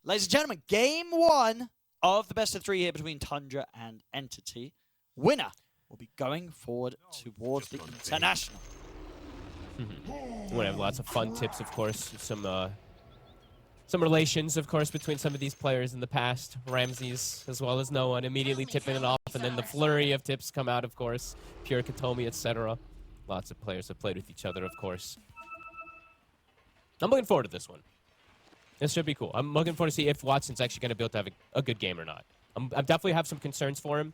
Ladies and gentlemen, game one of the best of three here between Tundra and Entity. Winner will be going forward towards the international. We're gonna have lots of fun tips, of course. Some relations, of course, between some of these players in the past. Ramses, as well as no one, immediately tipping it off, and then the flurry of tips come out, of course. Pure Katomi, etc. Lots of players have played with each other, of course. I'm looking forward to this one. This should be cool. I'm looking forward to see if Watson's actually going to be able to have a good game or not. I definitely have some concerns for him.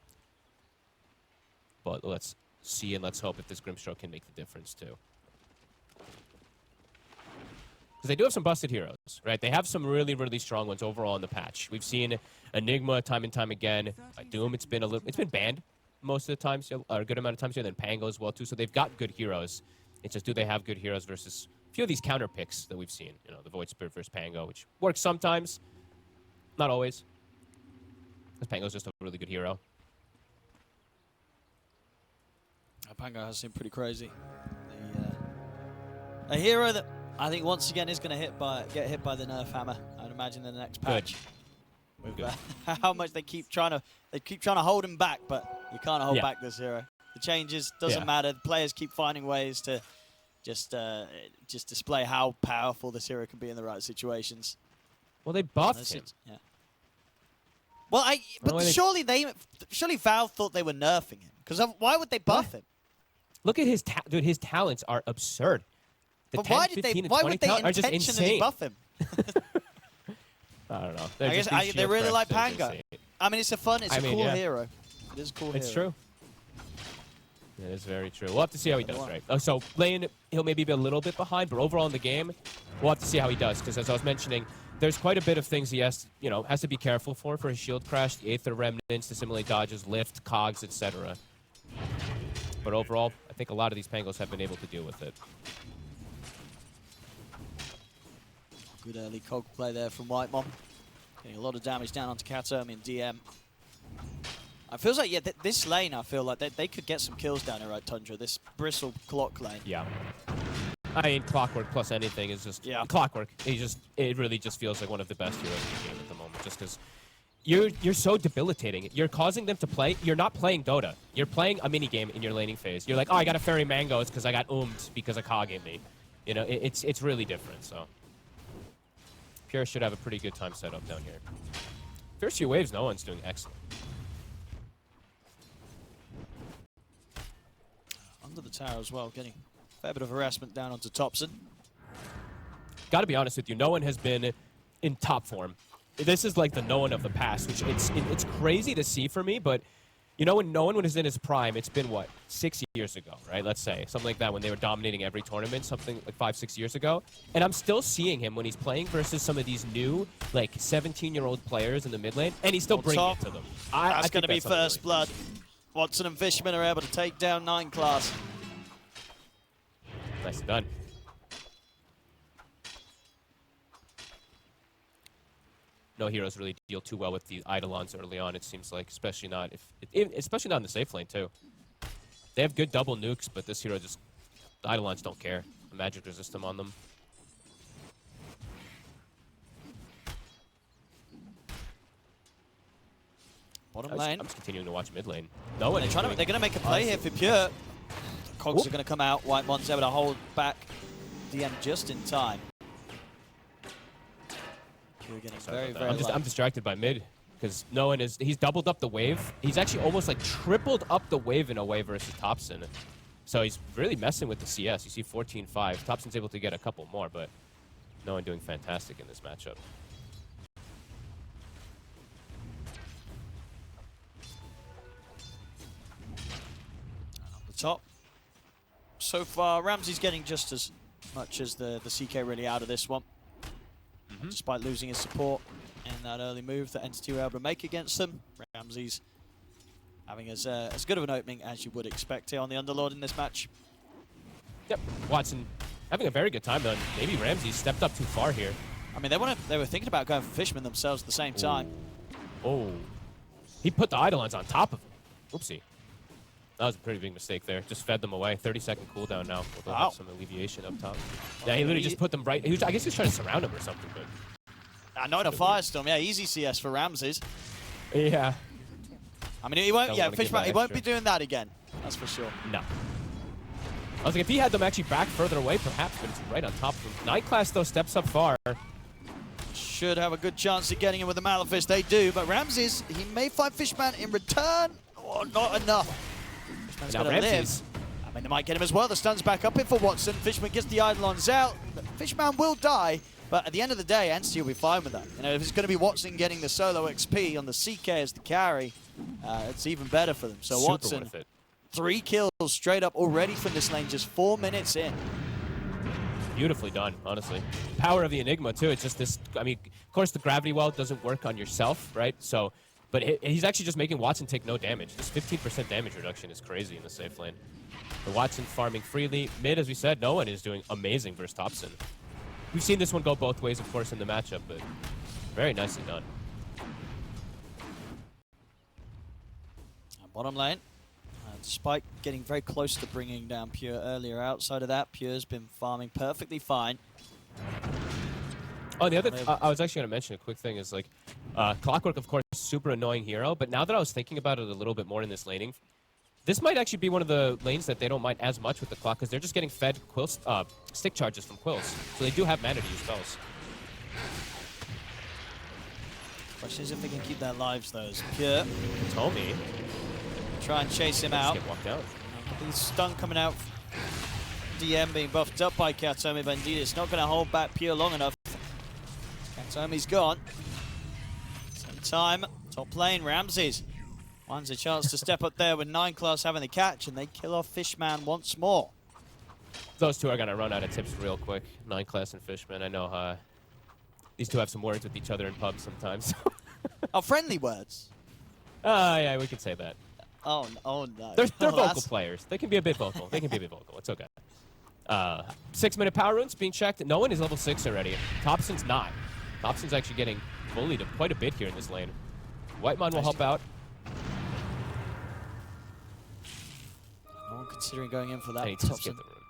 But let's see and let's hope if this Grimstroke can make the difference, too. Because they do have some busted heroes, right? They have some really, really strong ones overall in the patch. We've seen Enigma time and time again. Doom, it's been banned most of the time, or a good amount of times here. Then Pango as well, too. So they've got good heroes. It's just, do they have good heroes versus a few of these counter picks that we've seen? You know, the Void Spirit versus Pango, which works sometimes, not always. Because Pango's just a really good hero. Pango has seemed pretty crazy. A hero that I think once again is going to get hit by the nerf hammer. I'd imagine in the next patch. With how much they keep trying to hold him back, but you can't hold back this hero. The changes doesn't matter. The players keep finding ways to just display how powerful this hero can be in the right situations. Well, they buffed him. Yeah. Well, surely Valve thought they were nerfing him, because why would they buff him? Look at his dude. His talents are absurd. The but 10, why 15, would they are just intentionally insane. buff him? I don't know. I guess they really like Pango. I mean, it's a cool hero. It is a cool hero. It's true. It is very true. We'll have to see how he does, right? Oh, so lane, he'll maybe be a little bit behind, but overall in the game, we'll have to see how he does. Because as I was mentioning, there's quite a bit of things he has to be careful for his shield crash, the Aether Remnants to simulate dodges, lift, cogs, etc. But overall, I think a lot of these Pangos have been able to deal with it. Good early cog play there from Whitemon. Getting a lot of damage down onto Katomi and DM. It feels like, this lane, I feel like they could get some kills down here, right, Tundra? This Bristle Clock lane. Yeah. I mean, Clockwork plus anything is just... Clockwork. It really just feels like one of the best heroes in the game at the moment, just because you're so debilitating. You're causing them to play... You're not playing Dota. You're playing a minigame in your laning phase. You're like, oh, I got a Fairy Mangoes because I got oomed because a Cog in me. You know, it's really different, so... Pure should have a pretty good time set up down here. First few waves, no one's doing excellent. Under the tower as well, getting a fair bit of harassment down onto Topson. Gotta be honest with you, no one has been in top form. This is like the no one of the past, which it's crazy to see for me, but you know, when no one was in his prime, it's been, what, 6 years ago, right? Let's say. Something like that when they were dominating every tournament, something like 5, 6 years ago. And I'm still seeing him when he's playing versus some of these new, like, 17-year-old players in the mid lane, and he's still bringing it to them. That's going to be first blood. Watson and Fishman are able to take down 9 class. Nicely done. No heroes really deal too well with the Eidolons early on, it seems like, especially not in the safe lane, too. They have good double nukes, but this hero just... The Eidolons don't care. The magic resist them on them. Bottom lane. I'm just continuing to watch mid lane. No one. They're going to make a play here for Pure. Cogs are going to come out. Whitemon's able to hold back DM just in time. Pure getting very I'm distracted by mid because no one is. He's doubled up the wave. He's actually almost like tripled up the wave in a way versus Topson. So he's really messing with the CS. You see 14-5. Topson's able to get a couple more, but no one doing fantastic in this matchup. Top. So far, Ramsey's getting just as much as the CK really out of this one. Despite losing his support in that early move that Entity were able to make against them. Ramsey's having as good of an opening as you would expect here on the Underlord in this match. Yep, Watson having a very good time, though. Maybe Ramsey stepped up too far here. I mean, they were thinking about going for Fishman themselves at the same time. Oh. He put the Eidolons on top of him. Oopsie. That was a pretty big mistake there. Just fed them away. 30-second cooldown now. We'll have some alleviation up top. Yeah, he literally just put them right... I guess he was trying to surround him or something, but... Not a Firestorm. Yeah, easy CS for Ramses. Yeah. I mean, he won't. Yeah, Fishman. He won't be doing that again. That's for sure. No. I was like, if he had them actually back further away, perhaps, but it's right on top of him. Night Class, though, steps up far. Should have a good chance of getting him with the Malefice. They do, but Ramses, he may find Fishman in return. Oh, not enough. Fishman's going to live. I mean, they might get him as well. The stun's back up in for Watson. Fishman gets the Eidolons out. Fishman will die, but at the end of the day, NC will be fine with that. You know, if it's going to be Watson getting the solo XP on the CK as the carry, it's even better for them. So Super Watson, worth it. 3 kills straight up already from this lane, just 4 minutes in. Beautifully done, honestly. Power of the Enigma, too. It's just this, I mean, of course, the gravity well doesn't work on yourself, right? So, but he's actually just making Watson take no damage. This 15% damage reduction is crazy in the safe lane. The Watson farming freely. Mid, as we said, no one is doing amazing versus Thompson. We've seen this one go both ways, of course, in the matchup, but very nicely done. Bottom lane. Despite getting very close to bringing down Pure earlier, outside of that, Pure's been farming perfectly fine. Oh, the other I was actually going to mention a quick thing is like Clockwork, of course, super annoying hero, but now that I was thinking about it a little bit more in this laning, this might actually be one of the lanes that they don't mind as much with the Clock because they're just getting fed quills, stick charges from Quills, so they do have mana to use spells. Question is if they can keep their lives, though. Pure. Tomi. Try and chase him out. Get walked out. He's stun coming out. DM being buffed up by Katomi Bandit. It's not going to hold back Pure long enough. Katomi's gone. Same time, top lane, Ramses finds a chance to step up there with 9 class having the catch, and they kill off Fishman once more. Those two are going to run out of tips real quick. 9 class and Fishman. I know these two have some words with each other in pubs sometimes. Oh, friendly words? Yeah, we could say that. Oh no. They're vocal players. They can be a bit vocal. They can be a bit vocal. It's okay. 6-minute power runes being checked. No one is level 6 already. Thompson's not. Thompson's actually getting bullied quite a bit here in this lane. Whitemon will help out. No one considering going in for that. And he does get the rune.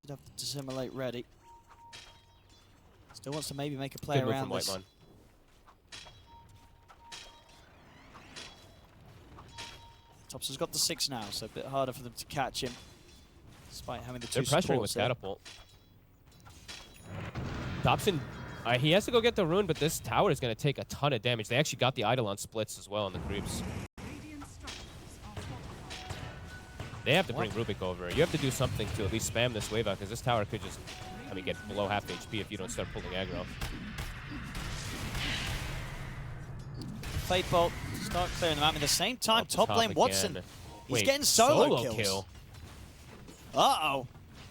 Did have to dissimulate ready. Still wants to maybe make a play around this. Whitemon. Thompson's got the 6 now, so a bit harder for them to catch him, despite having the 2 They're pressuring with Catapult. Thompson, he has to go get the rune, but this tower is going to take a ton of damage. They actually got the Eidolon splits as well on the creeps. They have to bring Rubik over. You have to do something to at least spam this wave out, because this tower could just, I mean, get below half HP if you don't start pulling aggro. Fate Bolt, start clearing them out. At the same time, top lane Watson, he's getting solo kills. Kill. Uh-oh.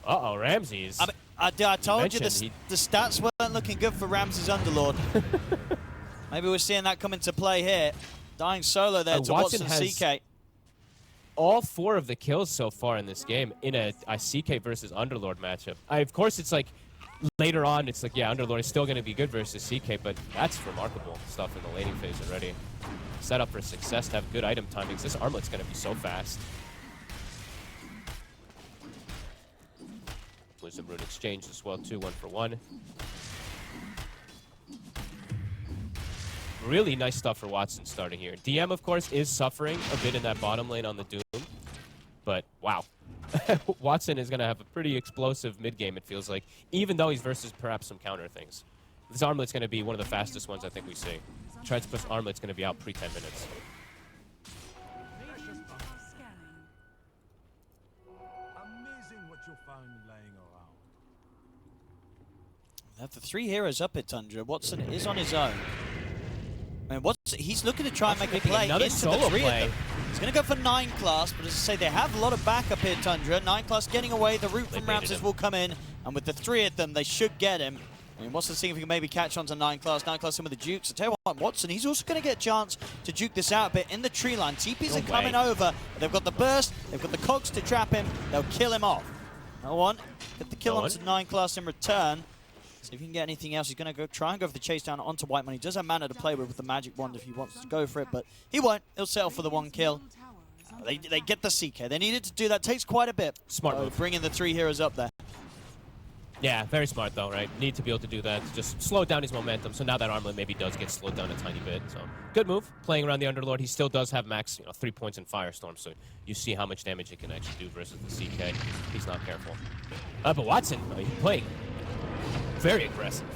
Uh-oh, Ramses. I mean, I told you the stats weren't looking good for Ramses Underlord. Maybe we're seeing that come into play here. Dying solo there to Watson CK. All 4 of the kills so far in this game in a CK versus Underlord matchup. Of course, it's like later on, it's like, yeah, Underlord is still going to be good versus CK, but that's remarkable stuff in the laning phase already. Set up for success to have good item timings. This armlet's going to be so fast. Wisdom Rune exchange as well, too, 1 for 1. Really nice stuff for Watson starting here. DM, of course, is suffering a bit in that bottom lane on the Doom, but wow. Watson is going to have a pretty explosive mid-game, it feels like, even though he's versus perhaps some counter things. This armlet's going to be one of the fastest ones I think we see. Tried-to-push armlet's going to be out pre-10 minutes. Amazing what you'll find laying around. They have the 3 heroes up at Tundra. Watson is on his own. I mean, he's looking to try and make a play into the 3 of them. He's going to go for 9 class, but as I say, they have a lot of backup here, Tundra. 9 class getting away. The root from Ramses will come in, and with the 3 of them, they should get him. I mean, Watson seeing if he can maybe catch on to 9 class. 9 class in with the jukes. So tell you what, Watson, he's also going to get a chance to juke this out a bit in the tree line. TPs are coming over. They've got the burst. They've got the cogs to trap him. They'll kill him off. No one. Get the kill onto 9 class in return. See if he can get anything else. He's going to go try and go for the chase down onto Whitemon. He does have mana to play with the magic wand if he wants to go for it, but he won't. He'll settle for the 1 kill. They get the CK. They needed to do that. Takes quite a bit. Smart move. Bringing the 3 heroes up there. Yeah, very smart though, right? Need to be able to do that to just slow down his momentum. So now that armlet maybe does get slowed down a tiny bit. So good move. Playing around the Underlord, he still does have max, 3 points in Firestorm. So you see how much damage he can actually do versus the CK. He's not careful. But Watson, he's playing very aggressive.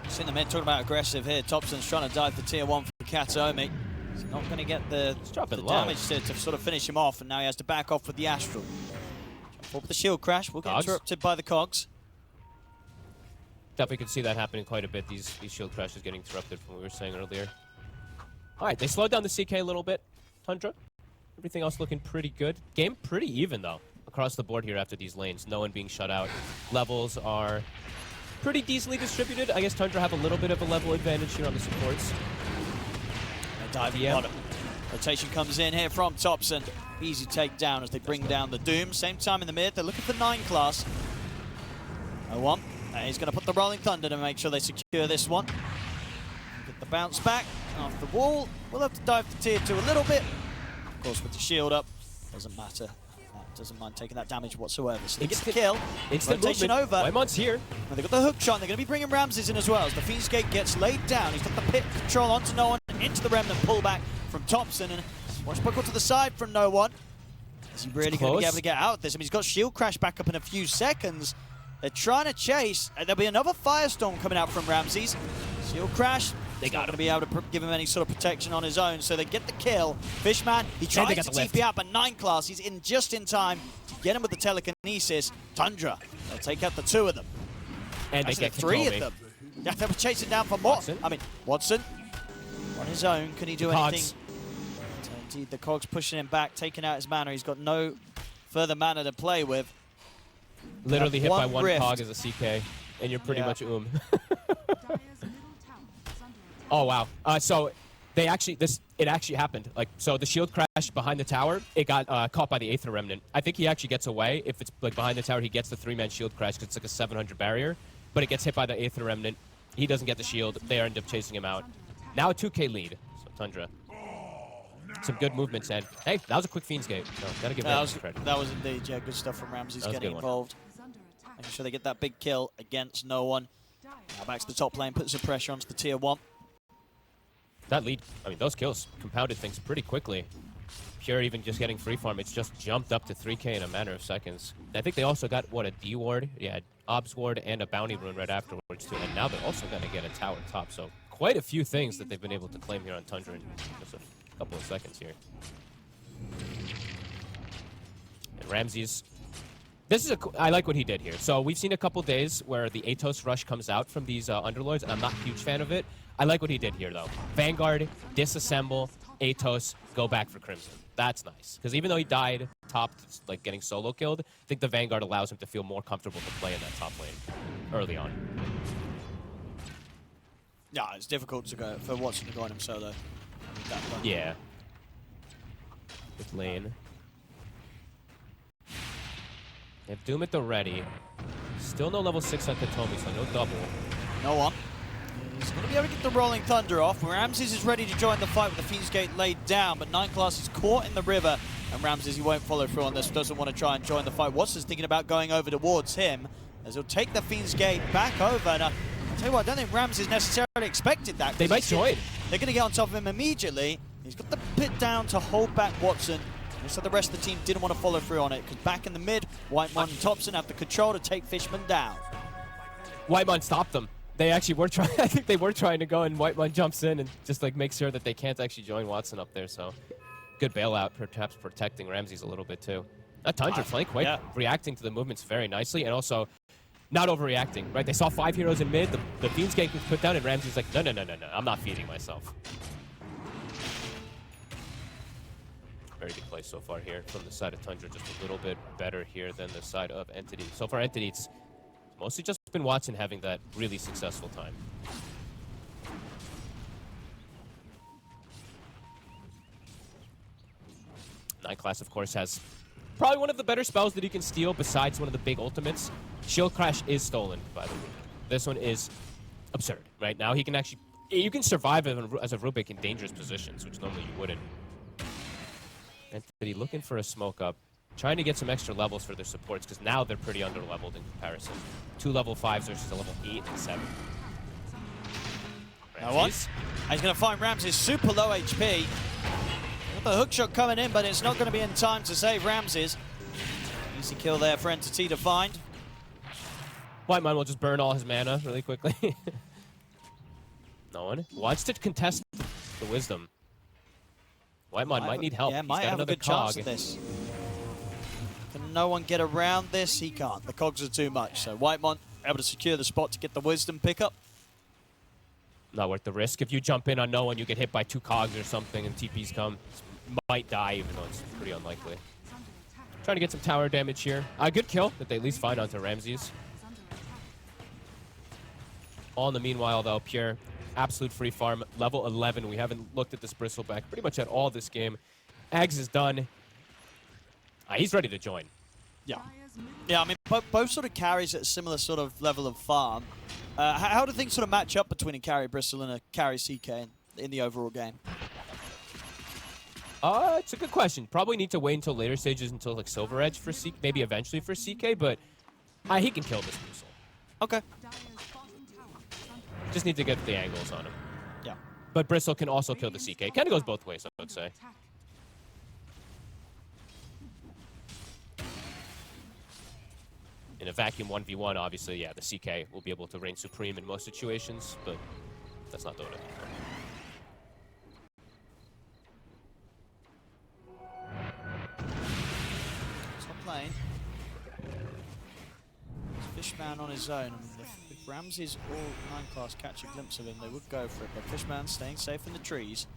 Seen the mid talking about aggressive here. Thompson's trying to dive for tier 1 for Katomi. He's not going to get the damage to sort of finish him off, and now he has to back off with the Astral. Jump with the shield crash. We'll get interrupted by the Cogs. Definitely could see that happening quite a bit. These shield crashes getting interrupted from what we were saying earlier. All right, they slowed down the CK a little bit. Tundra, everything else looking pretty good. Game pretty even though across the board here after these lanes. No one being shut out. Levels are pretty decently distributed. I guess Tundra have a little bit of a level advantage here on the supports. Diving bottom. Rotation comes in here from Thompson. Easy takedown as they bring down the Doom. Same time in the mid. They're looking for 9 class. 0-1. He's going to put the Rolling Thunder to make sure they secure this one. Get the bounce back off the wall. We'll have to dive to tier 2 a little bit. Of course, with the shield up, doesn't matter. Doesn't mind taking that damage whatsoever. So they get the kill. Rotation over. Wymon's here. And they've got the hook shot. They're going to be bringing Ramses in as well. As the Fiend's Gate gets laid down. He's got the pit control onto no one. Into the Remnant pullback from Thompson. And watch buckle to the side from no one. Is he really going to be able to get out of this? I mean, he's got shield crash back up in a few seconds. They're trying to chase. There'll be another Firestorm coming out from Ramses. Shield crash. They're not going to be able to give him any sort of protection on his own, so they get the kill. Fishman, he tries to TP out, but 9 class. He's in just in time to get him with the telekinesis. Tundra, they'll take out the 2 of them. And they get 3 of them. Yeah, they were chasing down for more. Watson. I mean, Watson, on his own, can he do anything? Indeed, the Cogs pushing him back, taking out his mana. He's got no further mana to play with. Literally hit by one Cog as a CK, and you're pretty much Oh wow! So they actually it actually happened. Like so, the shield crash behind the tower. It got caught by the Aether Remnant. I think he actually gets away if it's like behind the tower. He gets the 3-man shield crash because it's like a 700 barrier, but it gets hit by the Aether Remnant. He doesn't get the shield. They end up chasing him out. Now a 2K lead. So Tundra. Some good movements, and hey, that was a quick Fiend's Gate. So gotta give Ramses credit. That was indeed, yeah, good stuff from Ramses getting involved. Making sure they get that big kill against no one. Now back to the top lane, put some pressure onto the tier 1. That lead, I mean, those kills compounded things pretty quickly. Pure even just getting free farm, it's just jumped up to 3K in a matter of seconds. I think they also got, what, a D ward? Yeah, Obs ward and a bounty rune right afterwards, too. And now they're also going to get a tower top. So quite a few things that they've been able to claim here on Tundra in just a couple of seconds here. And Ramses, I like what he did here. So we've seen a couple days where the Atos rush comes out from these Underlords, and I'm not a huge fan of it. I like what he did here, though. Vanguard, disassemble, Atos, go back for Crimson. That's nice. Because even though he died top, like getting solo killed, I think the Vanguard allows him to feel more comfortable to play in that top lane early on. Yeah, it's difficult to go for Watson to go on him solo. Yeah. With lane. They have Doom at the ready. Still no level 6 on Katomi, so no double. No one. He's going to be able to get the Rolling Thunder off. Ramses is ready to join the fight with the Fiend's Gate laid down, but 9 class is caught in the river, and Ramses, he won't follow through on this, doesn't want to try and join the fight. Watson's thinking about going over towards him, as he'll take the Fiend's Gate back over. And I'll tell you what, I don't think Ramses necessarily expected that. They might join. They're going to get on top of him immediately. He's got the pit down to hold back Watson. So the rest of the team didn't want to follow through on it, because back in the mid, Whitemon and Thompson have the control to take Fishman down. Whitemon stopped them. They actually were trying. I think they were trying to go, and Whitemon jumps in and just like makes sure that they can't actually join Watson up there. So good bailout, perhaps protecting Ramses a little bit too. Tundra flank reacting to the movements very nicely, and also not overreacting. Right? They saw 5 heroes in mid. The Fiend's Gate was put down, and Ramses like, no, I'm not feeding myself. Very good play so far here from the side of Tundra, just a little bit better here than the side of Entity. So far, Entity, it's mostly just been Watson having that really successful time. Nine class, of course, has probably one of the better spells that he can steal besides one of the big ultimates. Shield Crash is stolen by the Rubik. This one is absurd, right? Now he can actually, you can survive as a Rubik in dangerous positions, which normally you wouldn't. Entity looking for a smoke up. trying to get some extra levels for their supports, because now they're pretty under-leveled in comparison. 2 level 5s versus a level 8 and 7. Now what? He's going to find Ramses super low HP. Got the hook shot coming in, but it's not going to be in time to save Ramses. Easy kill there for Entity to find. Whitemon will just burn all his mana really quickly. No one wants to contest the Wisdom. Whitemon might need help. Yeah, might have a good chance of this. Can no one get around this? He can't. The cogs are too much. So Whitemon able to secure the spot to get the Wisdom pickup. Not worth the risk. If you jump in on no one, you get hit by 2 cogs or something and TPs come. Might die, even though it's pretty unlikely. Trying to get some tower damage here. Good kill that they at least find onto Ramses. All in the meanwhile, though, Pure, absolute free farm, level 11. We haven't looked at this Bristleback pretty much at all this game. Ags is done. He's ready to join. Yeah. Yeah, I mean, both sort of carries at a similar sort of level of farm. How do things sort of match up between a carry Bristol and a carry CK in the overall game? It's a good question. Probably need to wait until later stages, until like Silver Edge for CK, maybe eventually for CK, but he can kill this Bristol. Okay. Just need to get the angles on him. Yeah. But Bristol can also kill the CK. Kind of goes both ways, I would say. In a vacuum 1v1, obviously, yeah, the CK will be able to reign supreme in most situations, but that's not Dota. Top lane. Fishman on his own. I mean, if Ramses or 9 class catch a glimpse of him, they would go for it, but Fishman staying safe in the trees.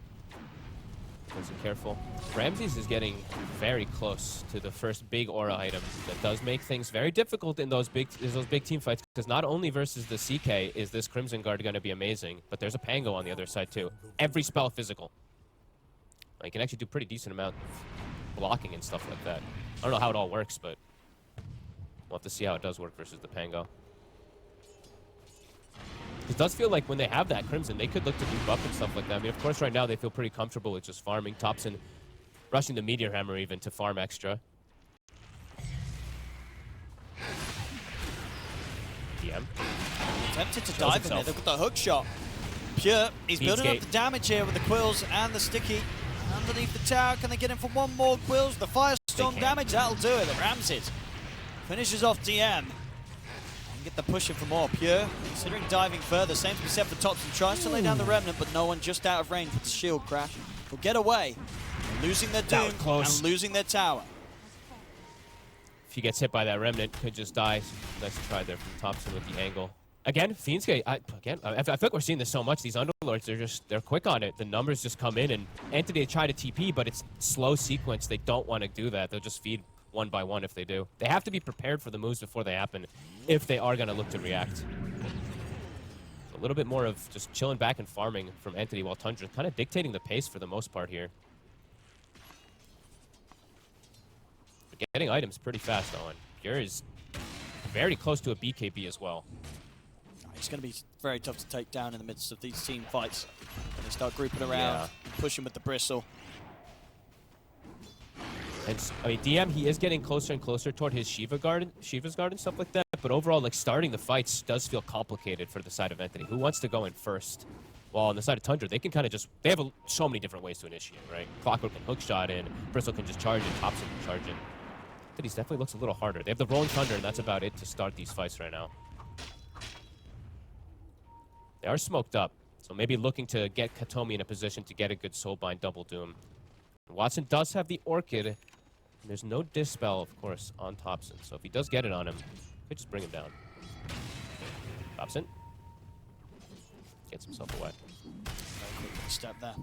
Careful. Ramses is getting very close to the first big aura item that does make things very difficult in those big team fights, because not only versus the CK is this Crimson Guard going to be amazing, but there's a Pango on the other side too. Every spell physical. You can actually do pretty decent amount of blocking and stuff like that. I don't know how it all works, but we'll have to see how it does work versus the Pango. It does feel like when they have that Crimson, they could look to move up and stuff like that. I mean, of course, right now they feel pretty comfortable with just farming. Thompson rushing the Meteor Hammer even to farm extra. DM. Tempted to dive in there. They've got the hook shot. Pure, he's building up the damage here with the Quills and the Sticky. Underneath the tower, can they get in for one more Quills? The Firestorm damage, that'll do it. The Ramses finishes off DM. Get the push in for more. Pure, considering diving further. Same to be said for Thompson. Tries to lay down the Remnant, but no one just out of range with the shield crash. Will get away, losing their Doom and losing their tower. If he gets hit by that Remnant, could just die. Nice try there from Thompson with the angle. Again, Fiendskate, I feel like we're seeing this so much. These Underlords, they're quick on it. The numbers just come in, and Entity try to TP, but it's slow sequence. They don't want to do that. They'll just feed one by one if they do. They have to be prepared for the moves before they happen if they are going to look to react. A little bit more of just chilling back and farming from Entity, while Tundra kind of dictating the pace for the most part here. They're getting items pretty fast on. Pure is very close to a BKB as well. It's going to be very tough to take down in the midst of these team fights when they start grouping around and pushing with the Bristle. And I mean, DM, he is getting closer and closer toward his Shiva's Guard and stuff like that. But overall, like, starting the fights does feel complicated for the side of Entity. Who wants to go in first? Well, on the side of Tundra, they can kind of just, they have so many different ways to initiate, right? Clockwork can hookshot in, Bristle can just charge in, Thompson can charge in. Entity's definitely looks a little harder. They have the Rolling Thunder, and that's about it to start these fights right now. They are smoked up, so maybe looking to get Katomi in a position to get a good Soulbind double Doom. Watson does have the Orchid. There's no Dispel, of course, on Thompson, so if he does get it on him, could just bring him down. Thompson gets himself away. Step there.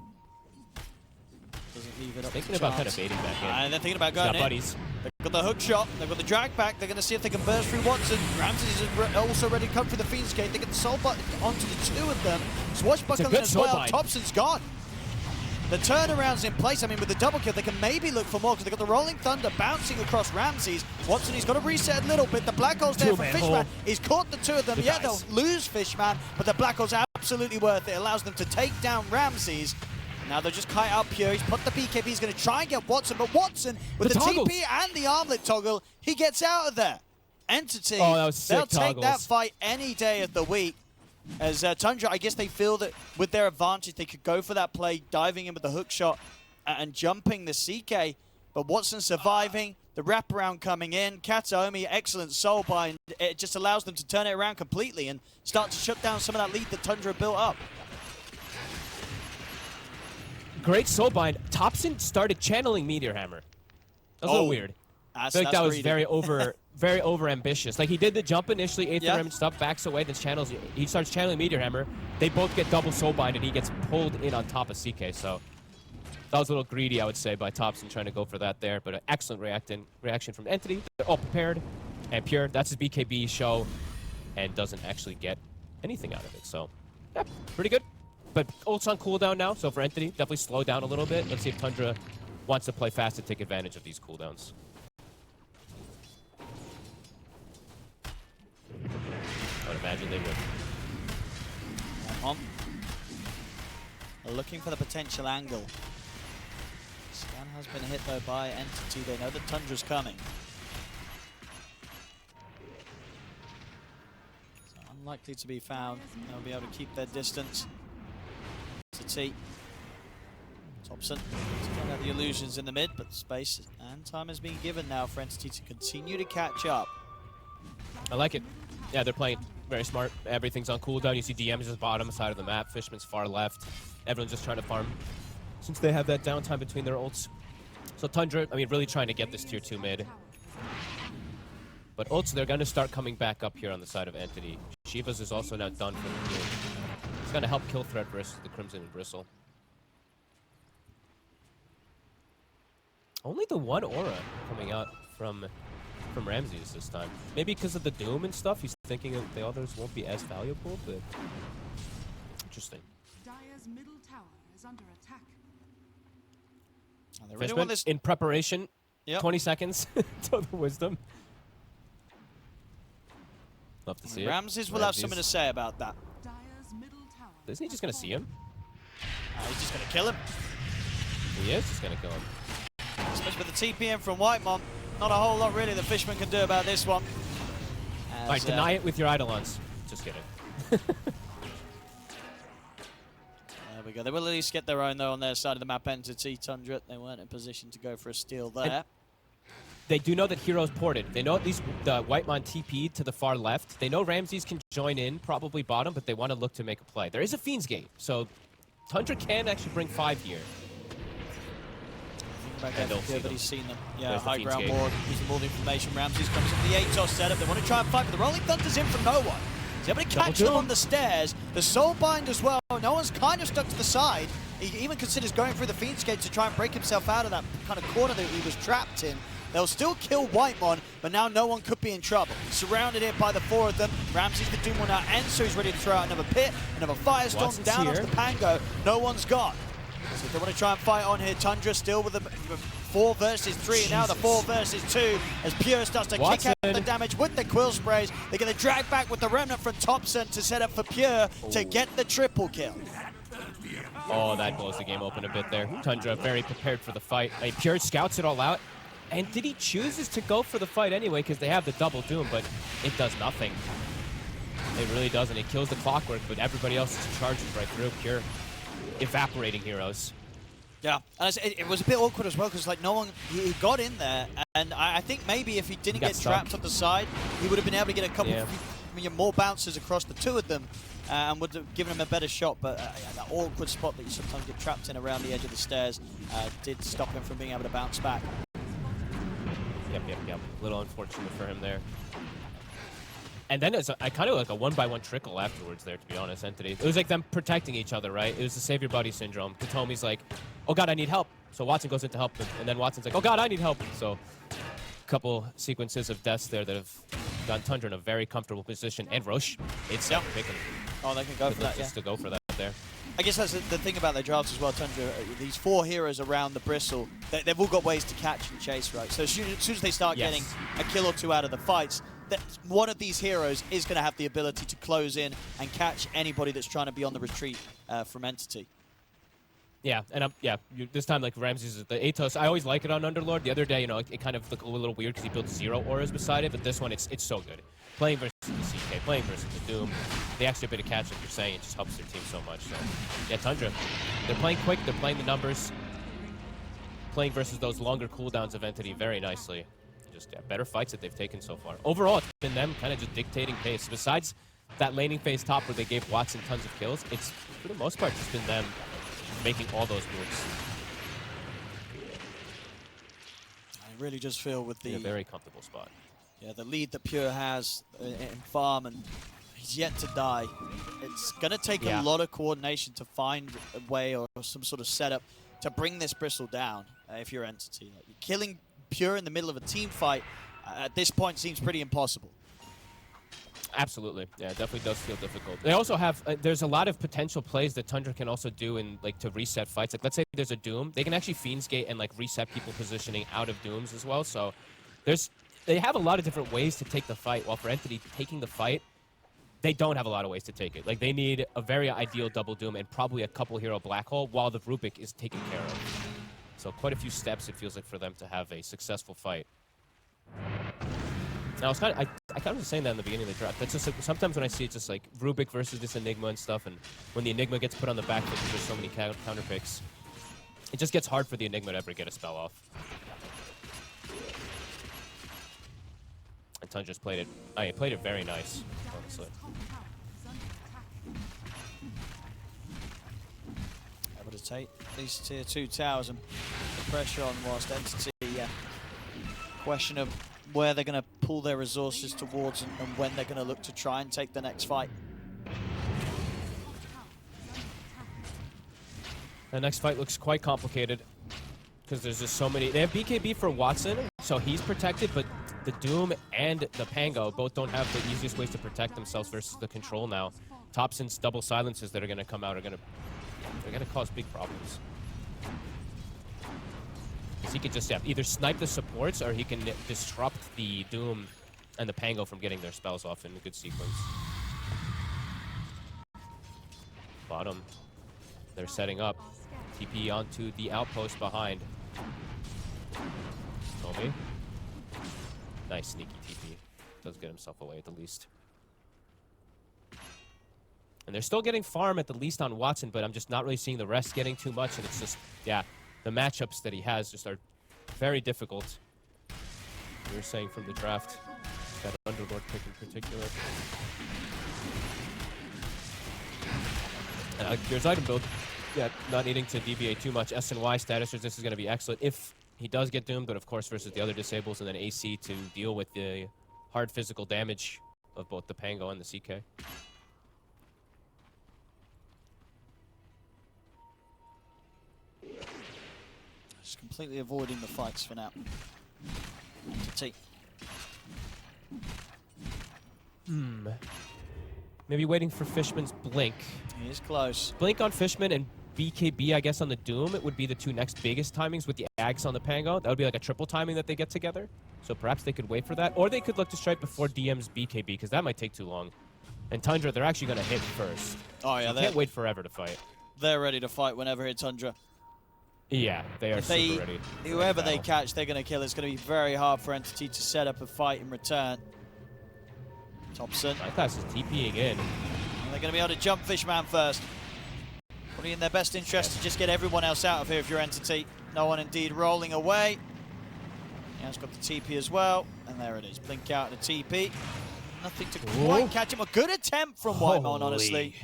Doesn't leave it up. Thinking about kind of baiting back in. And they're thinking about going in. Buddies. They've got the hook shot. They've got the drag back. They're going to see if they can burst through Watson. Ramses is also ready to come through the Fiend's Gate. They get the soul button onto the 2 of them. Swashbuckling as well. Thompson's gone. The turnaround's in place. I mean, with the double kill, they can maybe look for more because they've got the Rolling Thunder bouncing across Ramses. Watson, he's got to reset a little bit. The Black Hole's there for Fishman. He's caught the 2 of them. Yeah, they'll lose Fishman, but the Black Hole's absolutely worth it. It allows them to take down Ramses. Now they'll just kite out Pure. He's put the BKB. He's going to try and get Watson, but Watson with the TP and the armlet toggle, he gets out of there. Entity, that was sick they'll take toggles. that fight any day of the week. As Tundra, I guess they feel that with their advantage, they could go for that play, diving in with the hook shot and jumping the CK. But Watson surviving, the wraparound coming in, Kataomi, excellent soul bind. It just allows them to turn it around completely and start to shut down some of that lead that Tundra built up. Great soul bind. Topson started channeling Meteor Hammer. That was a little weird. I feel like that was very over ambitious. Like he did the jump initially, Aether Rim stuff, backs away, then channels. He starts channeling Meteor Hammer. They both get double soul bind, and he gets pulled in on top of CK. So that was a little greedy, I would say, by Topson trying to go for that there. But an excellent reaction from Entity. They're all prepared and Pure. That's his BKB show, and doesn't actually get anything out of it. So yeah, pretty good. But ult's on cooldown now, so for Entity, definitely slow down a little bit. Let's see if Tundra wants to play fast to take advantage of these cooldowns. I would imagine they would. Looking for the potential angle. Scan has been hit though by Entity. They know that Tundra's coming. So unlikely to be found. They'll be able to keep their distance. Entity. Topson to get out the illusions in the mid, but space and time is being given now for Entity to continue to catch up. I like it. Yeah, they're playing very smart. Everything's on cooldown. You see DM's just bottom side of the map. Fishman's far left. Everyone's just trying to farm since they have that downtime between their ults. So Tundra, I mean, really trying to get this tier 2 mid. But ults, they're going to start coming back up here on the side of Entity. Shiva's is also now done for the game. It's going to help kill threat versus the Crimson and Bristle. Only the one aura coming out from Ramses this time. Maybe because of the Doom and stuff, he's thinking that the others won't be as valuable, but interesting. Dire's middle tower is under attack. They really want this in preparation. 20 seconds till the wisdom. Love to see it. Ramses will have something to say about that. Dire's middle tower. Isn't he just going to see him? He's just going to kill him. He is just going to kill him. Especially with the TPM from Whitemon. Not a whole lot, really, the Fishman can do about this one. All right, deny it with your Eidolons. Just kidding. There we go. They will at least get their own, though, on their side of the map. Entity, Tundra, they weren't in position to go for a steal there. And they do know that Hero's ported. They know at least the Whitemon TP to the far left. They know Ramses can join in, probably bottom, but they want to look to make a play. There is a Fiend's Gate, so Tundra can actually bring 5 here. Back there but he's seen them. Yeah, there's high the ground Fiend's board, using all the information. Ramses comes in the ATOS setup. They want to try and fight, but the Rolling Thunder's in from no one. He's able to catch them on the stairs. The Soul Bind as well. No one's kind of stuck to the side. He even considers going through the Fiend's Gate to try and break himself out of that kind of corner that he was trapped in. They'll still kill Whitemon, but now no one could be in trouble. Surrounded here by the 4 of them. Ramses, the Doom will now end, so he's ready to throw out another pit, another Firestorm down onto the Pango. No one's gone. So if they want to try and fight on here, Tundra still with the 4 versus 3, and now the 4 versus 2 as Pure starts to kick out the damage with the Quill Sprays. They're going to drag back with the Remnant from Topson to set up for Pure to get the triple kill. Oh, that blows the game open a bit there. Tundra very prepared for the fight. I mean, Pure scouts it all out. And did he chooses to go for the fight anyway because they have the double Doom, but it does nothing. It really doesn't. It kills the Clockwork, but everybody else is charging right through. Pure evaporating heroes. Yeah, and it was a bit awkward as well because like no one, he got in there, and I think maybe if he didn't get trapped on the side, he would have been able to get a couple more bounces across the 2 of them and would have given him a better shot. But yeah, that awkward spot that you sometimes get trapped in around the edge of the stairs did stop him from being able to bounce back. Yep. A little unfortunate for him there. And then it's kind of like a 1-by-1 trickle afterwards there, to be honest, Entity. It was like them protecting each other, right? It was the save your buddy syndrome. Katomi's like, oh god, I need help. So Watson goes in to help him. And then Watson's like, oh god, I need help. So a couple sequences of deaths there that have gotten Tundra in a very comfortable position. And Roche, it's picking. Oh, they can go for that, just to go for that there. I guess that's the thing about their drafts as well, Tundra. These 4 heroes around the Bristle, they've all got ways to catch and chase, right? So as soon as they start getting a kill or 2 out of the fights, that one of these heroes is going to have the ability to close in and catch anybody that's trying to be on the retreat from Entity. Yeah, and this time like Ramses, the Atos, I always like it on Underlord. The other day, you know, it kind of looked a little weird because he built 0 auras beside it, but this one, it's so good. Playing versus the CK, playing versus the Doom, the extra bit of catch, like you're saying, it just helps their team so much. So, yeah, Tundra, they're playing quick, they're playing the numbers, playing versus those longer cooldowns of Entity very nicely. Just better fights that they've taken so far. Overall, it's been them kind of just dictating pace. Besides that laning phase top where they gave Watson tons of kills, it's for the most part just been them making all those moves. I really just feel with the very comfortable spot. Yeah, the lead that Pure has in farm, and he's yet to die. It's going to take a lot of coordination to find a way or some sort of setup to bring this Bristle down if you're Entity. Like, killing Pure in the middle of a team fight at this point seems pretty impossible. Absolutely. Yeah, it definitely does feel difficult. They also have, there's a lot of potential plays that Tundra can also do in, like, to reset fights. Like, let's say there's a Doom. They can actually Fiend's Gate and, like, reset people positioning out of Dooms as well. So they have a lot of different ways to take the fight, while for Entity taking the fight, they don't have a lot of ways to take it. Like, they need a very ideal double Doom and probably a couple hero Black Hole while the Rubik is taken care of. So quite a few steps, it feels like, for them to have a successful fight. Now, I kind of was saying that in the beginning of the draft. That's just like, sometimes when I see it, just like Rubik versus this Enigma and stuff, and when the Enigma gets put on the back foot because there's so many counter picks, it just gets hard for the Enigma to ever get a spell off. And Tundra's played it. He played it very nice, honestly. Able to take these tier 2 towers and the pressure on whilst Entity, question of where they're going to pull their resources towards and when they're going to look to try and take the next fight. The next fight looks quite complicated because there's just so many. They have BKB for Watson, so he's protected, but the Doom and the Pango both don't have the easiest ways to protect themselves versus the Control now. Thompson's double silences that are going to come out are going to cause big problems. He can just either snipe the supports or he can disrupt the Doom and the Pango from getting their spells off in a good sequence. Bottom, they're setting up. TP onto the outpost behind. Tommy. Nice sneaky TP. Does get himself away at the least. And they're still getting farm at the least on Watson, but I'm just not really seeing the rest getting too much, and it's just, the matchups that he has just are very difficult. We were saying from the draft, that Underlord pick in particular. Gears item build, not needing to deviate too much. S&Y status resist is going to be excellent if he does get doomed, but of course versus the other disables, and then AC to deal with the hard physical damage of both the Pango and the CK. Just completely avoiding the fights for now. Entity. Maybe waiting for Fishman's Blink. He is close. Blink on Fishman and BKB, I guess, on the Doom. It would be the two next biggest timings with the Ags on the Pango. That would be like a triple timing that they get together. So perhaps they could wait for that. Or they could look to strike before DM's BKB, because that might take too long. And Tundra, they're actually going to hit first. Oh, yeah. So they can't wait forever to fight. They're ready to fight whenever it's Tundra. Yeah, they are super ready. Whoever they catch, they're going to kill. It's going to be very hard for Entity to set up a fight in return. Thompson. Class is TPing in. And they're going to be able to jump Fishman first. Probably in their best interest to just get everyone else out of here if you're Entity. No one indeed rolling away. Yeah, it's got the TP as well. And there it is. Blink out and a TP. Nothing to quite catch him. A good attempt from Whitemon, honestly.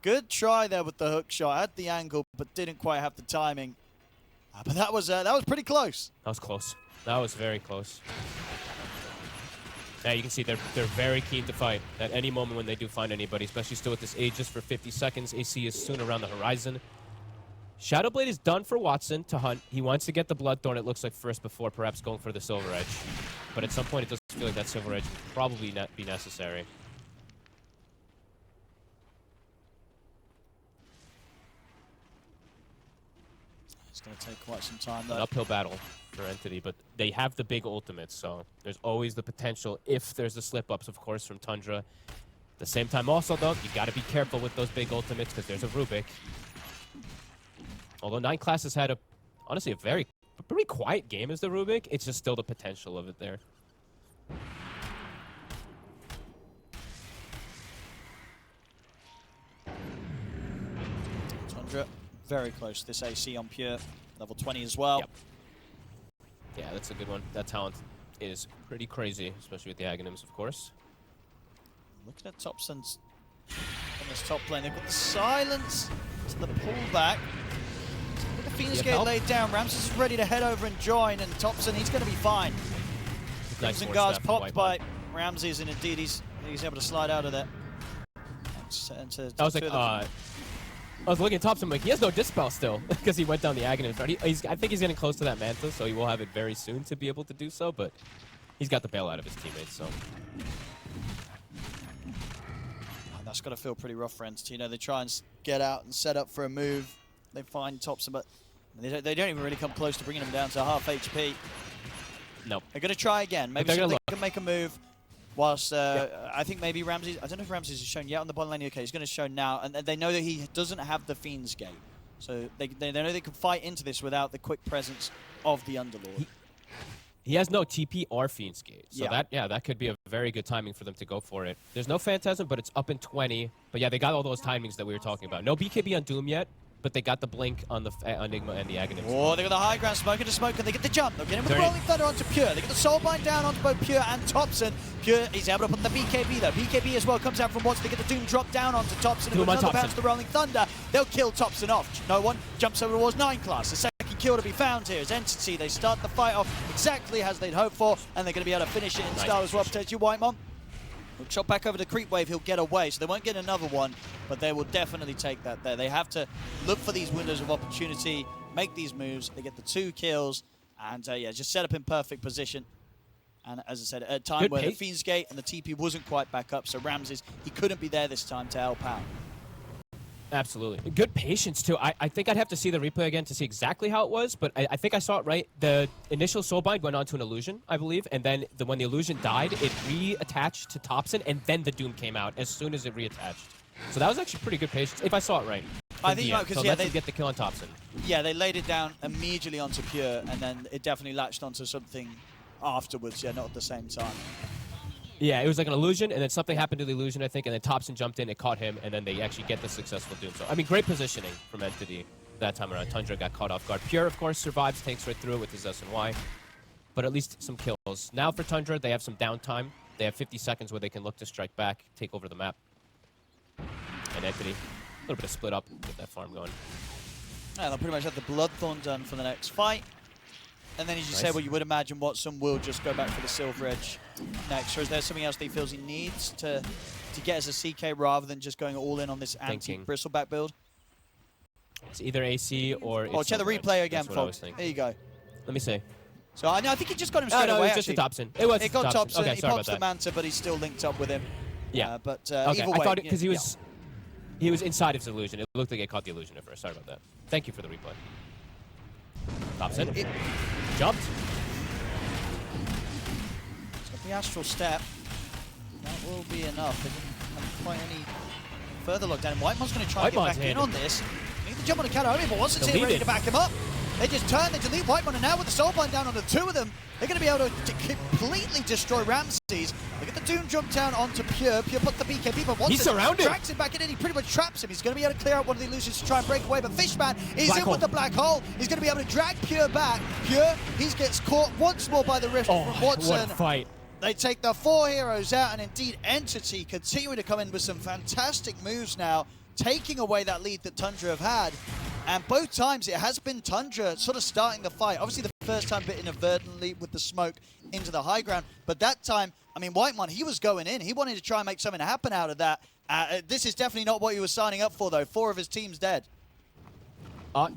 Good try there with the hook shot. Had the angle, but didn't quite have the timing. But that was pretty close. That was close. That was very close. Yeah, you can see they're very keen to fight at any moment when they do find anybody, especially still at this age, just for 50 seconds. AC is soon around the horizon. Shadowblade is done for Watson to hunt. He wants to get the Bloodthorn, it looks like, first before perhaps going for the Silver Edge. But at some point, it does feel like that Silver Edge would probably not be necessary. It's going to take quite some time, though. An uphill battle for Entity, but they have the big ultimates, so there's always the potential, if there's the slip-ups, of course, from Tundra. At the same time, also, though, you got to be careful with those big ultimates, because there's a Rubik. Although 9 Class has had honestly a pretty quiet game as the Rubik, it's just still the potential of it there. Tundra, very close to this AC on Pure. Level 20 as well. Yep. Yeah, that's a good one. That talent is pretty crazy, especially with the Aghanims, of course. Looking at Topson's on this top lane. They've got the silence to the pullback. With the Phoenix Gate laid down, Ramses is ready to head over and join, and Topson, he's going to be fine. Nice Crimson Guard's popped by Ramses, and indeed he's able to slide out of there. I was looking at Topson, like, he has no Dispel still, because he went down the Aghanim. I think he's getting close to that Manta, so he will have it very soon to be able to do so, but he's got the bail out of his teammates, so. That's got to feel pretty rough for NCT. You know, they try and get out and set up for a move. They find Topson, but they don't even really come close to bringing him down to half HP. Nope. They're going to try again. Maybe they can make a move. Whilst I think maybe Ramses, I don't know if Ramses is shown yet on the bottom lane. Okay, he's going to show now, and they know that he doesn't have the Fiend's Gate, so they know they can fight into this without the quick presence of the Underlord. He has no TP or Fiend's Gate, so that could be a very good timing for them to go for it. There's no Phantasm, but it's up in 20. But yeah, they got all those timings that we were talking about. No BKB on Doom yet, but they got the blink on the Enigma and the Aghanim. Oh, they got the high ground, smoke into smoke, and they get the jump. They'll get him with the Rolling Thunder onto Pure. They get the Soulbind down onto both Pure and Topson. Pure, he's able to put the BKB though. BKB as well comes out from Watts. They get the Doom drop down onto Topson. And with another bounce to the Rolling Thunder, they'll kill Topson off. No one jumps over towards 9 Class. The second kill to be found here is Entity. They start the fight off exactly as they'd hoped for, and they're going to be able to finish it in style as well. Potentially Whitemon. He'll chop back over the creep wave, he'll get away, so they won't get another one, but they will definitely take that there. They have to look for these windows of opportunity, make these moves, they get the 2 kills, and yeah, just set up in perfect position. And as I said, at a time where the Fiend's Gate and the TP wasn't quite back up, so Ramses, he couldn't be there this time to help out. Absolutely. Good patience, too. I think I'd have to see the replay again to see exactly how it was, but I think I saw it right. The initial Soulbind went on to an illusion, I believe, and then when the illusion died, it reattached to Topson, and then the Doom came out as soon as it reattached. So that was actually pretty good patience, if I saw it right. I think because so they get the kill on Topson. Yeah, they laid it down immediately onto Pure, and then it definitely latched onto something afterwards, yeah, not at the same time. Yeah, it was like an illusion, and then something happened to the illusion, I think, and then Topson jumped in, it caught him, and then they actually get the successful Doom. So, I mean, great positioning from Entity that time around. Tundra got caught off guard. Pure, of course, survives, tanks right through it with his S&Y, but at least some kills. Now for Tundra, they have some downtime. They have 50 seconds where they can look to strike back, take over the map. And Entity, a little bit of split up, get that farm going. Yeah, they'll pretty much have the Bloodthorn done for the next fight. And then, as you say, well, you would imagine Watson will just go back for the Silver Edge next. Or is there something else that he feels he needs to get as a CK rather than just going all in on this anti-Bristleback build? It's either AC or... Oh, check the replay again, folks. There you go. Let me see. So I think he just got him straight away, it was just a Topson. It was got Topson. Okay, he pops the Manta, but he's still linked up with him. Yeah. But okay. either way... I thought because he was inside of his illusion. It looked like it caught the illusion at first. Sorry about that. Thank you for the replay. Topson. Jumped. So the Astral Step. That will be enough. They didn't have quite any further lockdown. Whitemon's going to try and get back in on this. They need to jump on the counter only, but Watson's here ready to back him up. They just turn, they delete Whitemon, and now with the Soulbind down on the 2 of them, they're going to be able to completely destroy Ramses. They get the Doom jump down onto Pure. Pure puts the BKB, but Watson drags him back in, he pretty much traps him. He's going to be able to clear out one of the illusions to try and break away, but Fishman is in with the black hole. He's going to be able to drag Pure back. Pure, he gets caught once more by the rift from Watson. What a fight. They take the 4 heroes out, and indeed Entity continuing to come in with some fantastic moves now, taking away that lead that Tundra have had. And both times it has been Tundra sort of starting the fight. Obviously the first time bit inadvertently with the smoke into the high ground. But that time, I mean, Whitemon, he was going in. He wanted to try and make something happen out of that. This is definitely not what he was signing up for, though. 4 of his team's dead.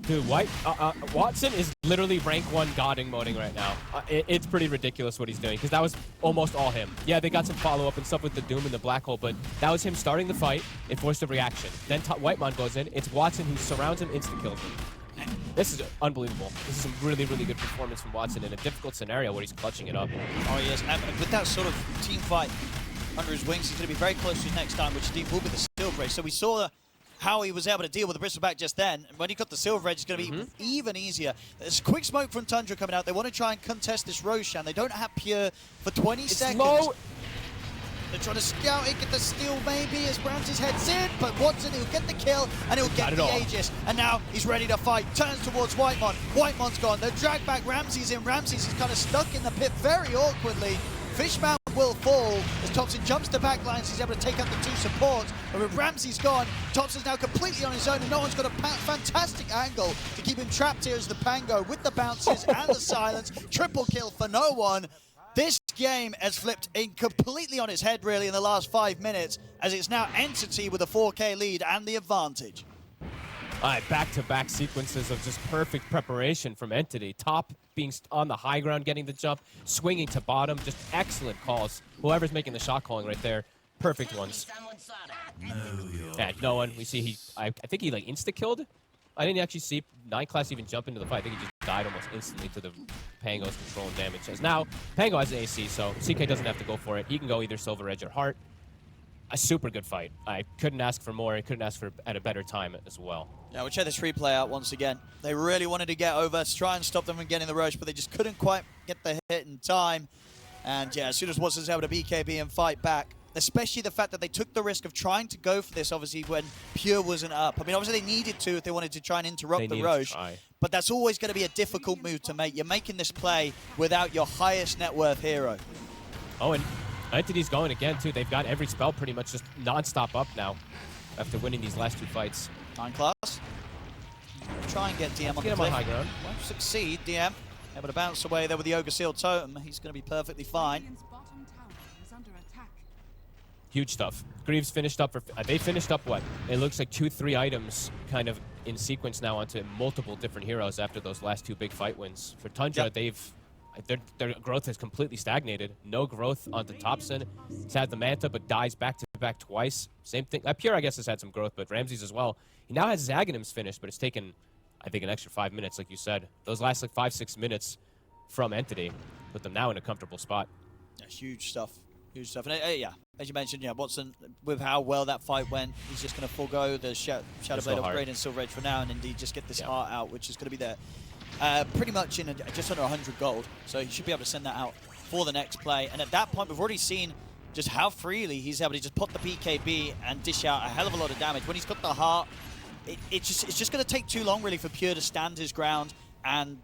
Dude, Watson is literally rank 1 godding moding right now. It's pretty ridiculous what he's doing, because that was almost all him. Yeah, they got some follow-up and stuff with the Doom and the Black Hole, but that was him starting the fight. It forced a reaction. Then Whitemon goes in. It's Watson who surrounds him, insta-kills him. This is unbelievable. This is some really, really good performance from Watson in a difficult scenario where he's clutching it up. Oh, yes. And with that sort of team fight under his wings, he's going to be very close to his next time, which indeed will be the Steel Brace. So we saw how he was able to deal with the bristleback just then. And when he got the silver edge, it's going to be even easier. There's a quick smoke from Tundra coming out. They want to try and contest this Roshan. They don't have Pure for 20 seconds. Low. They're trying to scout it, get the steal maybe as Ramses heads in, but Watson, he'll get the kill and he'll get the Aegis. And now he's ready to fight. Turns towards Whitemon. Whitemon's gone. They're dragged back. Ramses in. Ramses is kind of stuck in the pit very awkwardly. Fishman will fall as Thompson jumps to backlines. He's able to take out the two supports. But with Ramses gone, Thompson's now completely on his own, and no one's got a fantastic angle to keep him trapped here as the Pango with the bounces and the silence. Triple kill for no one. This game has flipped in completely on its head, really, in the last 5 minutes, as it's now Entity with a 4K lead and the advantage. All right, back-to-back sequences of just perfect preparation from Entity. Top being on the high ground, getting the jump, swinging to bottom, just excellent calls. Whoever's making the shot calling right there, perfect ones. And no one, we see I think he like insta-killed. I didn't actually see 9 Class even jump into the fight. I think he just died almost instantly to the Pango's control and damage. As now, Pango has an AC, so CK doesn't have to go for it. He can go either Silver Edge or Heart. A super good fight. I couldn't ask for more. I couldn't ask for at a better time as well. Yeah, we'll check this replay out once again. They really wanted to get over to try and stop them from getting the rush, but they just couldn't quite get the hit in time. And yeah, as soon as Watson's able to BKB and fight back, especially the fact that they took the risk of trying to go for this, obviously, when Pure wasn't up. I mean, obviously, they needed to if they wanted to try and interrupt the Roche. But that's always going to be a difficult move to make. You're making this play without your highest net worth hero. Oh, and Entity's going again, too. They've got every spell pretty much just non-stop up now after winning these last 2 fights. 9 Class. Try and get DM on the cliff. On high ground. Won't succeed, DM. Able to bounce away there with the Ogre Seal Totem. He's going to be perfectly fine. Radiant's bottom tower is under attack. Huge stuff. Greaves finished up for... they finished up what? It looks like 2-3 items kind of in sequence now onto multiple different heroes after those last 2 big fight wins. For Tundra, their growth has completely stagnated. No growth onto Thompson. He's had the Manta, but dies back-to-back twice. Same thing. Pure, I guess, has had some growth, but Ramses as well. He now has Zaghanim's finished, but it's taken, I think, an extra 5 minutes, like you said. Those last, like, 5-6 minutes from Entity put them now in a comfortable spot. Yeah, huge stuff. Huge stuff. And yeah, as you mentioned, yeah, Watson, with how well that fight went, he's just going to forego the Shadowblade upgrade and Silver Edge for now, and indeed just get this heart out, which is going to be there. Pretty much in just under 100 gold, so he should be able to send that out for the next play. And at that point, we've already seen just how freely he's able to just put the BKB and dish out a hell of a lot of damage. When he's got the heart, it's just going to take too long, really, for Pure to stand his ground and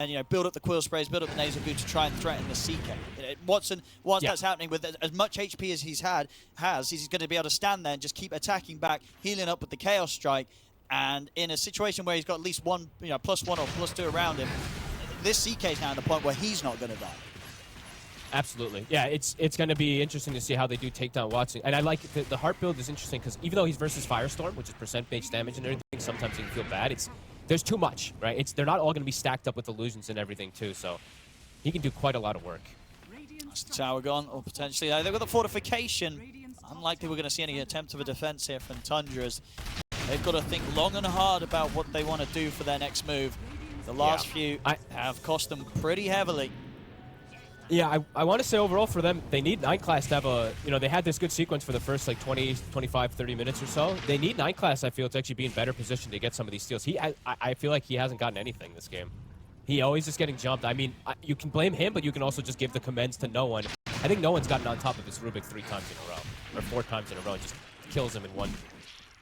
you know, build up the Quill Sprays, build up the Nasal Boot to try and threaten the CK. Watson, whilst that's happening, with as much HP as he's he's going to be able to stand there and just keep attacking back, healing up with the Chaos Strike. And in a situation where he's got at least one, you know, +1 or +2 around him, this CK is now at the point where he's not going to die. Absolutely. Yeah, it's going to be interesting to see how they do take down Watson. And I like the heart build is interesting because even though he's versus Firestorm, which is percent base damage and everything, sometimes you can feel bad. There's too much, right? They're not all going to be stacked up with illusions and everything too, so he can do quite a lot of work. That's the tower gone, or potentially they've got the fortification. Unlikely we're going to see any attempt of a defense here from Tundras. They've got to think long and hard about what they want to do for their next move. The last few have cost them pretty heavily. Yeah, I want to say overall for them, they need 9 Class to have a, you know, they had this good sequence for the first like 20, 25, 30 minutes or so. They need 9 Class, I feel, to actually be in better position to get some of these steals. I feel like he hasn't gotten anything this game. He always is getting jumped. I mean, you can blame him, but you can also just give the commends to no one. I think no one's gotten on top of this Rubik 3 times in a row, or 4 times in a row, and just kills him in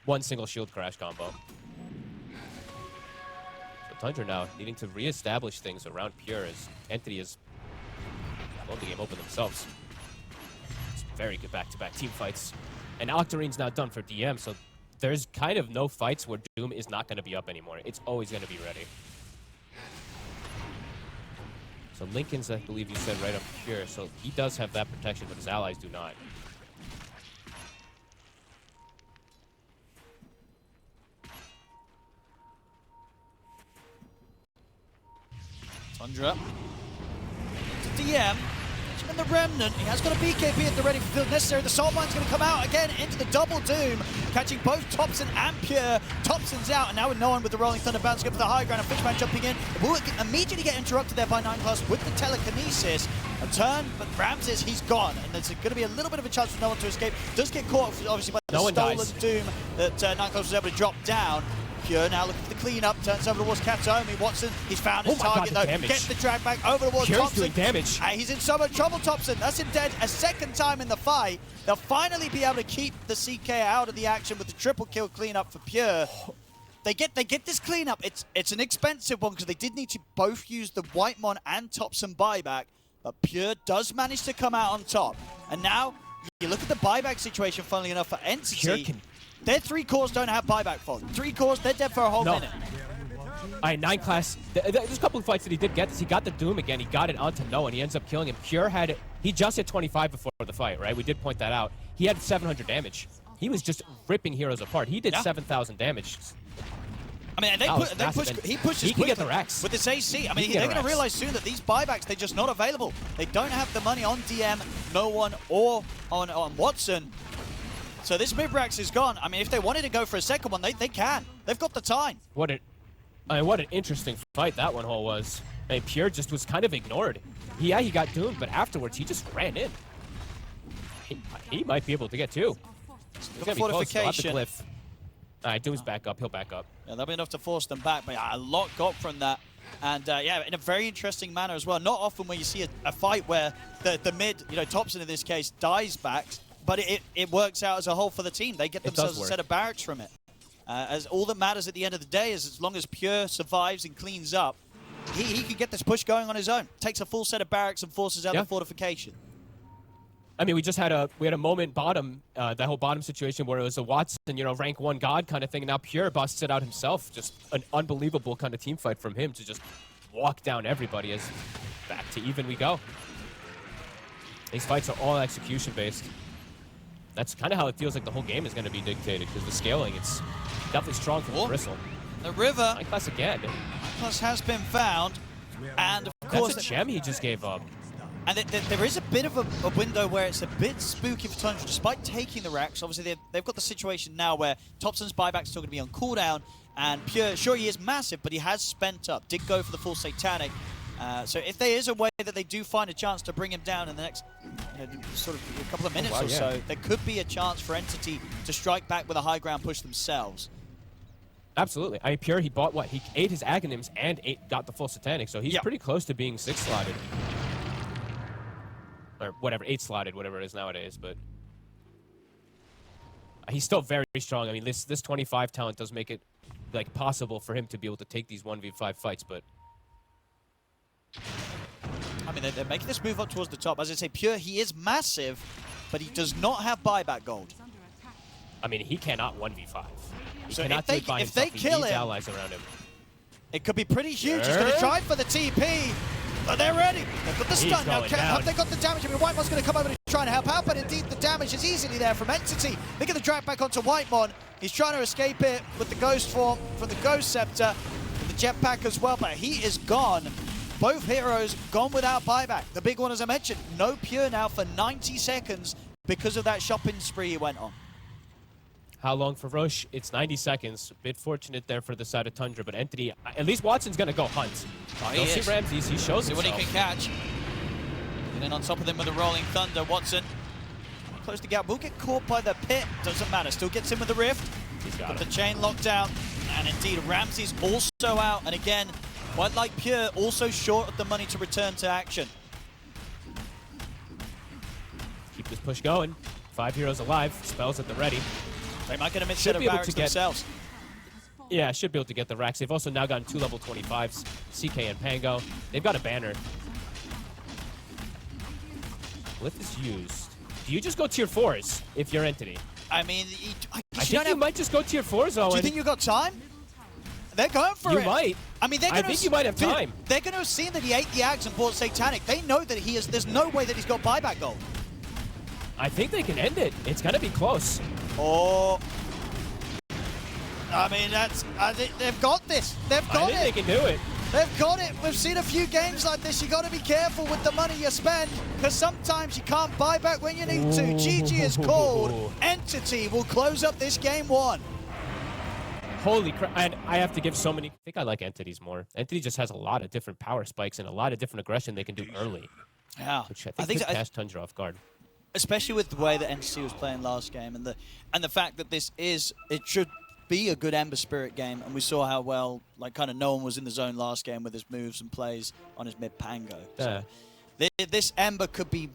one single shield crash combo. So Tundra now needing to reestablish things around Pure as Entity is blown the game open themselves. It's very good back-to-back team fights. And Octarine's now done for DM, so there's kind of no fights where Doom is not going to be up anymore. It's always going to be ready. So Lincoln's, I believe you said, right up Pure, so he does have that protection, but his allies do not. Tundra. To DM. In the Remnant, he has got a BKB at the ready for field necessary. The Salt Mine's going to come out again into the double doom, catching both Thompson and Pure. Thompson's out, and now with no one with the Rolling Thunder bounce, get for the high ground, and Fishman jumping in. Will immediately get interrupted there by 9 Class with the telekinesis. a turn, but Ramses, he's gone, and there's going to be a little bit of a chance for no one to escape. Does get caught, obviously, by the stolen doom that Nightclubs was able to drop down. Pure now looking for the cleanup, turns over towards Katomi. Watson, he's found his target though. Gets the drag back over towards Pure's Thompson. doing damage. He's in so much trouble, Thompson. That's him dead a second time in the fight. They'll finally be able to keep the CK out of the action with the triple kill cleanup for Pure. They get this cleanup. It's an expensive one because they did need to both use the Whitemon and Thompson buyback, but Pure does manage to come out on top. And now you look at the buyback situation, funnily enough, for Entity. Their 3 cores don't have buyback for them. 3 cores, they're dead for a whole minute. All right, 9 class. There's a couple of fights that he did get this. He got the Doom again. He got it onto Noah, and he ends up killing him. Pure had it. He just hit 25 before the fight, right? We did point that out. He had 700 damage. He was just ripping heroes apart. He did 7,000 damage. I mean, he pushes he can get the racks. with this AC. I mean, they're going to realize soon that these buybacks, they're just not available. They don't have the money on DM, no one, or on Watson. So this mid-rax is gone. I mean, if they wanted to go for a second one, they can. They've got the time. What an interesting fight that one whole was. I mean, Pure just was kind of ignored. Yeah, he got doomed, but afterwards he just ran in. He might be able to get 2. He's gonna be close off the cliff. All right, Doom's back up. He'll back up. Yeah, that'll be enough to force them back, but a lot got from that. And yeah, in a very interesting manner as well. Not often where you see a fight where the mid, Thompson in this case, dies back. But it works out as a whole for the team. They get themselves a set of barracks from it. As all that matters at the end of the day is as long as Pure survives and cleans up, he can get this push going on his own. Takes a full set of barracks and forces out the fortification. I mean, we had a moment bottom, that whole bottom situation where it was a Watson, rank 1 god kind of thing, and now Pure busts it out himself. Just an unbelievable kind of team fight from him to just walk down everybody as back to even we go. These fights are all execution based. That's kind of how it feels like the whole game is going to be dictated, because the scaling, it's definitely strong from Bristle. The river. 9 class again. 9 class has been found, and of course... That's a gem he just gave up. And there is a bit of a window where it's a bit spooky for Tundra, despite taking the racks. Obviously, they've got the situation now where Thompson's buyback's still going to be on cooldown, and Pure, sure, he is massive, but he has spent up. Did go for the full Satanic. So if there is a way that they do find a chance to bring him down in the next sort of a couple of minutes or so, there could be a chance for Entity to strike back with a high ground push themselves. Absolutely. I mean, Pure, he bought what? He ate his Aghanims and got the full Satanic, so he's pretty close to being 6-slotted. Or whatever, 8-slotted, whatever it is nowadays, but he's still very strong. I mean, this 25 talent does make it possible for him to be able to take these 1v5 fights, but I mean, they're making this move up towards the top. As I say, Pure, he is massive, but he does not have buyback gold. I mean, he cannot 1v5. He so cannot do it by himself. If they kill him, allies around him. It could be pretty huge. He's going to try for the TP. But they're ready. They've got the stun now. Have they got the damage? I mean, Whitemon's going to come over to try and help out, but indeed the damage is easily there from Entity. They get the drag back onto Whitemon. He's trying to escape it with the Ghost form from the Ghost Scepter, with the jetpack as well, but he is gone. Both heroes gone without buyback. The big one, as I mentioned, no Pure now for 90 seconds because of that shopping spree he went on. How long for Roche? It's 90 seconds. A bit fortunate there for the side of Tundra, but Entity, at least Watson's going to go hunt. Don't see Ramses, he shows himself. See what he can catch. And then on top of them with a rolling thunder, Watson close the gap. Will get caught by the pit. Doesn't matter. Still gets in with the rift. He's got the chain locked down. And indeed, Ramses also out. And again, quite like Pure, also short of the money to return to action. Keep this push going. 5 heroes alive. Spells at the ready. They might get a mid-set of barracks themselves. Yeah, should be able to get the racks. They've also now gotten 2 level 25s, CK and Pango. They've got a banner. Glyph is used. Do you just go tier 4s if you're Entity? I mean, I think you might just go tier 4s, Owen. Do you think you got time? They're going for it. You might. I mean, I think you might have time. They're going to have seen that he ate the Ags and bought Satanic. They know that he is. There's no way that he's got buyback gold. I think they can end it. It's going to be close. Oh. I mean, they've got this. They've got it. I think they can do it. They've got it. We've seen a few games like this. You got to be careful with the money you spend, because sometimes you can't buy back when you need to. GG is called. Entity will close up this game 1. Holy crap. And I have to give so many. I think I like Entities more. Entity just has a lot of different power spikes and a lot of different aggression they can do early. Yeah, which I think could catch Tundra off guard. Especially with the way that NTC was playing last game, and the fact that it should be a good Ember Spirit game, and we saw how well, like, kind of no one was in the zone last game with his moves and plays on his mid Pango. So this Ember could be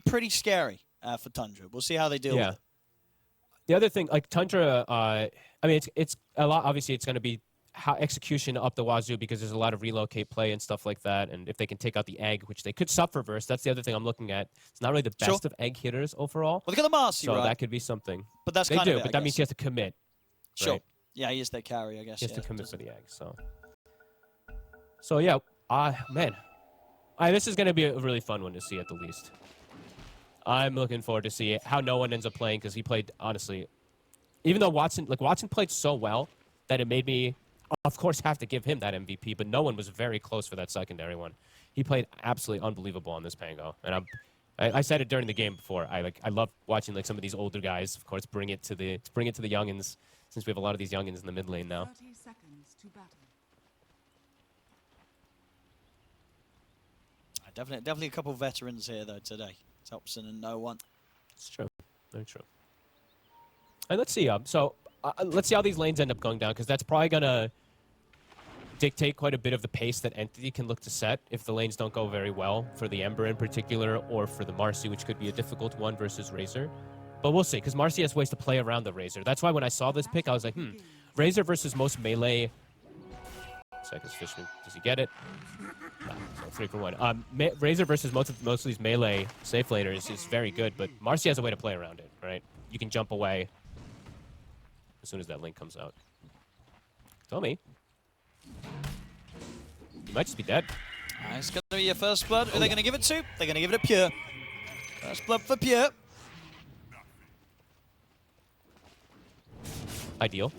pretty scary for Tundra. We'll see how they deal with it. The other thing, like Tundra, I mean, it's a lot. Obviously, it's going to be how execution up the wazoo because there's a lot of relocate play and stuff like that. And if they can take out the egg, which they could suffer verse, that's the other thing I'm looking at. It's not really the best of egg hitters overall. Well, look at the Marcy, so right? that could be something. But that's they kind do, of it, but that means he has to commit. Sure. Right? Yeah, he is their carry, I guess. He has to commit for the egg. So yeah, man, this is going to be a really fun one to see at the least. I'm looking forward to see how no one ends up playing because he played, honestly, even though Watson played so well that it made me, of course, have to give him that MVP, but no one was very close for that secondary one. He played absolutely unbelievable on this Pango, and I said it during the game before. I love watching like some of these older guys, of course, bring it to the youngins, since we have a lot of these youngins in the mid lane now. 30 seconds to battle. Definitely a couple of veterans here though today. Thompson and no one. It's true, very true. And let's see. Let's see how these lanes end up going down, because that's probably gonna dictate quite a bit of the pace that Entity can look to set if the lanes don't go very well for the Ember in particular, or for the Marcy, which could be a difficult one versus Razor. But we'll see, because Marcy has ways to play around the Razor. That's why when I saw this pick, I was like, Razor versus most melee. Seconds Fishman, does he get it? No, so 3 for 1. Razor versus most of these melee safe laners is very good, but Marcy has a way to play around it, right? You can jump away as soon as that link comes out. Tell me. You might just be dead. It's going to be your first blood. Who are they going to give it to? They're going to give it to Pure. First blood for Pure. Ideal.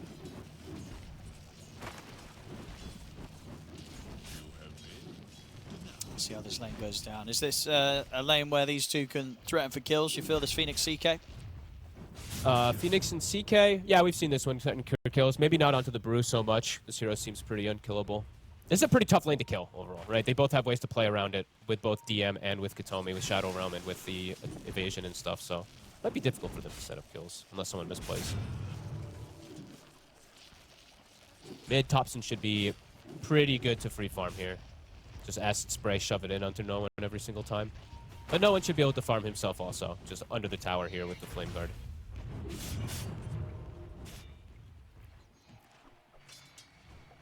Let's see how this lane goes down. Is this a lane where these two can threaten for kills? You feel this Phoenix CK? Phoenix and CK, yeah, we've seen this one threaten kills. Maybe not onto the Brew so much. This hero seems pretty unkillable. This is a pretty tough lane to kill overall, right? They both have ways to play around it with both DM and with Katomi, with Shadow Realm and with the evasion and stuff, so it might be difficult for them to set up kills unless someone misplays. Mid Topson should be pretty good to free farm here. Just acid spray, shove it in onto no one every single time. But no one should be able to farm himself also, just under the tower here with the Flame Guard.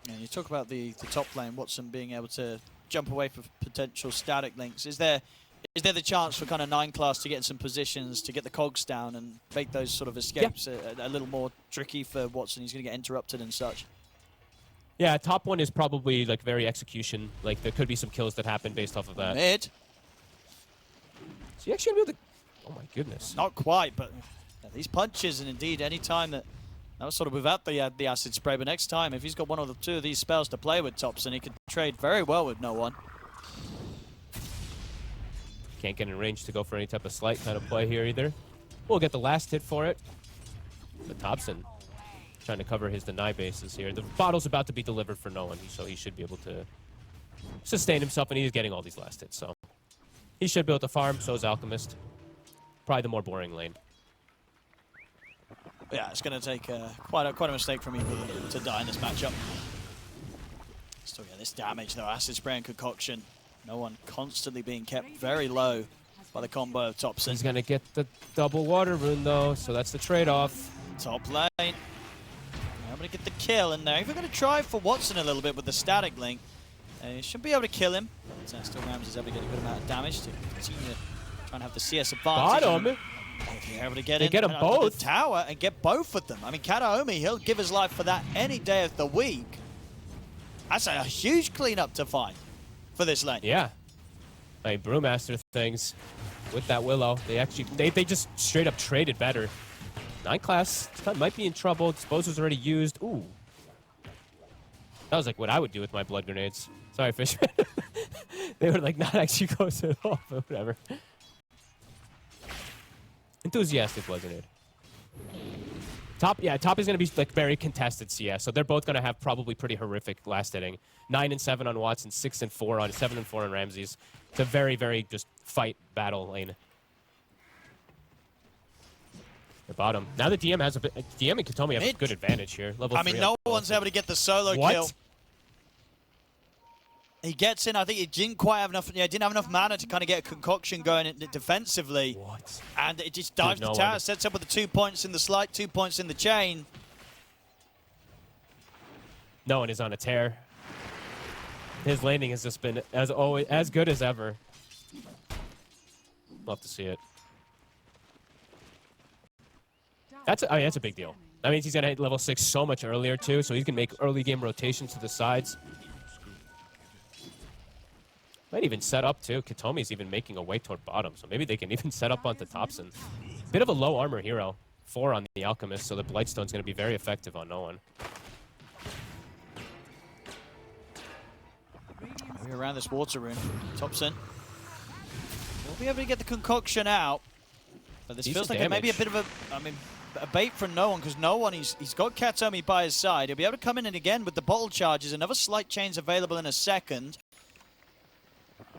Yeah, you talk about the top lane, Watson being able to jump away from potential static links. Is there the chance for kind of 9 class to get in some positions to get the cogs down and make those sort of escapes a little more tricky for Watson? He's going to get interrupted and such. Yeah, top one is probably like very execution. Like there could be some kills that happen based off of that. Mid. Is he actually able to? Oh my goodness. Not quite, but these punches, and indeed any time that was sort of without the acid spray, but next time if he's got one or two of these spells to play with Topson, he could trade very well with no one. Can't get in range to go for any type of slight kind of play here either. We'll get the last hit for it. But Topson trying to cover his deny bases here. The bottle's about to be delivered for no one, so he should be able to sustain himself, and he's getting all these last hits, so he should be able to farm. So is Alchemist. Probably the more boring lane. Yeah, it's going to take quite a mistake from either to die in this matchup. Still get this damage though. Acid spray and concoction. No one constantly being kept very low by the combo of Topson. He's going to get the double water rune though, so that's the trade-off. Top lane. I'm going to get the kill in there. If we're going to try for Watson a little bit with the static link, he should be able to kill him. Still Rams is able to get a good amount of damage to continue to try and have the CS advantage. Got him. If you're able to get they in get them both. The tower and get both of them. I mean, Kataomi, he'll give his life for that any day of the week. That's a huge cleanup to find for this lane. Yeah. I mean, Brewmaster things with that Willow. They just straight up traded better. 9 class might be in trouble. Disposer's already used. Ooh. That was like what I would do with my blood grenades. Sorry, Fishman. They were like not actually close at all, but whatever. Enthusiastic blood grenade. Top is going to be like very contested CS, so they're both going to have probably pretty horrific last hitting. 9 and 7 on Watson, 6 and 4 on 7 and 4 on Ramses. It's a very, very just fight battle lane. The bottom. Now the DM has a bit. DM and Katomi have a good advantage here. Level 3 no one's able to get the solo kill. He gets in. I think he didn't quite have enough. Yeah, didn't have enough mana to kind of get a concoction going defensively. What? And it just dives the tower, sets up with the 2 points in the slide, 2 points in the chain. No one is on a tear. His landing has just been as always as good as ever. Love to see it. That's a big deal. That means he's gonna hit level 6 so much earlier too, so he's gonna make early game rotations to the sides. Might even set up too. Katomi's even making a way toward bottom, so maybe they can even set up onto Thompson. Bit of a low armor hero. 4 on the Alchemist, so the Blightstone's gonna be very effective on no one. We're around this water rune. Thompson will be able to get the concoction out, but this feels like it may be a bit of a bait from no one, because no one, he's got Katomi by his side. He'll be able to come in and again with the bottle charges. Another slight chain's available in a second.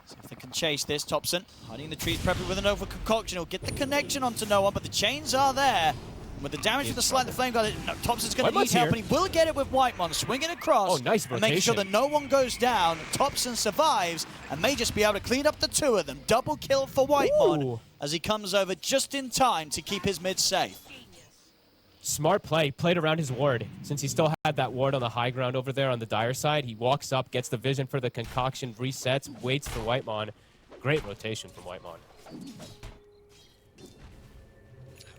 So if they can chase this, Thompson hiding in the trees, prepping with an over concoction. He'll get the connection onto no one, but the chains are there. And with the damage from the slide, the flame guard, Thompson's going to need help, and he will get it with Whitemon, swinging across. Oh, nice rotation. And making sure that no one goes down. Thompson survives and may just be able to clean up the 2 of them. Double kill for Whitemon as he comes over just in time to keep his mid safe. Smart play, played around his ward. Since he still had that ward on the high ground over there on the dire side, he walks up, gets the vision for the concoction, resets, waits for Whitemon. Great rotation from Whitemon.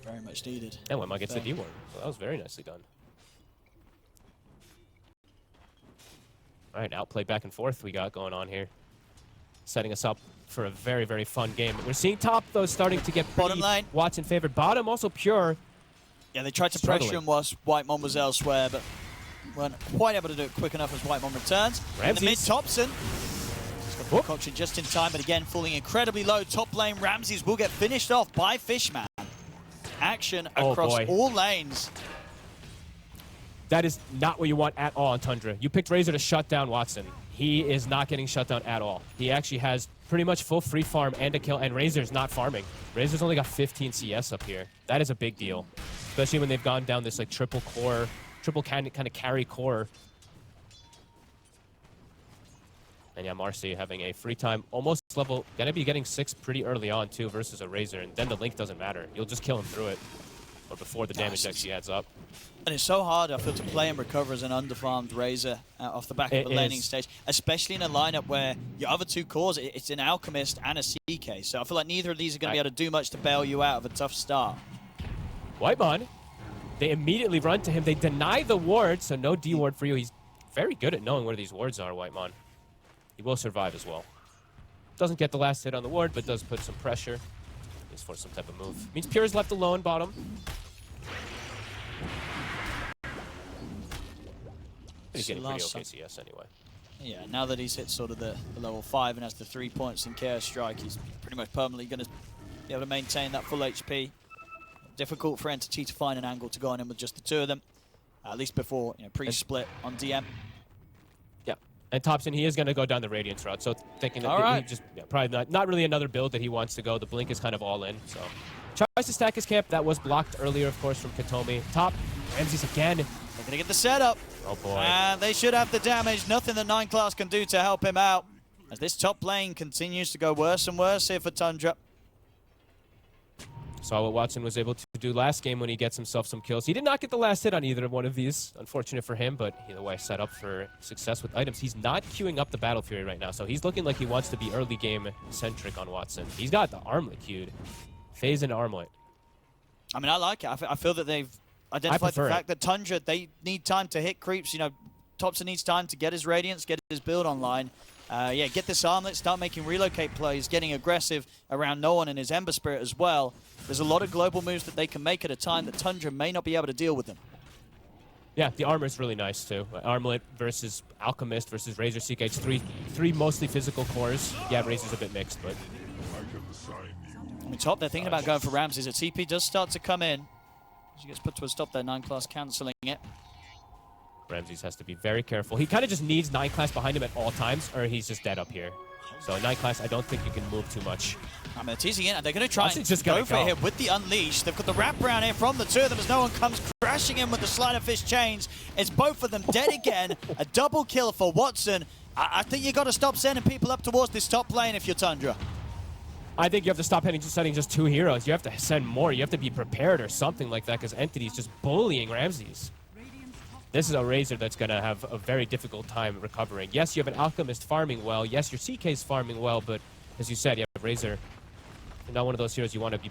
Very much needed. And Whitemon gets the D ward. So that was very nicely done. All right, outplay back and forth we got going on here. Setting us up for a very, very fun game. We're seeing top, though, starting to get bottom lane. Watson favored. Bottom also pure. Yeah, they tried to pressure him whilst Whitemon was elsewhere, but weren't quite able to do it quick enough as Whitemon returns. In the mid, Thompson. He's got the concoction just in time, but again, falling incredibly low. Top lane, Ramses will get finished off by Fishman. Action across all lanes. That is not what you want at all on Tundra. You picked Razor to shut down Watson. He is not getting shut down at all. He actually has pretty much full free farm and a kill, and Razor's not farming. Razor's only got 15 CS up here. That is a big deal. Especially when they've gone down this like triple kind of carry core. And yeah, Marcy having a free time, almost level, gonna be getting 6 pretty early on too versus a Razor, and then the link doesn't matter. You'll just kill him through it, or before the damage actually adds up. And it's so hard, I feel, to play and recover as an underfarmed Razor off the back of the laning stage, especially in a lineup where your other 2 cores, it's an Alchemist and a CK. So I feel like neither of these are going to be able to do much to bail you out of a tough start. Whitemon, they immediately run to him. They deny the ward, so no D ward for you. He's very good at knowing where these wards are, Whitemon. He will survive as well. Doesn't get the last hit on the ward, but does put some pressure. Needs for some type of move. Means Pure is left alone, bottom. He's getting pretty okay CS anyway. Yeah, now that he's hit sort of the level 5 and has the 3 points in Chaos Strike, he's pretty much permanently going to be able to maintain that full HP. Difficult for Entity to find an angle to go on in with just the 2 of them, at least before pre-split on DM. Yeah, and Thompson, he is going to go down the Radiance route, so thinking that he just probably not really another build that he wants to go. The Blink is kind of all in, so tries to stack his camp. That was blocked earlier, of course, from Katomi. Top, Ramses again. They're going to get the setup. Oh boy. And they should have the damage. Nothing that 9 class can do to help him out, as this top lane continues to go worse and worse here for Tundra. Saw what Watson was able to do last game when he gets himself some kills. He did not get the last hit on either one of these. Unfortunate for him, but either way, set up for success with items. He's not queuing up the Battle Fury right now, so he's looking like he wants to be early game centric on Watson. He's got the armlet queued. Phase and armlet. I mean, I like it. I feel that they've identified the fact that Tundra, they need time to hit creeps. You know, Thompson needs time to get his Radiance, get his build online. Yeah, get this armlet, start making relocate plays, getting aggressive around no one and his Ember Spirit as well. There's a lot of global moves that they can make at a time that Tundra may not be able to deal with them. Yeah, the armor is really nice too. Armlet versus Alchemist versus Razor CK. Three mostly physical cores. Yeah, Razor's a bit mixed, but I mean, top, they're thinking about going for Ramses. A TP does start to come in. She gets put to a stop there, 9 class cancelling it. Ramses has to be very careful. He kind of just needs 9 class behind him at all times, or he's just dead up here. So 9 class, I don't think you can move too much. I mean, they're teasing it, and they're going to try and just go for it here with the Unleash. They've got the wraparound here from the two of them as no one comes crashing in with the sleight of fist chains. It's both of them dead again. A double kill for Watson. I think you got to stop sending people up towards this top lane if you're Tundra. I think you have to stop sending just 2 heroes. You have to send more. You have to be prepared or something like that, because Entity's just bullying Ramses. This is a Razor that's going to have a very difficult time recovering. Yes, you have an Alchemist farming well. Yes, your CK's farming well, but as you said, you have Razor. You're not one of those heroes you want to be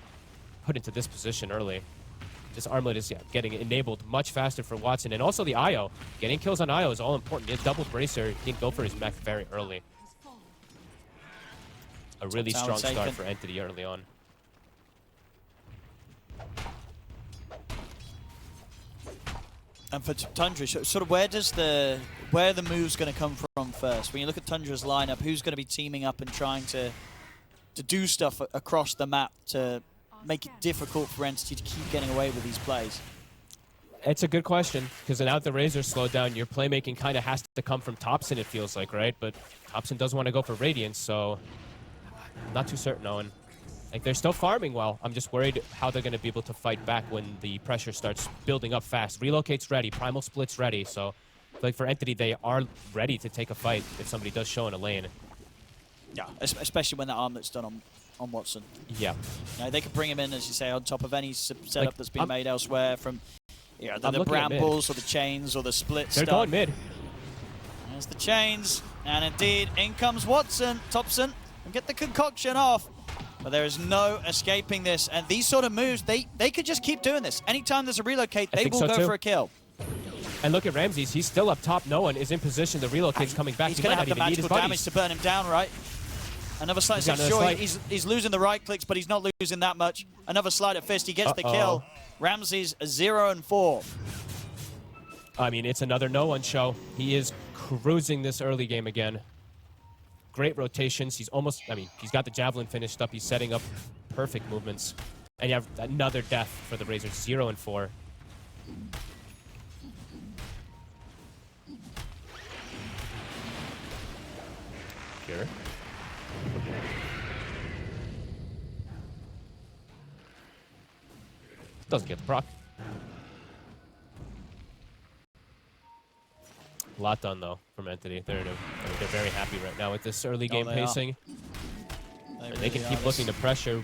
put into this position early. This armlet is getting enabled much faster for Watson. And also the IO. Getting kills on IO is all important. He has double bracer. He didn't go for his mech very early. A really strong start for Entity early on. And for Tundra, sort of where are the moves going to come from first? When you look at Tundra's lineup, who's going to be teaming up and trying to do stuff across the map to make it difficult for Entity to keep getting away with these plays? It's a good question, because now that the Razor slowed down, your playmaking kind of has to come from Thompson, it feels like, right? But Thompson doesn't want to go for Radiance, so I'm not too certain, Owen. Like, they're still farming well. I'm just worried how they're going to be able to fight back when the pressure starts building up fast. Relocate's ready. Primal Split's ready. So, like, for Entity, they are ready to take a fight if somebody does show in a lane. Yeah, especially when that armlet's done on Watson. Yeah. You know, they could bring him in, as you say, on top of any setup that's been made elsewhere from the brambles or the chains or the splits. They're going mid. There's the chains. And indeed, in comes Watson. Thompson and get the concoction off. But there is no escaping this. And these sort of moves, they could just keep doing this. Anytime there's a relocate, they will go for a kill. And look at Ramses. He's still up top. No one is in position. The relocate's coming back. He's going to have the magical damage to burn him down, right? Another slight. Sure, he's losing the right clicks, but he's not losing that much. Another sleight of fist. He gets the kill. Ramses 0-4. I mean, it's another no one show. He is cruising this early game again. Great rotations. He's almost, I mean, he's got the Javelin finished up. He's setting up perfect movements. And you have another death for the Razors, 0-4. Here. Doesn't get the proc. A lot done, though, from Entity. They're very happy right now with this early game pacing. They can keep looking to pressure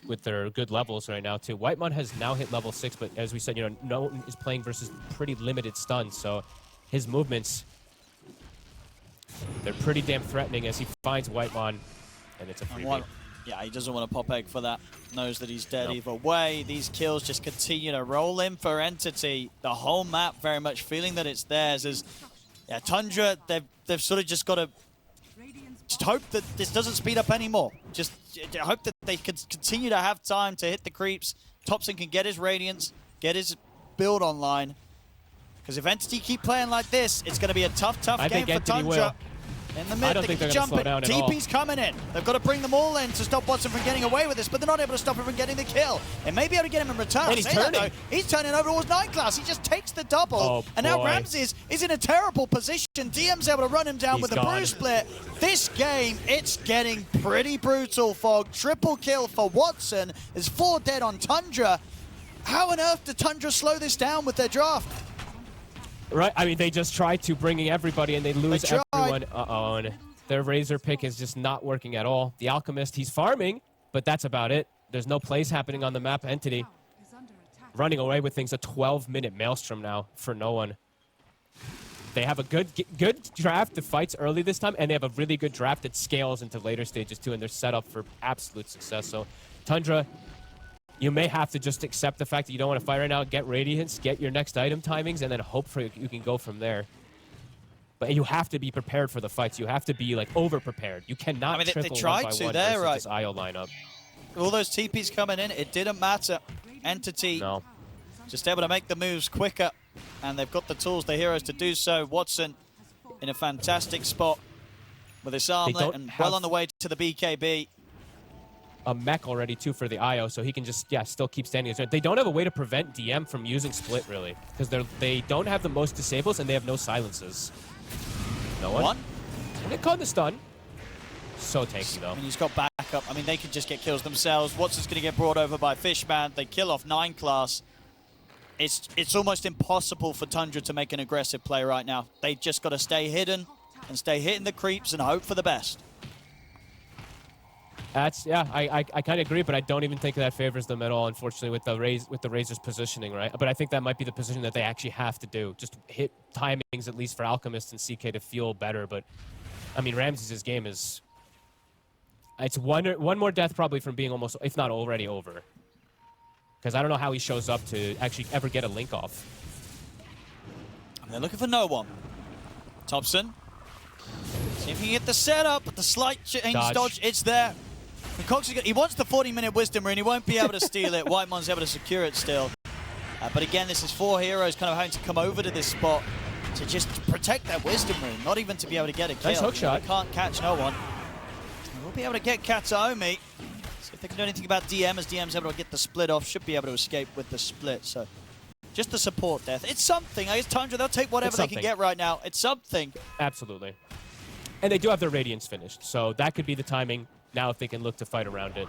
with their good levels right now, too. Whitemon has now hit level 6, but as we said, no one is playing versus pretty limited stuns, so his movements, they're pretty damn threatening as he finds Whitemon, and it's a freebie. Yeah, he doesn't want to pop egg for that. Knows that he's dead either way. These kills just continue to roll in for Entity. The whole map very much feeling that it's theirs. As Tundra, they've sort of just got to just hope that this doesn't speed up anymore. Just hope that they can continue to have time to hit the creeps. Thompson can get his Radiance, get his build online. Because if Entity keep playing like this, it's going to be a tough game for Tundra. In the mid, they can jump it. TP's coming in. They've got to bring them all in to stop Watson from getting away with this, but they're not able to stop him from getting the kill. They may be able to get him in return. And he's turning. He's turning over towards 9 class. He just takes the double. And now Ramses is in a terrible position. DM's able to run him down with a bruise split. This game, it's getting pretty brutal, Fog. Triple kill for Watson. There's 4 dead on Tundra. How on earth did Tundra slow this down with their draft? Right, I mean, they just try to bring everybody and they lose everyone. And their Razor pick is just not working at all. The Alchemist, he's farming, but that's about it. There's no plays happening on the map. Entity running away with things. A 12-minute Maelstrom now for no one. They have a good draft that fights early this time, and they have a really good draft that scales into later stages too, and they're set up for absolute success. So Tundra, you may have to just accept the fact that you don't want to fight right now, get Radiance, get your next item timings, and then hope for you can go from there. But you have to be prepared for the fights. You have to be, like, over-prepared. You cannot triple they tried 1 by 1 to there, versus this IO lineup. All those TPs coming in, it didn't matter. Entity just able to make the moves quicker, and they've got the tools, the heroes to do so. Watson in a fantastic spot with his armlet and well on the way to the BKB. a mech already too for the IO, so he can just still keep standing. They don't have a way to prevent DM from using split really, because they don't have the most disables and they have no silences. No one. And they caught the stun. So tanky though. I mean, he's got backup. I mean, they could just get kills themselves. Watson's going to get brought over by Fishman. They kill off 9 class. It's almost impossible for Tundra to make an aggressive play right now. They just got to stay hidden and stay hitting the creeps and hope for the best. That's I kind of agree, but I don't even think that favors them at all. Unfortunately, with the Razor's positioning, right? But I think that might be the position that they actually have to do. Just hit timings at least for Alchemist and CK to feel better. But I mean, Ramses' game is it's one more death probably from being almost, if not already over. Because I don't know how he shows up to actually ever get a link off. And they're looking for no one. Thompson. See if he can get the setup, but the slight change dodge, it's there. And Cox he wants the 40-minute wisdom rune. He won't be able to steal it. Whitemon's able to secure it still. But again, this is 4 heroes kind of having to come over to this spot to just protect that wisdom rune, not even to be able to get a kill. Nice hook shot. They can't catch no one. We'll be able to get Kataomi. See if they can do anything about DM, as DM's able to get the split off. Should be able to escape with the split. So just the support death. It's something. I guess Tundra, they'll take whatever they can get right now. It's something. Absolutely. And they do have their Radiance finished, so that could be the timing now if they can look to fight around it.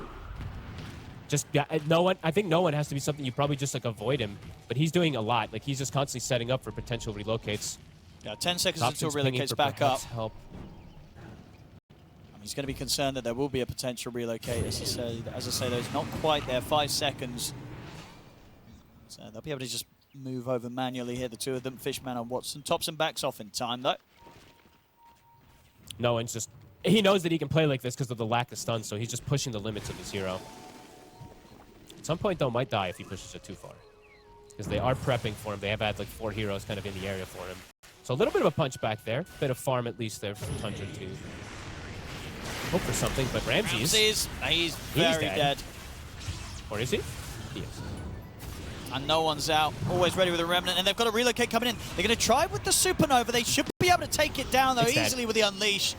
Just, no one, I think no one has to be something you probably just like avoid him, but he's doing a lot. Like he's just constantly setting up for potential relocates. Yeah, 10 seconds until relocates back up. Help. He's going to be concerned that there will be a potential relocate. As I say, there's not quite there. 5 seconds. So they'll be able to just move over manually here, the two of them. Fishman and Watson. Thompson backs off in time, though. No one's just... He knows that he can play like this because of the lack of stun, so he's just pushing the limits of his hero. At some point, though, might die if he pushes it too far. Because they are prepping for him. They have had like 4 heroes kind of in the area for him. So a little bit of a punch back there. Bit of farm at least there for Tundra to hope for something, but Ramses... He's very dead. Or is he? He is. And no one's out. Always ready with a Remnant, and they've got a relocate coming in. They're going to try with the Supernova. They should be able to take it down, though, easily with the Unleash.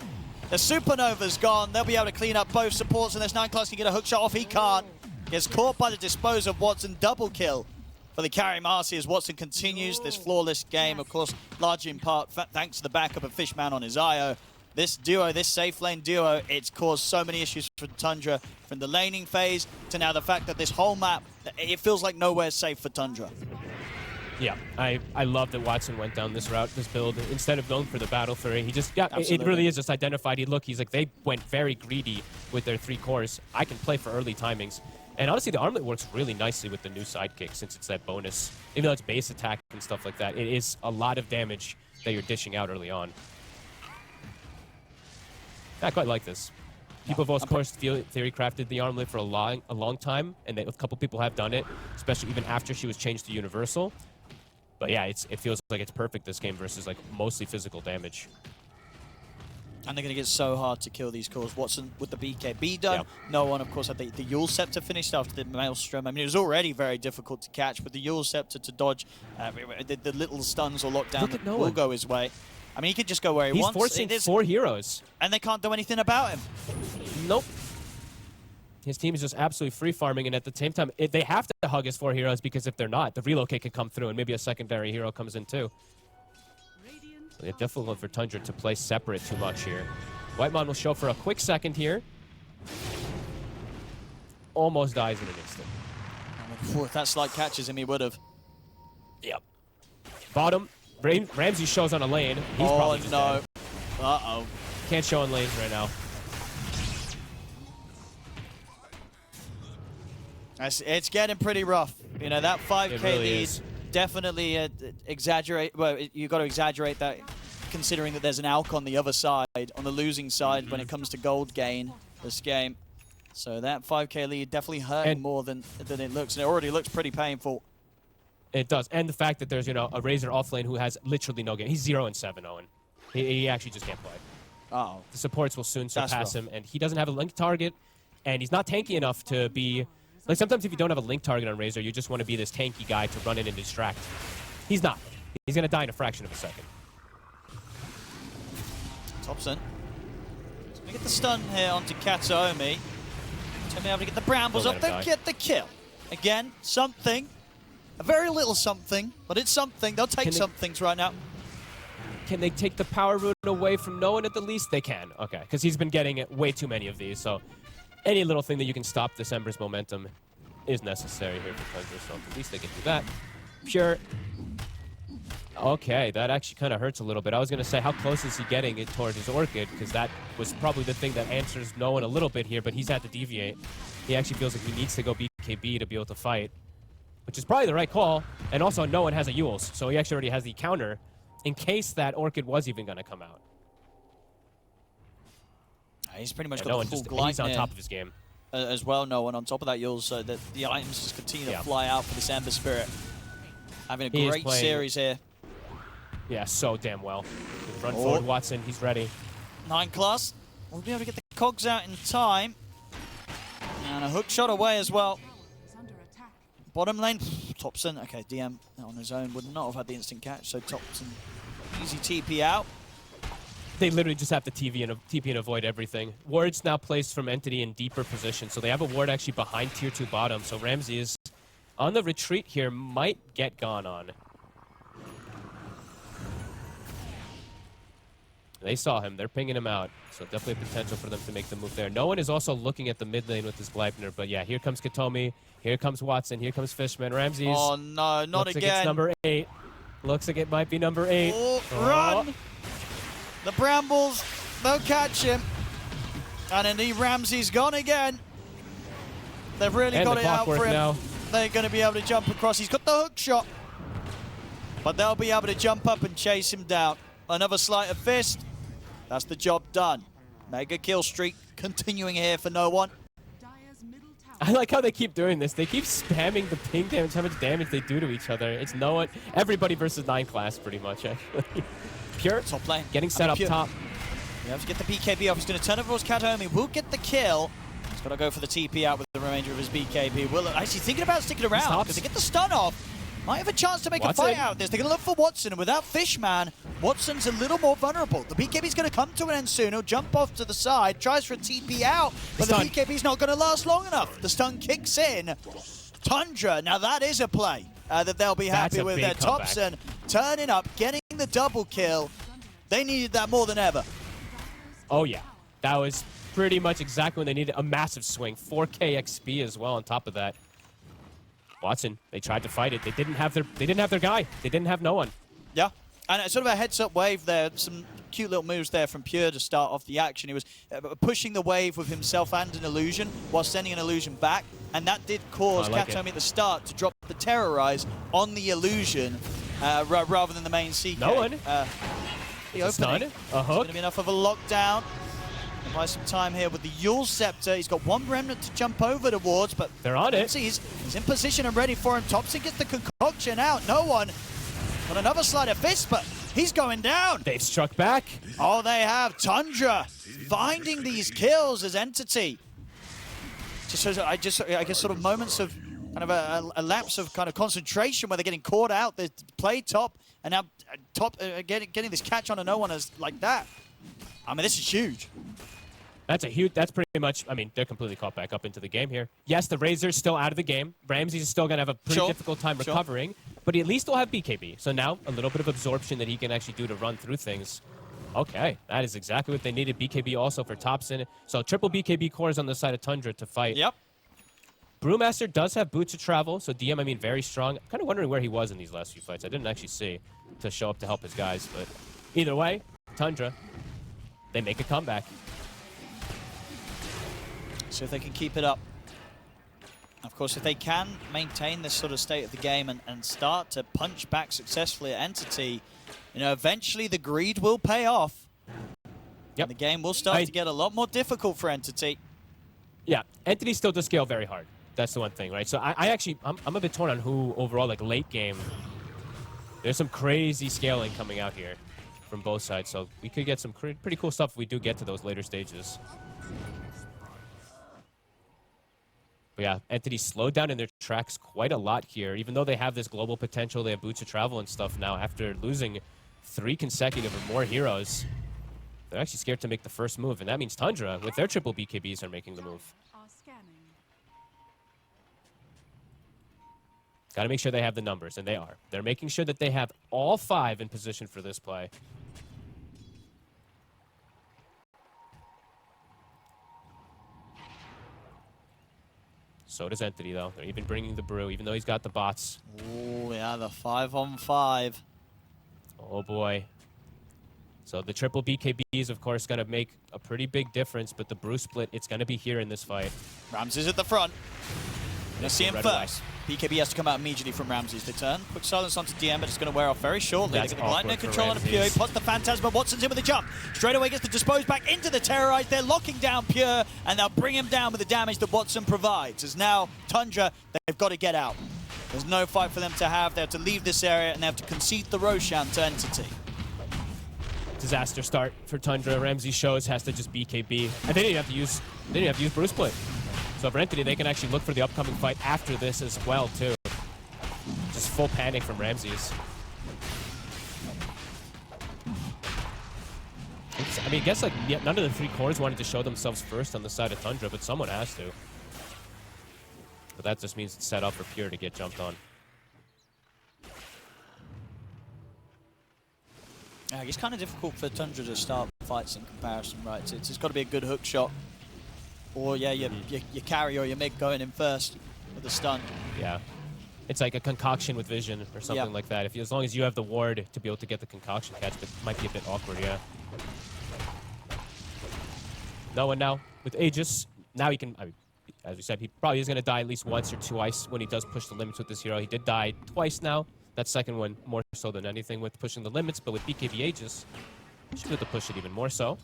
The Supernova's gone. They'll be able to clean up both supports, and this 9 class can get a hook shot off. He can't. Gets caught by the dispose of Watson. Double kill for the carry Marcy as Watson continues this flawless game, of course, largely in part thanks to the backup of Fishman on his IO. This duo, this safe lane duo, it's caused so many issues for Tundra, from the laning phase to now the fact that this whole map, it feels like nowhere's safe for Tundra. Yeah, I love that Watson went down this route, this build. Instead of going for the battle for it, he just, it really is just identified. He's like, they went very greedy with their 3 cores. I can play for early timings. And honestly, the armlet works really nicely with the new sidekick since it's that bonus. Even though it's base attack and stuff like that, it is a lot of damage that you're dishing out early on. I quite like this. People have, of course, theory crafted the armlet for a long time, and a couple people have done it, especially even after she was changed to universal. But yeah, it feels like it's perfect this game versus like mostly physical damage. And they're going to get so hard to kill these cores. Watson with the BKB done. Yep. No one, of course, had the Yule Scepter finished after the Maelstrom. I mean, it was already very difficult to catch, but the Yule Scepter to dodge, the little stuns or lockdown will go his way. I mean, he could just go where he wants. He's forcing 4 heroes. And they can't do anything about him. Nope. His team is just absolutely free farming, and at the same time, they have to hug his 4 heroes, because if they're not, the relocate can come through, and maybe a secondary hero comes in too. So it's difficult for Tundra to play separate too much here. Whitemon will show for a quick second here. Almost dies in an instant. If that slide catches him, he would have. Yep. Bottom. Ramsey shows on a lane. He's probably just dead. Uh-oh. Can't show on lanes right now. It's getting pretty rough. You know, that 5K really lead is. Definitely exaggerate. Well, you've got to exaggerate that, considering that there's an Alk on the other side, on the losing side, when it comes to gold gain this game. So that 5K lead definitely hurting more than it looks, and it already looks pretty painful. It does, and the fact that there's, you know, a Razor off lane who has literally no game. He's 0-7, Owen. He actually just can't play. Uh-oh. The supports will soon surpass him, and he doesn't have a link target, and he's not tanky enough to be... Like, sometimes if you don't have a link target on Razor, you just want to be this tanky guy to run in and distract. He's not. He's going to die in a fraction of a second. Thompson. He's going to get the stun here onto Kataomi. Gonna be able to get the brambles Don't off, let him then die. get the kill. Again, something. A very little something, but it's something. They'll take some things right now. Can they take the power rune away from no one at the least? They can. Okay, because he's been getting way too many of these. So any little thing that you can stop December's momentum is necessary here for Tundra. So at least they can do that. Pure. Okay, that actually kind of hurts a little bit. I was going to say, how close is he getting it towards his Orchid? Because that was probably the thing that answers no one a little bit here, but he's had to deviate. He actually feels like he needs to go BKB to be able to fight, which is probably the right call. And also, no one has a Yules, so he actually already has the counter in case that Orchid was even going to come out. He's pretty much Yeah, got no the one full just, glide he's on top of his game. as well. No one on top of that Yules, so that the items just continue to fly out for this Ember Spirit. Having a great series here. Yeah, so damn well. Run forward, Watson. He's ready. 9 class. We'll be able to get the cogs out in time. And a hook shot away as well. Is under attack. Bottom lane, Thompson. Okay, DM on his own would not have had the instant catch, so Thompson easy TP out. They literally just have to TP and avoid everything. Ward's now placed from Entity in deeper position, so they have a ward actually behind tier 2 bottom, so Ramsey is on the retreat here, might get gone on. They saw him. They're pinging him out. So definitely a potential for them to make the move there. No one is also looking at the mid lane with this Gleipnir. But yeah, here comes Katomi. Here comes Watson. Here comes Fishman. Ramses. Oh no, not looks again. Like it's number 8. Looks like it might be number 8. Oh, run! The brambles, they'll catch him. And indeed, Ramsey's gone again. They've really got it out for him. Now. They're going to be able to jump across. He's got the hook shot. But they'll be able to jump up and chase him down. Another sleight of fist. That's the job done. Mega kill streak continuing here for no one. Dire's middle tower. I like how they keep doing this. They keep spamming the ping damage, how much damage they do to each other. It's no one, everybody versus 9 class pretty much, actually. Pure, Top lane. getting set up Pure. top. You have to get the BKB off. He's going to turn over towards Katomi. Will get the kill. He's got to go for the TP out with the remainder of his BKB. Will actually thinking about sticking around because they get the stun off. Might have a chance to make a fight out of this. They're going to look for Watson, and without Fishman, Watson's a little more vulnerable. The BKB's going to come to an end soon. He'll jump off to the side, tries for a TP out, but the BKB's not going to last long enough. The stun kicks in. Tundra, now that is a play that they'll be happy with. Their Thompson turning up, getting the double kill. They needed that more than ever. Oh yeah, that was pretty much exactly when they needed a massive swing. 4K XP as well on top of that. Watson, they tried to fight it. They didn't have their guy. They didn't have no one. Yeah, and it's sort of a heads-up wave there. Some cute little moves there from Pure to start off the action. He was pushing the wave with himself and an illusion while sending an illusion back, and that did cause Katomi at the start to drop the Terrorize on the illusion rather than the main CK. No one. The opening. A hook. It's going to be enough of a lockdown. And buy some time here with the Yule Scepter. He's got one remnant to jump over towards, but they're on it. He's in position and ready for him. Thompson gets the concoction out. No one. Got another sleight of fist, but he's going down. They've struck back. Oh, they have. Tundra finding these kills as Entity. I guess sort of moments of kind of a lapse of kind of concentration where they're getting caught out. They play top, and now top getting this catch on a no one as like that. I mean, this is huge. That's pretty much, I mean, they're completely caught back up into the game here. Yes, the Razor's still out of the game. Ramsey's is still going to have a pretty difficult time recovering, but he at least will have BKB. So now a little bit of absorption that he can actually do to run through things. Okay, that is exactly what they needed. BKB also for Thompson. So triple BKB cores on the side of Tundra to fight. Yep. Brewmaster does have boots of travel, so DM, I mean, very strong. I'm kind of wondering where he was in these last few fights. I didn't actually see to show up to help his guys, but either way, Tundra, they make a comeback. So if they can keep it up. Of course, if they can maintain this sort of state of the game and start to punch back successfully at Entity, you know, eventually the greed will pay off. Yep. And the game will start to get a lot more difficult for Entity. Yeah, Entity still does scale very hard. That's the one thing, right? So I'm a bit torn on who overall, like late game. There's some crazy scaling coming out here from both sides, so we could get some pretty cool stuff if we do get to those later stages. But yeah, Entity slowed down in their tracks quite a lot here. Even though they have this global potential, they have boots of travel and stuff now. After losing 3 consecutive or more heroes, they're actually scared to make the first move. And that means Tundra, with their triple BKBs, are making the move. Are scanning. Got to make sure they have the numbers, and they are. They're making sure that they have all 5 in position for this play. So does Entity, though. They're even bringing the brew, even though he's got the bots. Oh, yeah, the 5-on-5. Oh, boy. So the triple BKB is, of course, going to make a pretty big difference, but the brew split, it's going to be here in this fight. Ramses at the front. Gonna see him first. BKB has to come out immediately from Ramses to turn. Quick silence onto DM, but it's going to wear off very shortly. That's They're going to lightning control on a Ramses. Pure. He pots the Phantasma. Watson's in with a jump. Straight away gets the dispose back into the Terrorize. They're locking down Pure, and they'll bring him down with the damage that Watson provides. As now, Tundra, they've got to get out. There's no fight for them to have. They have to leave this area, and they have to concede the Roshan to Entity. Disaster start for Tundra. Ramsey shows has to just BKB. And they didn't have to use brew split. So for Entity, they can actually look for the upcoming fight after this as well, too. Just full panic from Ramses. I mean, I guess like none of the 3 cores wanted to show themselves first on the side of Tundra, but someone has to. But that just means it's set up for Pure to get jumped on. Yeah, it's kind of difficult for Tundra to start fights in comparison, right? It's got to be a good hook shot. Or, yeah, you carry or you make going in first with a stun. Yeah. It's like a concoction with vision or something like that. As long as you have the ward to be able to get the concoction catch, but it might be a bit awkward, yeah. No one now with Aegis. Now he can, I mean, as we said, he probably is going to die at least once or twice when he does push the limits with this hero. He did die twice now. That second one more so than anything with pushing the limits, but with BKB Aegis, he should be able to push it even more so.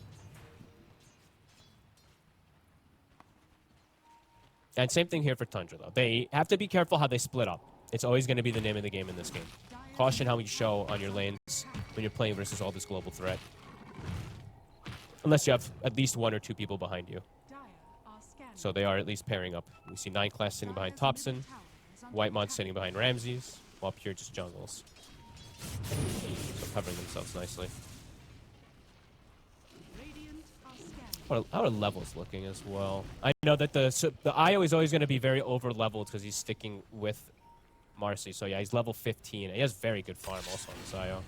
And same thing here for Tundra, though. They have to be careful how they split up. It's always going to be the name of the game in this game. Caution how you show on your lanes when you're playing versus all this global threat. Unless you have at least 1 or 2 people behind you. So they are at least pairing up. We see 9 Class sitting behind Thompson, Whitemon sitting behind Ramses, while Pure just jungles. So covering themselves nicely. How are levels looking as well? I know that the IO is always going to be very over-leveled because he's sticking with Marcy. So yeah, he's level 15. He has very good farm also on his IO.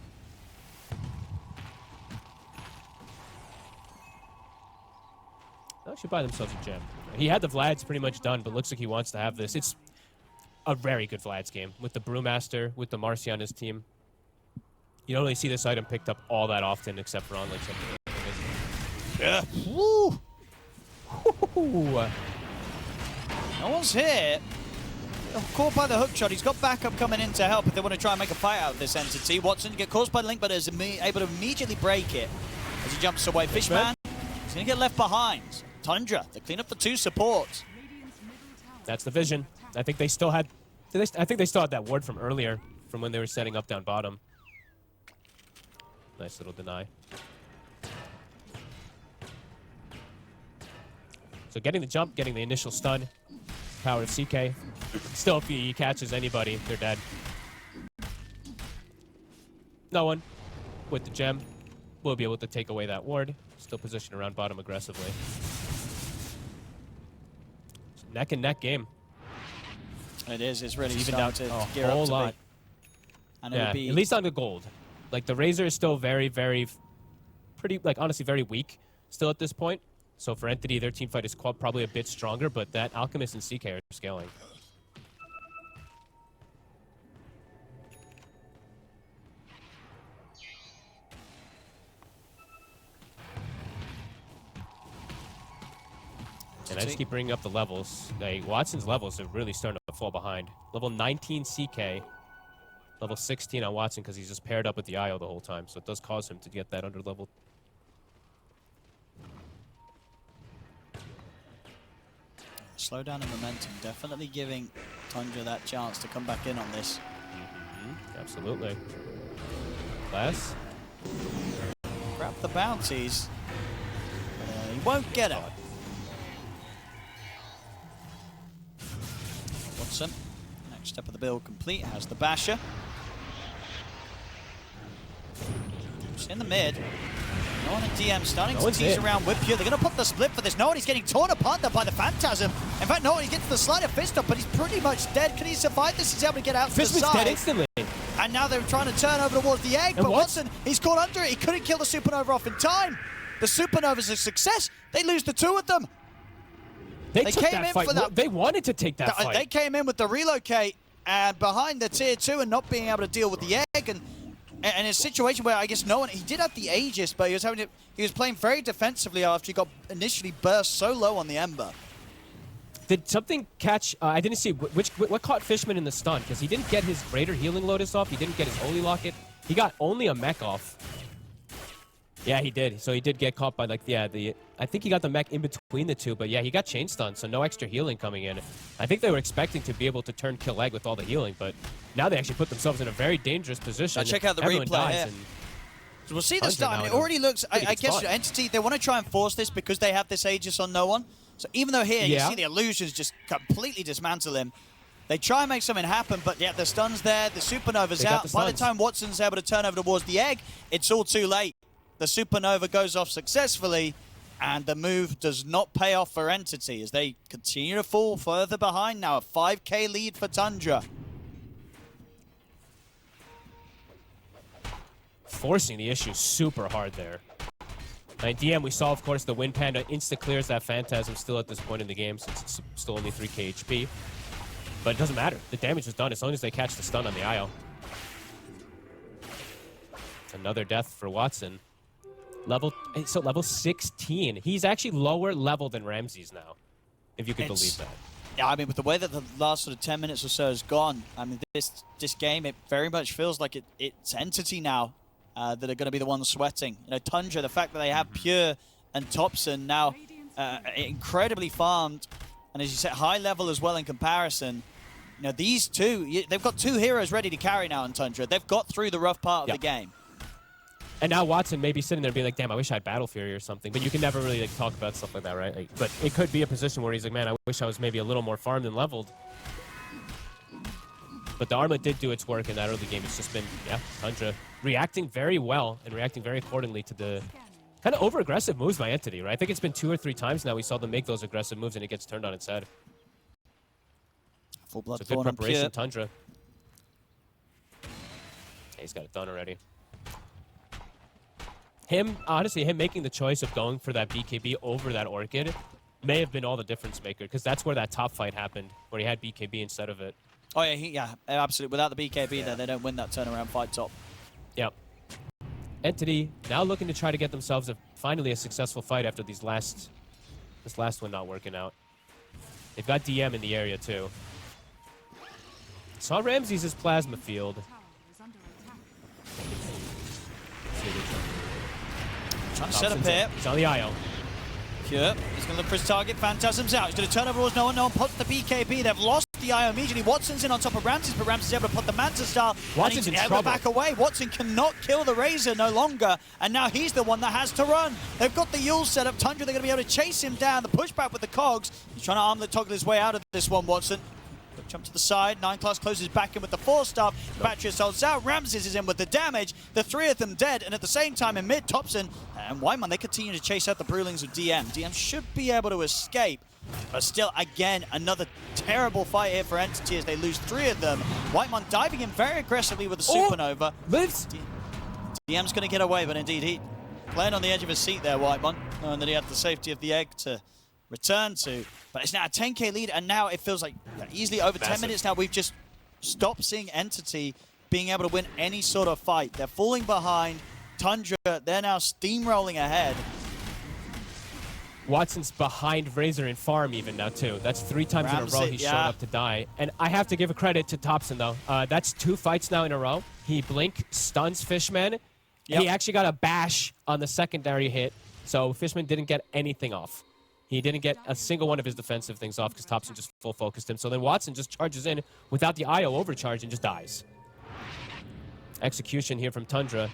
They should buy themselves a gem. He had the Vlad's pretty much done, but looks like he wants to have this. It's a very good Vlad's game with the Brewmaster, with the Marcy on his team. You don't really see this item picked up all that often, except for on like some. Yeah. Woo! Ooh. No one's here. Caught by the hook shot. He's got backup coming in to help if they want to try and make a fight out of this entity. Watson get caused by the link, but is able to immediately break it as he jumps away. Fishman, he's going to get left behind. Tundra, they clean up the 2 supports. That's the vision. I think they still had. I think they still had that ward from earlier, from when they were setting up down bottom. Nice little deny. So getting the jump, getting the initial stun, power of CK. Still, if he catches anybody, they're dead. No one with the gem will be able to take away that ward. Still positioned around bottom aggressively. It's a neck and neck game. It is. It's really Even starting down to gear a whole up to lot. be. And Yeah, it'll be at least on the gold. Like the Razor is still very, very, pretty, like honestly, very weak still at this point. So for Entity, their team fight is probably a bit stronger, but that Alchemist and CK are scaling. And I just keep bringing up the levels. Like, Watson's levels are really starting to fall behind. Level 19 CK, level 16 on Watson because he's just paired up with the IO the whole time. So it does cause him to get that under level. slow down the momentum. Definitely giving Tundra that chance to come back in on this. Absolutely. Class. Grab the bounties. He won't get it. Watson, next step of the build complete, has the Basher. It's in the mid. No one in DM starting No to one's tease in. around with Pure. They're going to put the split for this. No one is getting torn apart there by the Phantasm. In fact, no one gets the slider fist up, but he's pretty much dead. Can he survive this? He's able to get out to the Fishman's side. dead instantly. And now they're trying to turn over towards the egg, And but Watson- Watson, he's caught under it. He couldn't kill the Supernova off in time. The Supernova's a success. They lose the two of them. They They took came that in fight. for that- They wanted to take that fight. They came in with the relocate and behind the tier 2 and not being able to deal with the egg. And a situation where I guess no one, he did have the Aegis, but he was playing very defensively after he got initially burst so low on the Ember. Did something catch? I didn't see what caught Fishman in the stun, because he didn't get his Greater Healing Lotus off. He didn't get his Holy Locket. He got only a mech off. Yeah, he did. So he did get caught by like I think he got the mech in between the two, but yeah, he got chain stun, so no extra healing coming in. I think they were expecting to be able to turn kill egg with all the healing, but now they actually put themselves in a very dangerous position. Now check out the Everyone replay dies here. and So we'll see the Tundra start. I now mean, it in a already looks, I pretty good guess, spot. Entity, they want to try and force this because they have this Aegis on no one. So even though here you Yeah. see the illusions just completely dismantle him, they try and make something happen, but yeah, the stun's there, the Supernova's They got out. the By the stuns. time Watson's able to turn over towards the egg, it's all too late. The Supernova goes off successfully, and the move does not pay off for Entity as they continue to fall further behind now. A 5K lead for Tundra. forcing the issue super hard there. And DM, we saw, of course, the Wind Panda insta-clears that Phantasm still at this point in the game since it's still only 3k HP. But it doesn't matter. The damage was done as long as they catch the stun on the IO. Another death for Watson. Level 16. He's actually lower level than Ramses now, if you could believe that. Yeah, I mean, with the way that the last sort of 10 minutes or so has gone, I mean, this game, it very much feels like it's Entity now that are going to be the ones sweating. You know, Tundra, the fact that they have Pure and Thompson now incredibly farmed, and as you said, high level as well in comparison. You know, these two, they've got two heroes ready to carry now in Tundra. They've got through the rough part of the game. And now Watson may be sitting there being like, damn, I wish I had Battle Fury or something. But you can never really talk about stuff like that, right? Like, but it could be a position where he's like, man, I wish I was maybe a little more farmed and leveled. But the Armlet did do its work in that early game. It's just been, Tundra reacting very well and reacting very accordingly to the kind of over-aggressive moves by Entity, right? I think it's been 2 or 3 times now we saw them make those aggressive moves and it gets turned on its head. Full blood It's a good preparation, Tundra. Yeah, he's got it done already. Honestly, him making the choice of going for that BKB over that Orchid may have been all the difference maker, because that's where that top fight happened, where he had BKB instead of it. Oh, yeah, absolutely. Without the BKB there, they don't win that turnaround fight top. Yep. Entity now looking to try to get themselves finally a successful fight after this last one not working out. They've got DM in the area, too. Saw Ramses' plasma field. Tower is under attack. Trying to set up here. He's on the IO. Pure. He's going to look for his target. Phantasm's out. He's going to turn over towards no one. No one puts the BKB. They've lost the IO immediately. Watson's in on top of Ramses, but Ramses is able to put the Manta Star. Watson's in able to trouble. back away. Watson cannot kill the Razor no longer, and now he's the one that has to run. They've got the Yule set up. Tundra, they're going to be able to chase him down. The pushback with the cogs. He's trying to armlet toggle his way out of this one, Watson. Jump to the side. 9 class closes back in with the 4-star. Battery assaults out. Ramses is in with the damage. The 3 of them dead. And at the same time, in mid, Thompson and Whiteman, they continue to chase out the Brewlings of DM. DM should be able to escape. But still, again, another terrible fight here for Entity as they lose 3 of them. Whiteman diving in very aggressively with the Supernova. Lives. DM's going to get away, but indeed, he playing on the edge of his seat there, Whiteman, knowing that he had the safety of the egg to return to. But it's now a 10k lead, and now it feels like easily over 10 minutes now we've just stopped seeing Entity being able to win any sort of fight. They're falling behind. Tundra, they're now steamrolling ahead. Watson's behind Razor in farm even now, too. That's 3 times in a row he's shown up to die. And I have to give a credit to Thompson, though. That's 2 fights now in a row. He blink stuns Fishman. And he actually got a bash on the secondary hit, so Fishman didn't get anything off. He didn't get a single one of his defensive things off because Thompson just full focused him. So then Watson just charges in without the IO overcharge and just dies. Execution here from Tundra.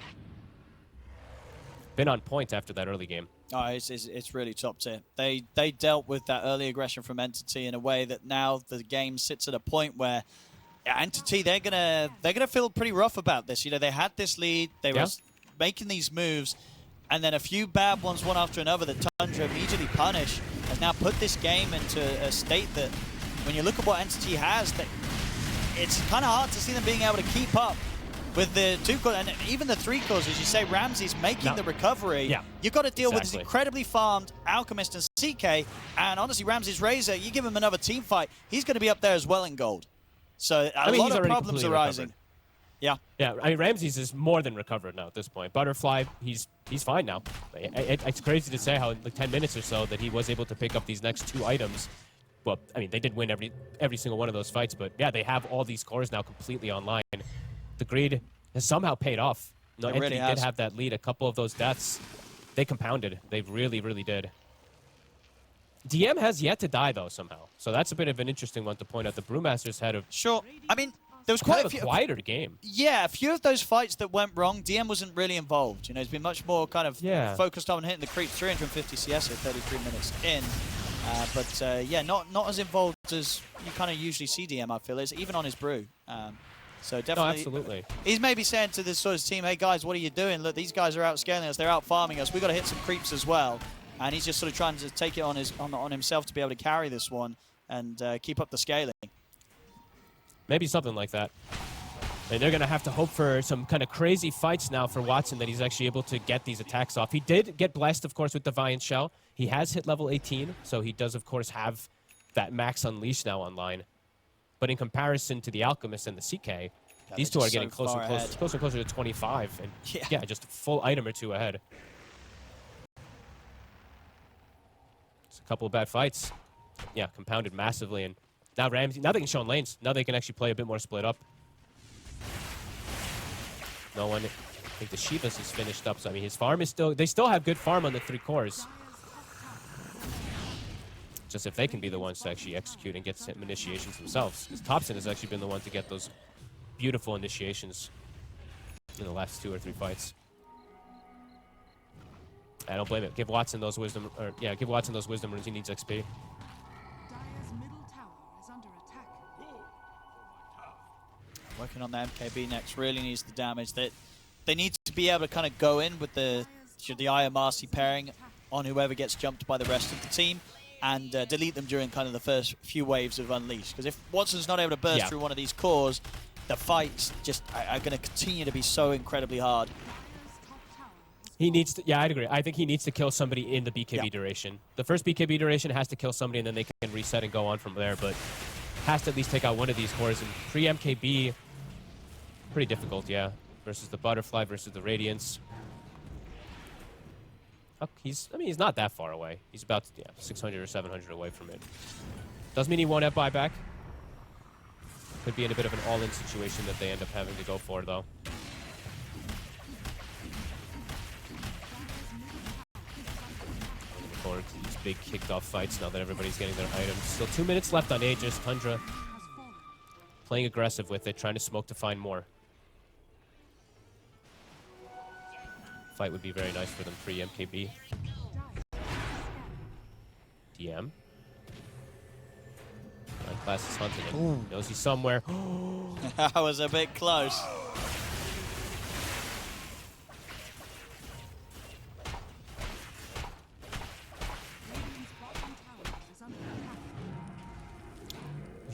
Been on point after that early game. Oh, it's really top tier. They dealt with that early aggression from Entity in a way that now the game sits at a point where Entity, they're gonna feel pretty rough about this. You know, they had this lead, they were making these moves. and then a few bad ones one after another that Tundra immediately punish, has now put this game into a state that, when you look at what Entity has, that it's kind of hard to see them being able to keep up with the 2 cores, and even the 3 cores, as you say. Ramsey's making the recovery. Yeah. You've got to deal with this incredibly farmed Alchemist and CK, and honestly, Ramsey's Razor, you give him another team fight, he's going to be up there as well in gold. So a lot of problems are rising. Yeah. Yeah, I mean, Ramsey's is more than recovered now at this point. Butterfly, he's fine now. It's crazy to say how in like 10 minutes or so that he was able to pick up these next 2 items. Well, I mean, they did win every single one of those fights, but yeah, they have all these cores now completely online. The greed has somehow paid off. No, Entity did have that lead. A couple of those deaths, they compounded. They really, really did. DM has yet to die, though, somehow. So that's a bit of an interesting one to point out. The Brewmasters had a I mean, there was quite a quieter game. Yeah, a few of those fights that went wrong, DM wasn't really involved. You know, he's been much more kind of focused on hitting the creeps. 350 CS at 33 minutes in. Yeah, not as involved as you kind of usually see DM, I feel. It's even on his brew. So definitely, absolutely. He's maybe saying to this sort of team, hey guys, what are you doing? Look, these guys are outscaling us. They're out farming us. We've got to hit some creeps as well. And he's just sort of trying to take it on himself to be able to carry this one and keep up the scaling. Maybe something like that. And they're going to have to hope for some kind of crazy fights now for Watson, that he's actually able to get these attacks off. He did get blessed, of course, with Defiant Shell. He has hit level 18, so he does, of course, have that max unleash now online. But in comparison to the Alchemist and the CK, these two are getting closer and closer to 25. And yeah, just a full item or 2 ahead. It's a couple of bad fights. Yeah, compounded massively. And now Ramsey, now they can show in lanes. Now they can actually play a bit more split up. No one, I think the Shivas is finished up. So, I mean, his farm is still, they still have good farm on the 3 cores. Just if they can be the ones to actually execute and get some initiations themselves. Because Topson has actually been the one to get those beautiful initiations in the last 2 or 3 fights. I don't blame it. Give Watson those wisdom, give Watson those wisdom runes. He needs XP. Dire's middle tower is under attack. Working on the MKB next really needs the damage. That they need to be able to kind of go in with the Io Marcy pairing on whoever gets jumped by the rest of the team, and delete them during kind of the first few waves of Unleash. Because if Watson's not able to burst through one of these cores, the fights just are going to continue to be so incredibly hard. He needs to, I'd agree. I think he needs to kill somebody in the BKB duration. The first BKB duration has to kill somebody, and then they can reset and go on from there, but has to at least take out one of these cores. And pre-MKB, pretty difficult, versus the Butterfly, versus the Radiance. He's not that far away. He's about 600 or 700 away from it. Doesn't mean he won't have buyback. Could be in a bit of an all-in situation that they end up having to go for, though. Looking forward to these big kicked-off fights now that everybody's getting their items. Still 2 minutes left on Aegis. Tundra playing aggressive with it, trying to smoke to find more. Fight would be very nice for them pre-MKB. DM. Class is hunting him. Knows he's somewhere. That was a bit close.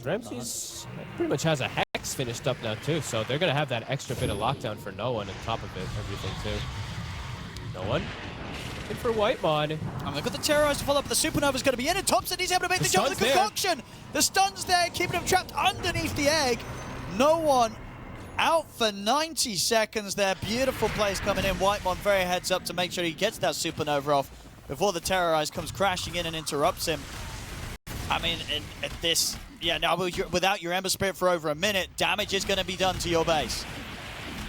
Ramsey's pretty much has a Hex finished up now too, so they're going to have that extra bit of lockdown for no one on top of it, everything too. No one. Looking for Whitemon. And they've got the Terrorize to follow up. The Supernova's going to be in, and Thompson, he's able to make the jump with the concoction. The stun's there, keeping him trapped underneath the egg. No one out for 90 seconds there. Beautiful plays coming in. Whitemon very heads up to make sure he gets that Supernova off before the Terrorize comes crashing in and interrupts him. I mean, at this, now without your Ember Spirit for over a minute, damage is going to be done to your base.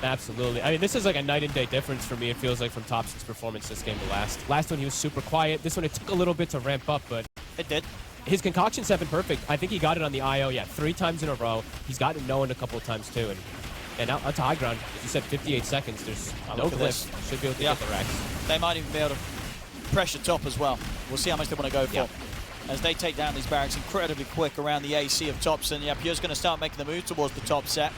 Absolutely. I mean, this is like a night and day difference for me, it feels like, from Topson's performance this game to last. Last one, he was super quiet. This one, it took a little bit to ramp up, but... It did. His concoctions have been perfect. I think he got it on the IO, 3 times in a row. He's gotten no one a couple of times, too. And now onto high ground, as you said, 58 seconds. There's no glyph. Should be able to get the racks. They might even be able to pressure top as well. We'll see how much they want to go for. As they take down these barracks incredibly quick around the AC of Topson. Pure's going to start making the move towards the top set.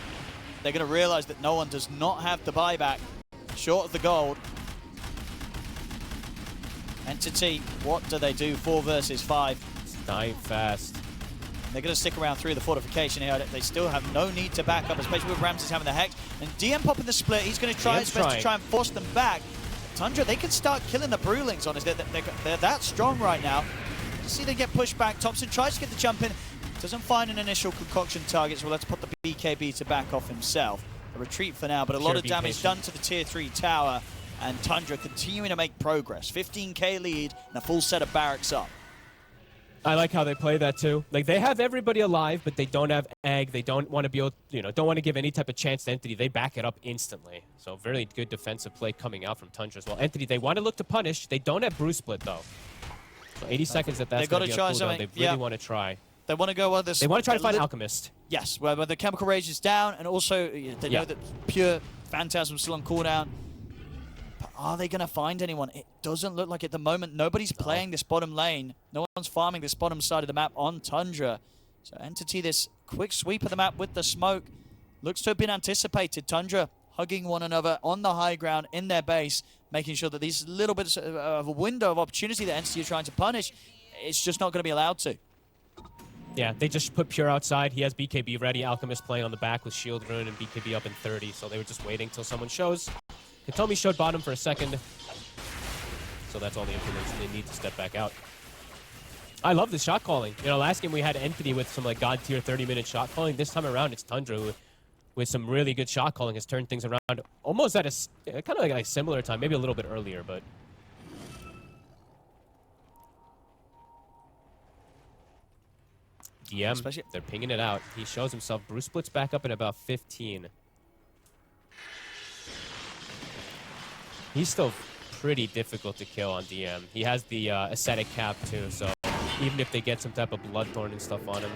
They're going to realize that no one does not have the buyback, short of the gold. Entity, what do they do? 4 versus 5. It's dying fast. They're going to stick around through the fortification here. They still have no need to back up, especially with Ramses having the Hex. And DM popping the split. He's going to try his best to try and force them back. Tundra, they can start killing the Brewlings on us. They're that strong right now. You see they get pushed back. Thompson tries to get the jump in. Doesn't find an initial concoction target, so let's put the BKB to back off himself. A retreat for now, but a lot of damage done to the tier 3 tower. And Tundra continuing to make progress. 15k lead and a full set of barracks up. I like how they play that too. Like, they have everybody alive, but they don't have egg. They don't want to be able, don't want to give any type of chance to Entity. They back it up instantly. So very good defensive play coming out from Tundra as well. Entity, they want to look to punish. They don't have Brew Split though. So 80 seconds at that's going to be a cooldown. They really want to try. They want to go with this. They want to try to find Alchemist. Yes, where the Chemical Rage is down, and also they know that Pure Phantasm is still on cooldown. Are they going to find anyone? It doesn't look like at the moment. Nobody's playing this bottom lane. No one's farming this bottom side of the map on Tundra. So Entity, this quick sweep of the map with the smoke looks to have been anticipated. Tundra hugging one another on the high ground in their base, making sure that these little bits of a window of opportunity that Entity are trying to punish, it's just not going to be allowed to. Yeah, they just put Pure outside. He has BKB ready. Alchemist playing on the back with Shield Rune and BKB up in 30. So they were just waiting till someone shows. Hitomi showed bottom for a second, so that's all the information they need to step back out. I love the shot calling. Last game we had Entity with some God tier 30-minute shot calling. This time around it's Tundra who, with some really good shot calling, has turned things around almost at a kind of like a similar time, maybe a little bit earlier, but. DM, they're pinging it out. He shows himself. Bruce splits back up at about 15. He's still pretty difficult to kill on DM. He has the ascetic cap too, so even if they get some type of bloodthorn and stuff on him,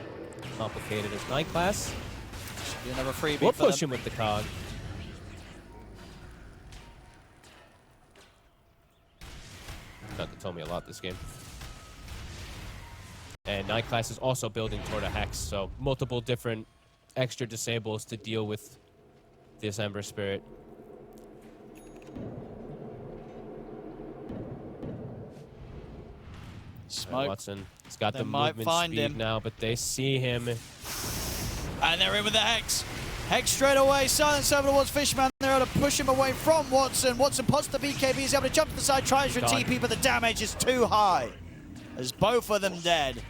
complicated as night class. Should be another freebie. We'll push him with the cog. That told me a lot this game. And night class is also building toward a hex, so multiple different extra disables to deal with this Ember Spirit. Smoke. Watson, he's got the movement speed now, but they see him. And they're in with the Hex. Hex straight away, silence over towards Fishman. They're able to push him away from Watson. Watson pots the BKB, he's able to jump to the side, tries for TP, but the damage is too high. As both of them dead.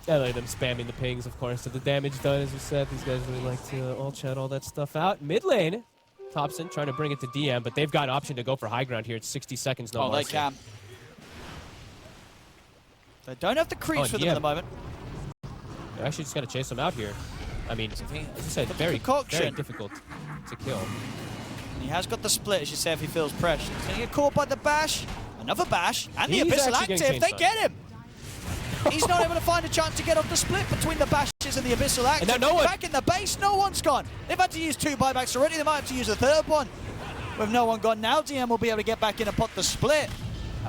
I like them spamming the pings, of course, to the damage done, as we said. These guys really like to all chat all that stuff out. Mid lane, Thompson trying to bring it to DM, but they've got an option to go for high ground here. It's 60 seconds, no mercy. They can. They don't have the creeps for them at the moment. They actually just got to chase them out here. I mean, as I said, very difficult to kill. And he has got the split, as you say, if he feels pressure. He's going to get caught by the bash. Another bash. And the Abyssal active. They get him. He's not able to find a chance to get off the split between the bashes and the Abyssal active. And no one. Back in the base, no one's gone. They've had to use 2 buybacks already. They might have to use a 3rd one. With no one gone now, DM will be able to get back in and pot the split.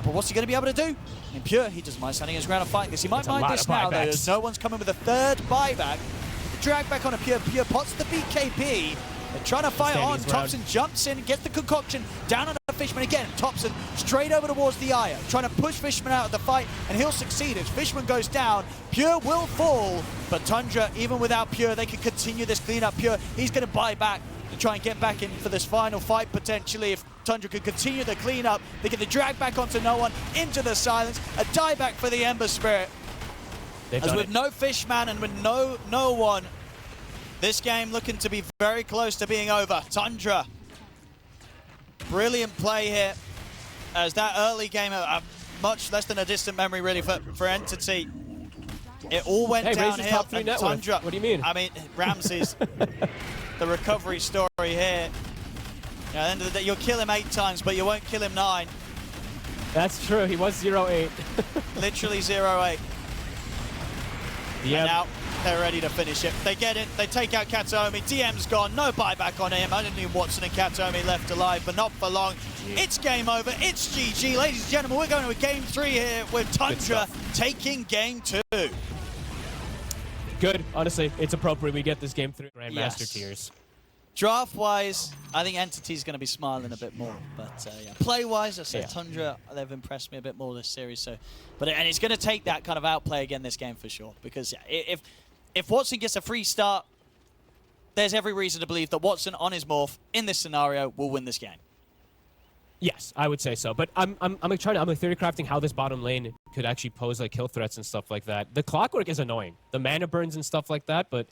But what's he going to be able to do? In Pure, he doesn't mind standing his ground and fighting this. He might mind this now, though, as no one's coming with a 3rd buyback. The drag back on a Pure. Pure pots the BKB. They're trying to fight on. Thompson jumps in, gets the concoction, down on the Fishman again. Thompson straight over towards the Aya, trying to push Fishman out of the fight, and he'll succeed. As Fishman goes down, Pure will fall, but Tundra, even without Pure, they can continue this cleanup. Pure, he's going to buy back to try and get back in for this final fight, potentially. If Tundra could continue the cleanup, they get the drag back onto no one, into the silence, a dieback for the Ember Spirit. As with no Fishman and with no one, this game looking to be very close to being over. Tundra, brilliant play here, as that early game, much less than a distant memory really for Entity. It all went downhill, and Tundra, what do you mean? I mean, Ramses, the recovery story here. At the end of the day, you'll kill him 8 times, but you won't kill him 9. That's true, he was 0-8. Literally 0-8. And now they're ready to finish it. They get it, they take out Katomi. DM's gone, no buyback on him. Only Watson and Katomi left alive, but not for long. It's game over, it's GG. Ladies and gentlemen, we're going to game 3 here with Tundra taking game 2. Good, honestly, it's appropriate we get this game 3 Grandmaster tiers. Draft-wise, I think Entity's going to be smiling a bit more. But yeah, play-wise, I said Tundra, they've impressed me a bit more this series. So, and it's going to take that kind of outplay again this game for sure. Because yeah, if Watson gets a free start, there's every reason to believe that Watson on his morph in this scenario will win this game. Yes, I would say so. But I'm theory crafting how this bottom lane could actually pose like kill threats and stuff like that. The clockwork is annoying. The mana burns and stuff like that, but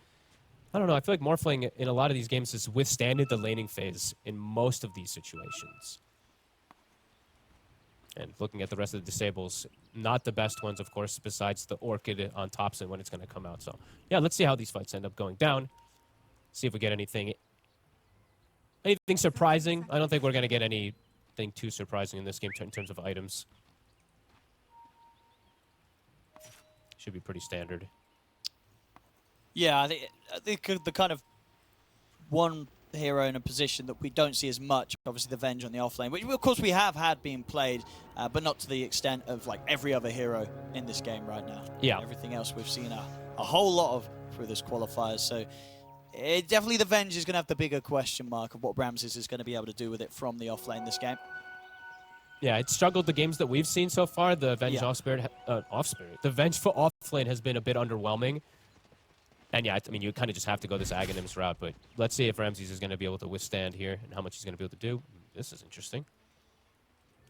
I don't know. I feel like Morphling in a lot of these games has withstanded the laning phase in most of these situations. And looking at the rest of the disables, not the best ones, of course, besides the Orchid on Topson when it's going to come out. So, yeah, let's see how these fights end up going down. See if we get anything surprising. I don't think we're going to get anything too surprising in this game in terms of items. Should be pretty standard. Yeah, I think the kind of one hero in a position that we don't see as much, obviously the Venge on the offlane, which of course we have had being played, but not to the extent of like every other hero in this game right now. Yeah. Everything else we've seen a whole lot of through this qualifiers. So definitely the Venge is going to have the bigger question mark of what Ramses is going to be able to do with it from the offlane this game. Yeah, it struggled the games that we've seen so far. The Venge the Venge for offlane has been a bit underwhelming. And yeah, I mean, you kind of just have to go this Aghanims route, but let's see if Ramses is going to be able to withstand here and how much he's going to be able to do. This is interesting.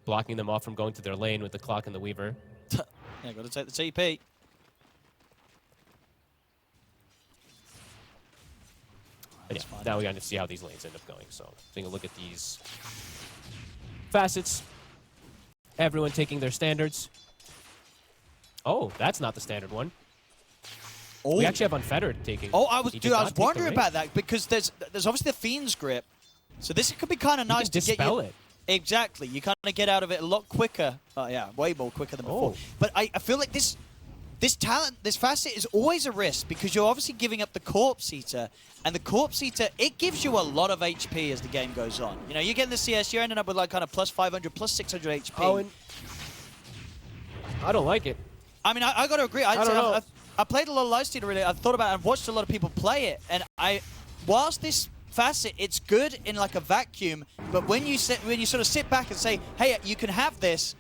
Blocking them off from going to their lane with the Clock and the Weaver. Yeah, got to take the TP. But yeah, now we got to see how these lanes end up going. So taking a look at these facets. Everyone taking their standards. Oh, that's not the standard one. Oh. We actually have Unfettered taking. Oh, I was wondering about that because there's obviously the Fiend's grip, so this could be kind of nice to dispel it. Exactly, you kind of get out of it a lot quicker. Yeah, way more quicker than before. But I feel like this facet is always a risk because you're obviously giving up the Corpse Eater, and the Corpse Eater, it gives you a lot of HP as the game goes on. You know, you're getting the CS, you're ending up with like kind of plus 500, plus 600 HP. Oh, and I don't like it. I mean, I got to agree. I don't know. I played a lot of Lifestealer really. I thought about it and watched a lot of people play it, and whilst this facet, it's good in like a vacuum, but when you sort of sit back and say, hey, you can have this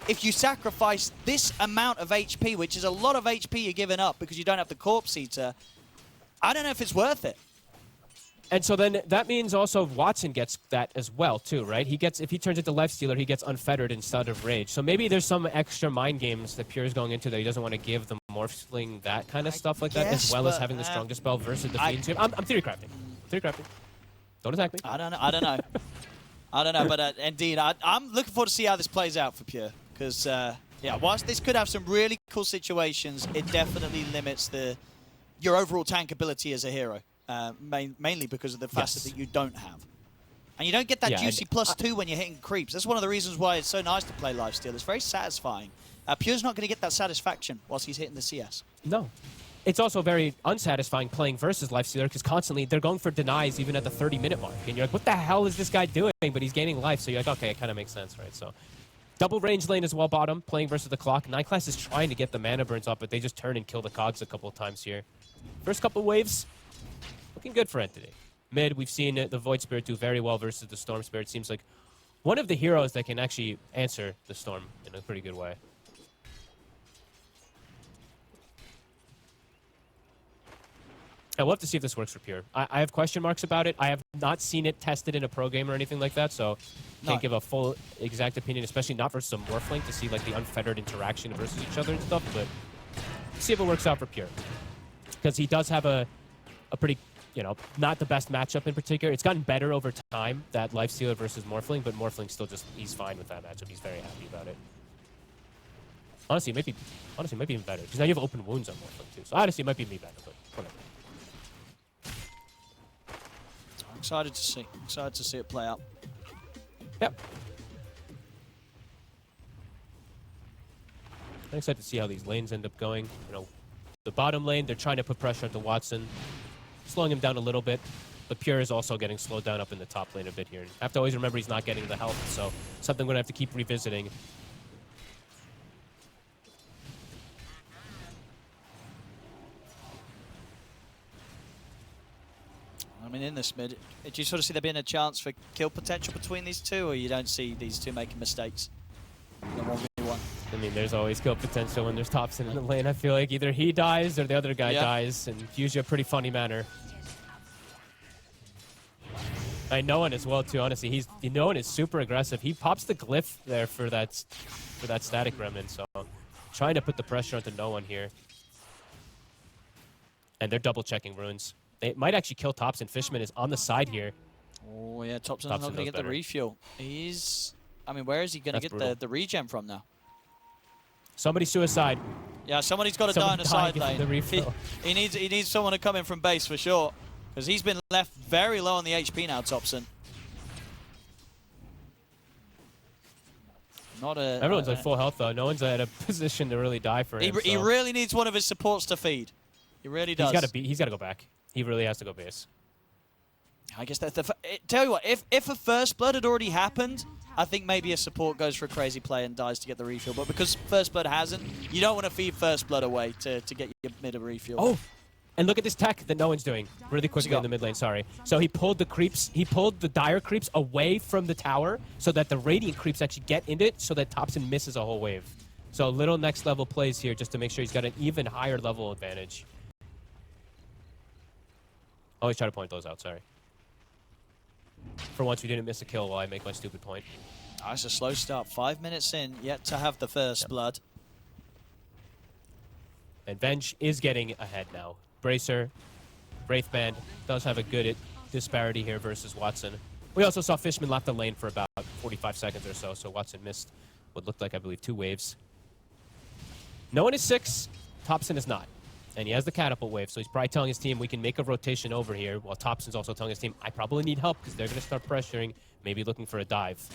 if you sacrifice this amount of HP, which is a lot of HP you're giving up because you don't have the Corpse Eater, I don't know if it's worth it. And so then that means also Watson gets that as well too, right? He gets, if he turns into Lifestealer, he gets Unfettered instead of Rage. So maybe there's some extra mind games that Pure is going into that he doesn't want to give the Morphling, that kind of stuff like that, as well as having the strongest spell versus the Fiend's grip. I'm theory crafting. Theory crafting. Don't attack me. I don't know. I don't know, but indeed, I'm looking forward to see how this plays out for Pure. Because, yeah, whilst this could have some really cool situations, it definitely limits your overall tank ability as a hero. Mainly because of the facet that you don't have. And you don't get that juicy +2 when you're hitting creeps. That's one of the reasons why it's so nice to play Lifesteal. It's very satisfying. Pure's not going to get that satisfaction whilst he's hitting the CS. No. It's also very unsatisfying playing versus Lifestealer because constantly they're going for denies even at the 30-minute mark. And you're like, what the hell is this guy doing? But he's gaining life, so you're like, okay, it kind of makes sense, right? So double range lane as well bottom, playing versus the Clock. Night Class is trying to get the mana burns up, but they just turn and kill the cogs a couple of times here. First couple waves, looking good for Entity. Mid, we've seen the Void Spirit do very well versus the Storm Spirit. Seems like one of the heroes that can actually answer the Storm in a pretty good way. I will have to see if this works for Pure. I have question marks about it. I have not seen it tested in a pro game or anything like that, so can't give a full exact opinion, especially not versus a Morphling to see like the unfettered interaction versus each other and stuff, but see if it works out for Pure. Because he does have a pretty, you know, not the best matchup in particular. It's gotten better over time, that Lifestealer versus Morphling, but Morphling still just, he's fine with that matchup. He's very happy about it. Honestly, it might be even better, because now you have open wounds on Morphling too. So honestly, it might be me better, but whatever. Excited to see it play out. Yep. I'm excited to see how these lanes end up going. You know, the bottom lane, they're trying to put pressure onto Watson, slowing him down a little bit, but Pure is also getting slowed down up in the top lane a bit here. And I have to always remember he's not getting the health, so something we're going to have to keep revisiting. I mean, in this mid, do you sort of see there being a chance for kill potential between these two, or you don't see these two making mistakes in the 1v1? I mean, there's always kill potential when there's Topson in the lane. I feel like either he dies or the other guy dies, and usually a pretty funny manner. No one as well, too, honestly. No one is super aggressive. He pops the glyph there for that static remnant, so trying to put the pressure onto no one here. And they're double-checking runes. They might actually kill Topson. Fishman is on the side here. Oh, yeah, Topson's not going to get the refuel. I mean, where is he going to get the regen from now? Somebody suicide. Yeah, somebody's got to die in the side lane. He needs someone to come in from base for sure, because he's been left very low on the HP now, Topson. Everyone's at full health, though. No one's at a position to really die for him. He really needs one of his supports to feed. He really does. He's got to go back. He really has to go base. I guess that's tell you what, if a first blood had already happened, I think maybe a support goes for a crazy play and dies to get the refuel. But because first blood hasn't, you don't want to feed first blood away to get your mid refuel. Oh, and look at this tech that no one's doing really quickly in the mid lane. Sorry. So he pulled the creeps. He pulled the dire creeps away from the tower so that the radiant creeps actually get in it, so that Topson misses a whole wave. So little next level plays here just to make sure he's got an even higher level advantage. Always try to point those out, sorry. For once, we didn't miss a kill while I make my stupid point. That's a slow start. 5 minutes in, yet to have the first blood. And Venge is getting ahead now. Bracer, Wraithband does have a good disparity here versus Watson. We also saw Fishman left the lane for about 45 seconds or so Watson missed what looked like, I believe, 2 waves. No one is 6. Topson is not. And he has the catapult wave, so he's probably telling his team we can make a rotation over here, while Topson's also telling his team, I probably need help because they're going to start pressuring, maybe looking for a dive.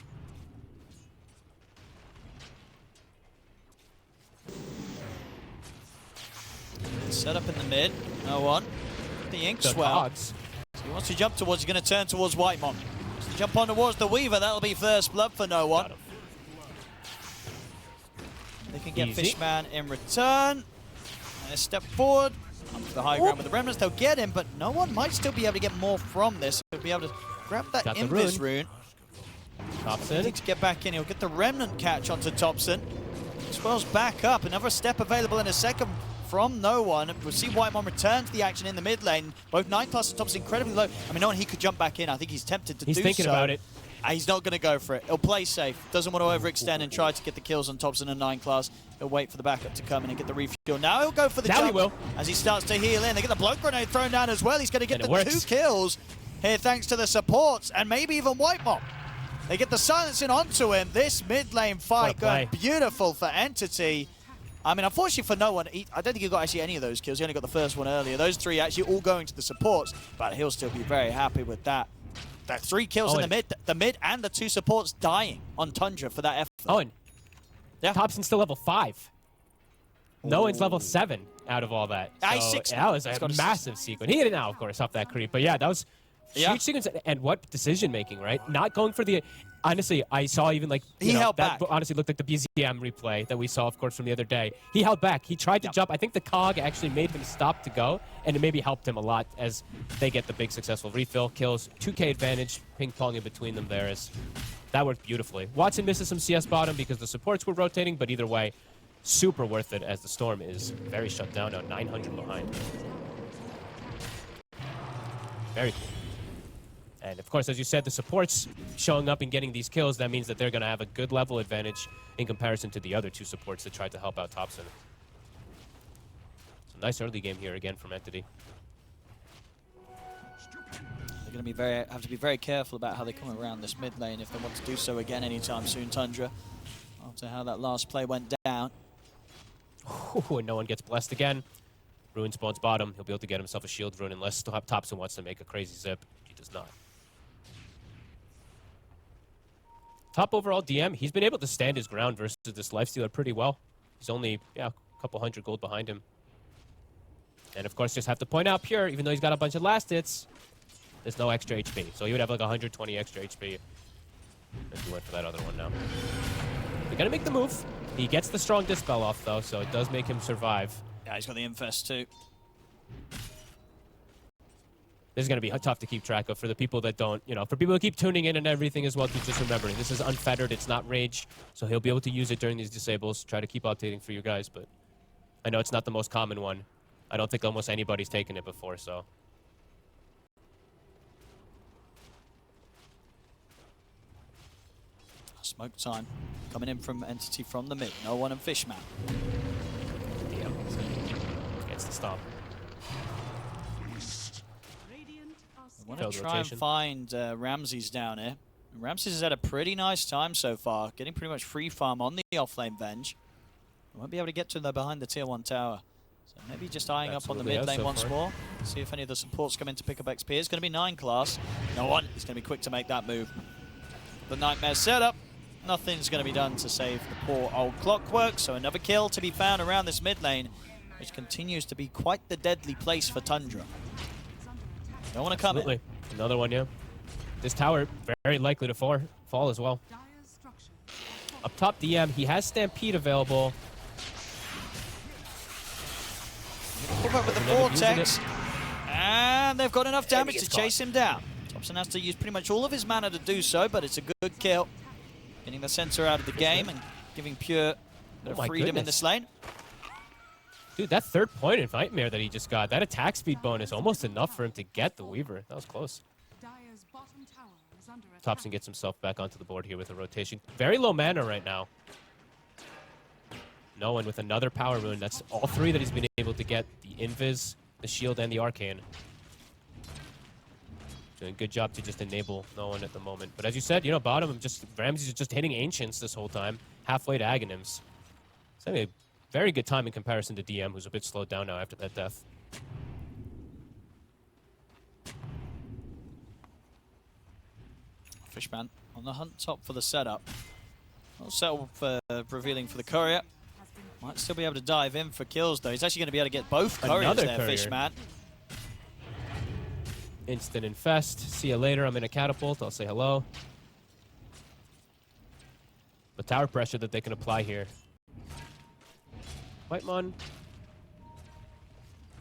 Set up in the mid, no one. The ink swell. So he wants to jump towards, he's going to turn towards Whitemon. Wants to jump on towards the Weaver, that'll be first blood for no one. They can get Fishman in return. And a step forward, up to the high ground with the remnants. They'll get him, but no one might still be able to get more from this. He'll be able to grab that Invis rune. Topson. Needs to get back in. He'll get the remnant catch onto Topson. Swells back up. Another step available in a second from no one. We'll see Whitemon return to the action in the mid lane. Both 9+ and Topson incredibly low. I mean, no one he could jump back in. I think he's tempted to do so. He's thinking about it. He's not going to go for it. He'll play safe. Doesn't want to overextend and try to get the kills on Topson and 9+. He'll wait for the backup to come in and get the refuel. Now he'll go for the jump. He will. As he starts to heal in. They get the block grenade thrown down as well. He's going to get the 2 kills here thanks to the supports and maybe even Whitemon. They get the silencing onto him. This mid lane fight going beautiful for Entity. I mean, unfortunately for no one, I don't think he got actually any of those kills. He only got the first one earlier. Those 3 actually all going to the supports, but he'll still be very happy with that. That 3 kills in the mid and the 2 supports dying on Tundra for that effort. Oh, and Topson's still level 5. No one's level 7 out of all that. So that was a massive sequence. He hit it now, of course, off that creep. But yeah, that was huge sequence. And what decision making, right? Not going for the... Honestly, I saw even like... He held back. That honestly looked like the BZM replay that we saw, of course, from the other day. He held back. He tried to jump. I think the cog actually made him stop to go, and it maybe helped him a lot as they get the big successful refill. Kills, 2K advantage, ping-ponging between them there. That worked beautifully. Watson misses some CS bottom because the supports were rotating, but either way, super worth it as the Storm is very shut down now, 900 behind. Very cool. And of course, as you said, the supports showing up and getting these kills, that means that they're going to have a good level advantage in comparison to the other 2 supports that tried to help out Topson. So nice early game here again from Entity. They're going to be have to be very careful about how they come around this mid lane if they want to do so again anytime soon, Tundra. After how that last play went down. Ooh, and no one gets blessed again. Rune spawns bottom. He'll be able to get himself a shield rune unless Topson wants to make a crazy zip. He does not. Top overall DM, he's been able to stand his ground versus this Lifestealer pretty well. He's only, a couple hundred gold behind him. And of course, just have to point out, Pure, even though he's got a bunch of last hits, there's no extra HP. So he would have like 120 extra HP if he went for that other one now. They're gonna make the move. He gets the strong dispel off though, so it does make him survive. Yeah, he's got the infest too. this is going to be tough to keep track of for the people that don't, you know, for people who keep tuning in and everything as well. Keep just remembering, this is unfettered, it's not rage, so he'll be able to use it during these disables. Try to keep updating for you guys, but I know it's not the most common one. I don't think almost anybody's taken it before, so. Smoke time coming in from Entity from the mid. No one and Fishman. Yeah, gets the stop. Radiant are I want Failed to try rotation. and find Ramses down here. Ramses has had a pretty nice time so far, getting pretty much free farm on the offlane Venge. Won't be able to get to them behind the tier 1 tower. So maybe just eyeing up on the Absolutely mid lane so once far. more. See if any of the supports come in to pick up XP. It's going to be 9 class. No one. He's going to be quick to make that move. The Nightmare setup. Nothing's going to be done to save the poor old Clockwork. So another kill to be found around this mid lane, which continues to be quite the deadly place for Tundra. Don't want to come in. Absolutely. Another one, yeah. This tower, very likely to fall as well. Dire's structures. Up top DM, he has Stampede available. Pull up with the Doesn't end up using Vortex. And they've got enough And he damage to gets chase him down. Thompson has to use pretty much all of his mana to do so, but it's a good kill. Getting the center out of the game and giving Pure a bit Oh of my freedom in goodness. this lane. Dude, that third point in Nightmare that he just got, that attack speed bonus, almost enough for him to get the Weaver. That was close. Dire's bottom tower is under attack. Thompson gets himself back onto the board here with a rotation. Very low mana right now. No one with another power rune. That's all 3 that he's been able to get. The Invis, the Shield, and the Arcane. Doing a good job to just enable no one at the moment. But as you said, you know, bottom, Ramses is just hitting Ancients this whole time. Halfway to Aghanims. It's having a very good time in comparison to DM, who's a bit slowed down now after that death. Fishman on the hunt top for the setup. Not settle for revealing for the courier. Might still be able to dive in for kills though. He's actually going to be able to get both couriers Another there, courier. Fishman. Instant infest. See you later. I'm in a catapult. I'll say hello. The tower pressure that they can apply here. Whitemon.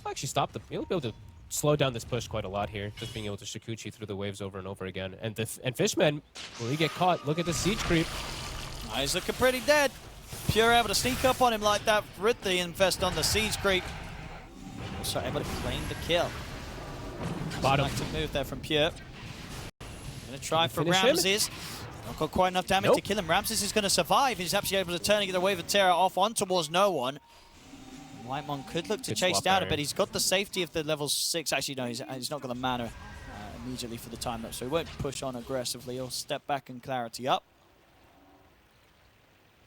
I'll actually stop the. He'll be able to slow down this push quite a lot here. Just being able to Shikuchi through the waves over and over again. And Fishman, will he get caught? Look at the siege creep. He's looking pretty dead. Pure able to sneak up on him like that with the infest on the siege creep. Also able to claim the kill. Bottom. Active move there from Pure. Gonna try for finish him? Ramses. Not got quite enough damage to kill him. Ramses is gonna survive. He's actually able to turn and get the wave of terror off on towards no one. Whitemon could look to Good chase swap down there. a bit. He's got the safety of the level 6. Actually, no, he's not got the mana immediately for the time up, so he won't push on aggressively. He'll step back and clarity up.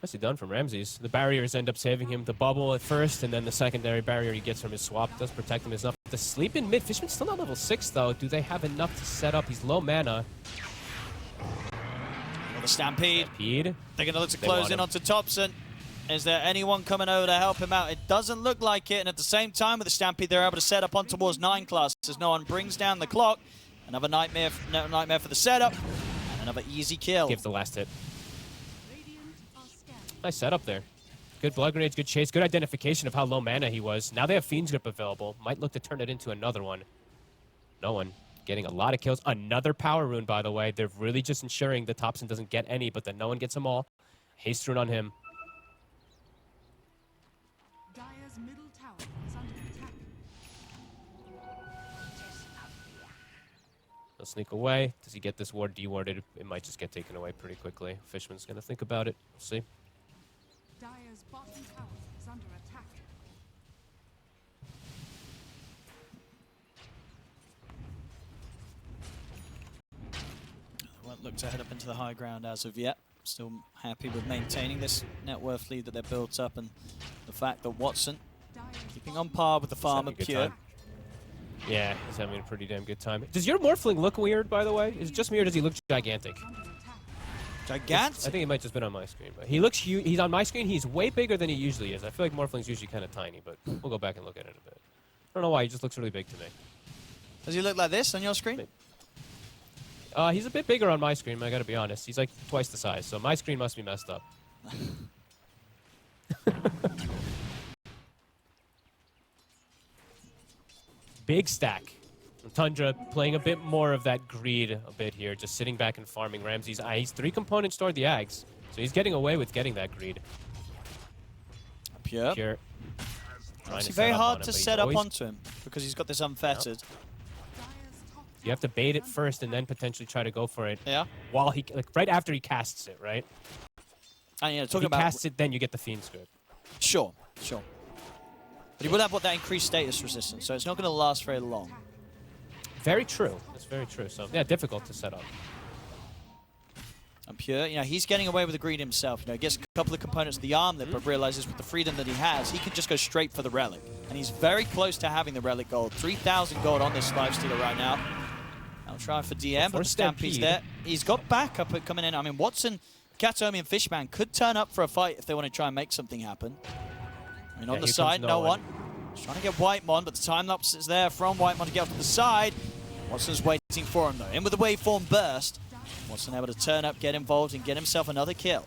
Nicely done from Ramses. The barriers end up saving him. The bubble at first, and then the secondary barrier he gets from his swap does protect him enough. The sleep in mid. Fishman's still not level 6, though. Do they have enough to set up? He's low mana. Well, the Stampede. Stampede. They're going to look to They close want in him. onto Thompson. Is there anyone coming over to help him out? It doesn't look like it, and at the same time with the Stampede, they're able to set up on towards 9 class as no one brings down the clock. Another nightmare for the setup, and another easy kill. Gives the last hit. Radiant are scattered. Nice setup there. Good blood grenades, good chase, good identification of how low mana he was. Now they have Fiend's Grip available. Might look to turn it into another one. No one getting a lot of kills. Another power rune, by the way. They're really just ensuring that Thompson doesn't get any, but that no one gets them all. Haste rune on him. Dire's middle tower is under attack. He'll sneak away. Does he get this ward dewarded? It might just get taken away pretty quickly. Fishman's going to think about it. We'll see. Dire's bottom tower is under attack. Won't look to head up into the high ground as of yet. Still happy with maintaining this net worth lead that they've built up, and the fact that Watson Dire's keeping on par with the farmer having a good Pure. time. Yeah, he's having a pretty damn good time. Does your Morphling look weird, by the way? Is it just me, or does he look gigantic? under attack. I Gigantic. think he might just been on my screen, but he looks huge. He's on my screen. He's way bigger than he usually is. I feel like Morphling's usually kind of tiny, but we'll go back and look at it a bit. I don't know why. He just looks really big to me. Does he look like this on your screen? Maybe. He's a bit bigger on my screen, I gotta be honest. He's like twice the size, so my screen must be messed up. Big stack. Tundra playing a bit more of that greed a bit here, just sitting back and farming Ramsey's. He's 3 components toward the Ags, so he's getting away with getting that greed. Pure. It's very hard to set up onto him because he's got this unfettered. You have to bait it first and then potentially try to go for it. Yeah. While he, like, right after he casts it, right? And yeah, If talking he about casts it, then you get the Fiend's Grip. Sure. But he will have that increased status resistance, so it's not going to last very long. Very true. That's very true. So yeah, difficult to set up. And Pure, he's getting away with the greed himself. He gets a couple of components of the armlet, but realizes with the freedom that he has, he can just go straight for the relic. And he's very close to having the relic gold. 3,000 gold on this lifestealer right now. I'll try for DM, but the Stampede's there. He's got backup coming in. I mean, Watson, Katomi, and Fishman could turn up for a fight if they want to try and make something happen. I mean, on the side, no one. He's trying to get Whitemon, but the time lapse is there from Whitemon to get off to the side. Watson's waiting for him, though. In with the waveform burst. Watson able to turn up, get involved, and get himself another kill.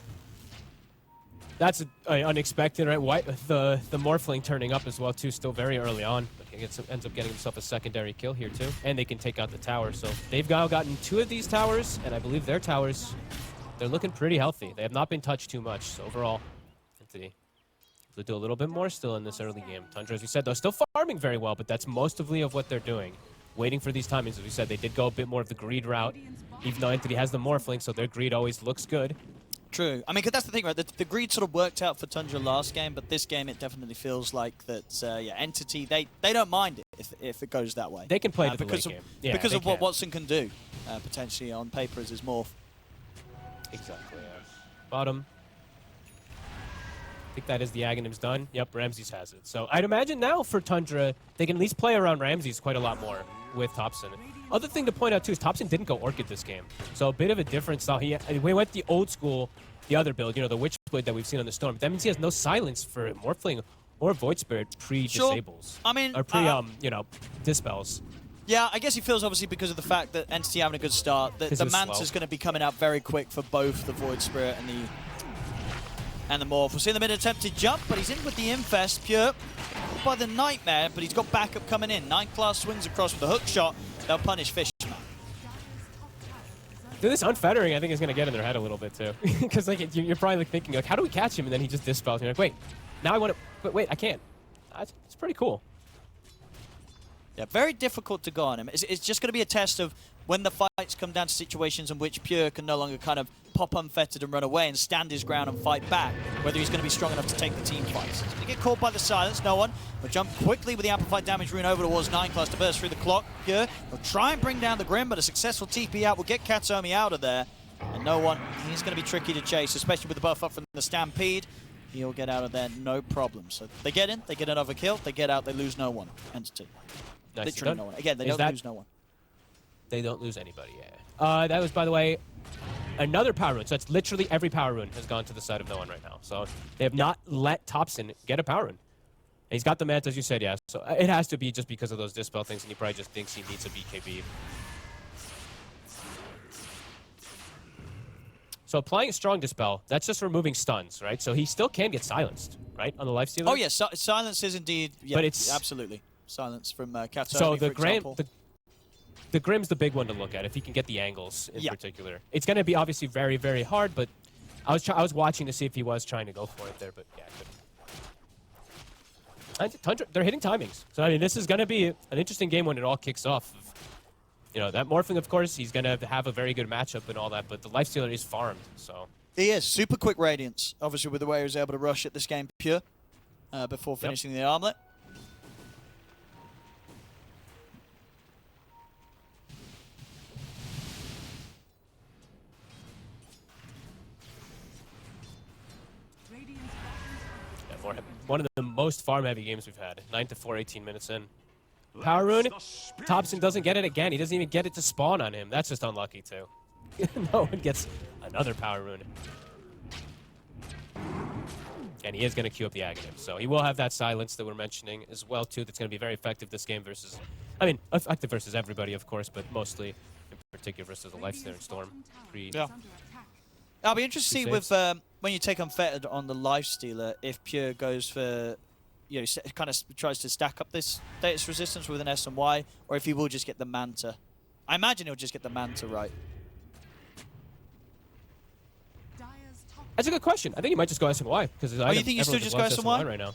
That's unexpected, right? The Morphling turning up as well, too, still very early on. But he ends up getting himself a secondary kill here, too. And they can take out the tower. So they've now gotten 2 of these towers, and I believe their towers, they're looking pretty healthy. They have not been touched too much. So overall, to do a little bit more still in this early game. Tundra, as we said, though, still farming very well, but that's mostly of what they're doing. Waiting for these timings, as we said, they did go a bit more of the greed route, even though Entity has the Morphling, so their greed always looks good. True. I mean, because that's the thing, right? The greed sort of worked out for Tundra last game, but this game it definitely feels like that, Entity, they don't mind it if it goes that way. They can play the because late of, game. Yeah, because of what Watson can do, potentially on paper as his morph. Exactly, yeah. Bottom. I think that is the Aghanims done. Yep, Ramses has it. So I'd imagine now for Tundra, they can at least play around Ramses quite a lot more with Thompson. Other thing to point out, too, is Thompson didn't go Orchid this game. So a bit of a difference. Now we went the old school, the other build, the Witchblade that we've seen on the Storm. That means he has no silence for Morphling or Void Spirit pre-disables. Sure. I mean, or dispels. Yeah, I guess he feels obviously because of the fact that Entity having a good start, that the Manta's going to be coming out very quick for both the Void Spirit and the Morph. We'll see in the mid-attempted jump, but he's in with the Infest. Pure by the Nightmare, but he's got backup coming in. 9-class swings across with the hook shot. They'll punish Fishman. Dude, this unfettering, I think, is going to get in their head a little bit, too. Because you're probably thinking, like, how do we catch him? And then he just dispels. You're like, wait, now I want to... But wait, I can't. It's pretty cool. Yeah, very difficult to go on him. It's just going to be a test of when the fights come down to situations in which Pure can no longer kind of pop unfettered and run away and stand his ground and fight back, whether he's going to be strong enough to take the team fights. He's going to get caught by the silence, no one. But jump quickly with the amplified damage rune over towards 9-class to burst through the clock. Pure will try and bring down the Grim, but a successful TP out will get Katomi out of there. And no one, he's going to be tricky to chase, especially with the buff up from the Stampede. He'll get out of there, no problem. So they get in, they get another kill, they get out, they lose no one. Entity. Nice. Literally no one. Again, they don't lose no one. They don't lose anybody, yeah. That was, by the way, another power rune. So it's literally every power rune has gone to the side of no one right now. So they have not let Thompson get a power rune. And he's got the Manta, as you said, yeah. So it has to be just because of those dispel things, and he probably just thinks he needs a BKB. So applying a strong dispel, that's just removing stuns, right? So he still can get silenced, right, on the lifestealer? Oh, yes, silence is indeed, yeah, but it's absolutely. Silence from Katomi, so the Grim's the big one to look at, if he can get the angles in particular. It's going to be obviously very, very hard, but I was watching to see if he was trying to go for it there, but yeah, Tundra, they're hitting timings. So, I mean, this is going to be an interesting game when it all kicks off. That Morphling, of course, he's going to have a very good matchup and all that, but the Lifestealer is farmed, so. He is. Super quick Radiance, obviously, with the way he was able to rush at this game Pure before finishing the armlet. One of the most farm-heavy games we've had. 9-4, 18 minutes in. Power Rune, Thompson doesn't get it again. He doesn't even get it to spawn on him. That's just unlucky, too. No one gets another Power Rune. And he is going to queue up the Aghanim. So he will have that silence that we're mentioning as well, too. That's going to be very effective this game versus... I mean, effective versus everybody, of course, but mostly in particular versus the Lifestealer and Storm. Yeah. I'll be interested to see with when you take unfettered on the Lifestealer, if Pure goes for you know, kind of tries to stack up this status resistance with an S and Y, or if he will just get the Manta. I imagine he'll just get the Manta right. That's a good question. I think he might just go S and Y because you think you still just go S and Y right now?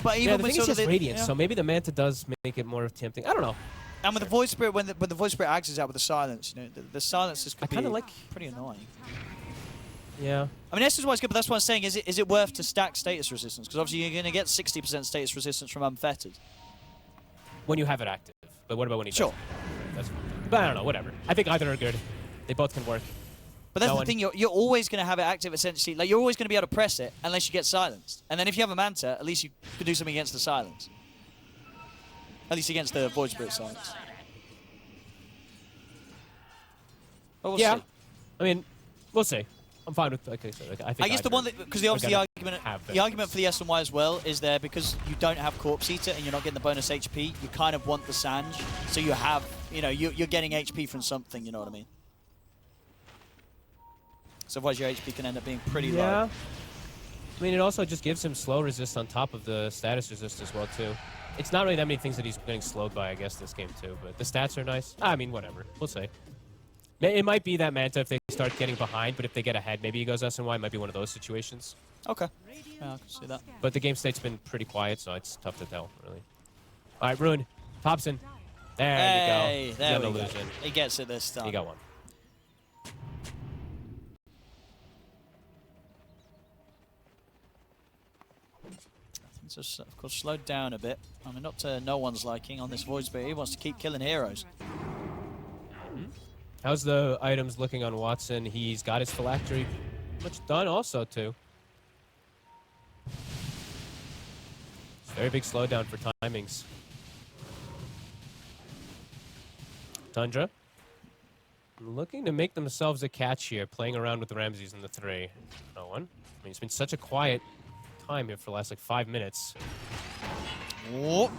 But even Yeah, the with thing is sort he of has Radiance, so maybe the Manta does make it more tempting. I don't know. And with the Void Spirit, when the Void Spirit axes out with the silence, you know, the silences could be like pretty annoying. Yeah. I mean, S is why it's good, but that's what I'm saying. Is it worth to stack status resistance? Because obviously you're going to get 60% status resistance from Unfettered. When you have it active. But what about when he Sure. doesn't? That's, but I don't know, whatever. I think either are good. They both can work. But that's the thing, you're always going to have it active, essentially. Like, you're always going to be able to press it unless you get silenced. And then if you have a Manta, at least you can do something against the silence. At least against the Void Spirit silence. But we'll see. I mean, we'll see. I'm fine with, like I said, I think I guess the one that, because obviously the argument for the S and Y as well is there because you don't have Corpse Eater and you're not getting the bonus HP, you kind of want the Sanj, so you have, you know, you're getting HP from something, you know what I mean? So otherwise your HP can end up being pretty low. I mean, it also just gives him slow resist on top of the status resist as well, too. It's not really that many things that he's getting slowed by, I guess, this game, too, but the stats are nice. I mean, whatever. We'll see. It might be that Manta if they start getting behind, but if they get ahead, maybe he goes S and Y. It might be one of those situations. Okay. Yeah, I can see that. But the game state's been pretty quiet, so it's tough to tell, really. All right, Ruin. Thompson. There you go. There we go. He gets it this time. He got one. Just, of course, slowed down a bit. I mean, not to no one's liking on this Void Spirit. He wants to keep killing heroes. How's the items looking on Watson? He's got his phylactery much done also, too. Very big slowdown for timings. Tundra. Looking to make themselves a catch here, playing around with the Ramses in the 3. No one. I mean, it's been such a quiet time here for the last, like, 5 minutes. Oh.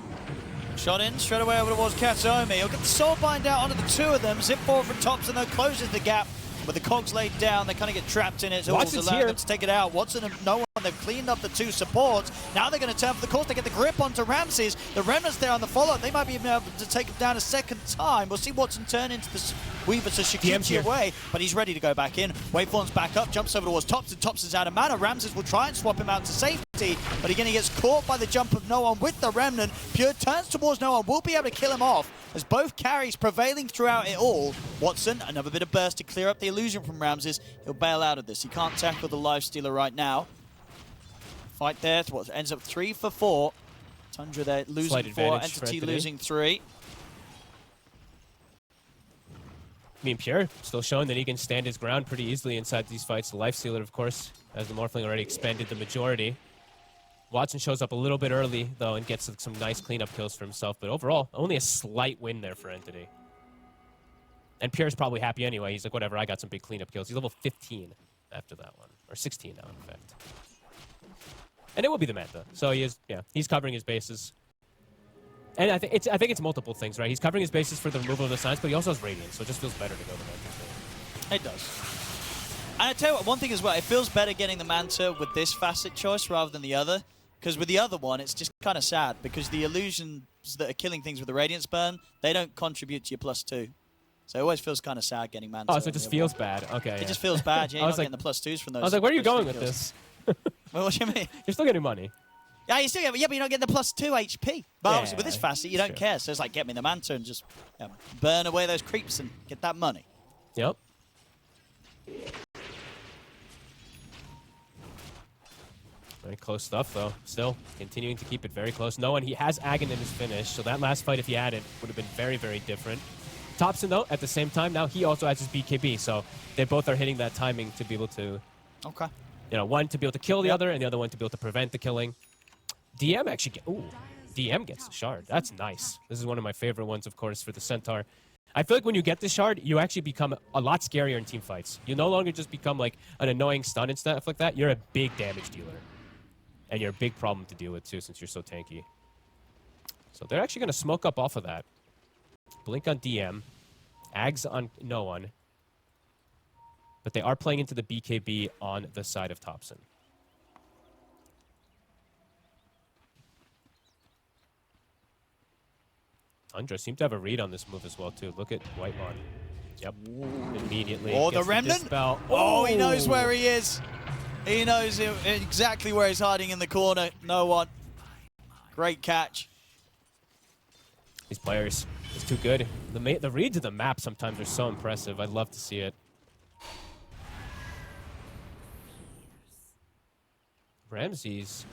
Shot in straight away over towards Katomi. He'll get the Soulbind out onto the two of them. Zip forward from Thompson, though, closes the gap. With the cogs laid down, they kind of get trapped in it. So Watson's allow here. them to take it out. Watson and no one. They've cleaned up the two supports. Now they're going to turn for the course. They get the grip onto Ramses. The Remnants there on the follow-up. They might be able to take him down a second time. We'll see Watson turn into the Weaver to Shikuchi away, but he's ready to go back in. Waveform's back up, jumps over towards Thompson. Thompson's out of mana. Ramses will try and swap him out to safety, but again, he gets caught by the jump of No One with the Remnant. Pure turns towards No One. Will be able to kill him off as both carries prevailing throughout it all. Watson, another bit of burst to clear up the illusion from Ramses. He'll bail out of this. He can't tackle the Lifestealer right now. Fight there. What ends up 3 for 4. Tundra there losing 4. Entity losing 3. I mean, Pure still showing that he can stand his ground pretty easily inside these fights. The Lifestealer, of course, as the Morphling already expended the majority. Watson shows up a little bit early, though, and gets some nice cleanup kills for himself. But overall, only a slight win there for Entity. And Pure's probably happy anyway. He's like, whatever, I got some big cleanup kills. He's level 15 after that one. Or 16 now, in fact. And it will be the Manta. So he is, yeah, he's covering his bases. And I think it's multiple things, right? He's covering his bases for the removal of the signs, but he also has Radiance, so it just feels better to go the Manta. It does. And I tell you what, one thing as well, it feels better getting the Manta with this facet choice rather than the other. Because with the other one, it's just kind of sad, because the illusions that are killing things with the Radiance burn, they don't contribute to your +2. So it always feels kind of sad getting Manta. Oh, so it just feels bad. Okay. It just feels bad. Yeah, you're not like, getting the +2s from those. I was like, where are you going with this? Well, what do you mean? You're still getting money. Yeah, you still get, yeah, but you're not getting the +2 HP. But Yeah, obviously with this facet, you don't care. So it's like, get me the Manta and just burn away those creeps and get that money. Yep. Very close stuff, though. Still continuing to keep it very close. No one, he has Agon in his finish, so that last fight, if he had it, would have been very, very different. Thompson, though, at the same time, now he also has his BKB, so they both are hitting that timing to be able to... Okay. You know, one to be able to kill the other, and the other one to be able to prevent the killing. DM actually DM gets the shard. That's nice. This is one of my favorite ones, of course, for the Centaur. I feel like when you get the shard, you actually become a lot scarier in team fights. You no longer just become like an annoying stun and stuff like that. You're a big damage dealer. And you're a big problem to deal with, too, since you're so tanky. So they're actually going to smoke up off of that. Blink on DM. Ags on no one. But they are playing into the BKB on the side of Thompson. Tundra seem to have a read on this move as well, too. Look at Whitemon. Yep. Immediately. Oh, the gets remnant. dispel. Oh, he knows where he is. He knows exactly where he's hiding in the corner. No one. Great catch. These players, it's too good. The reads of the map sometimes are so impressive. I'd love to see it. Ramses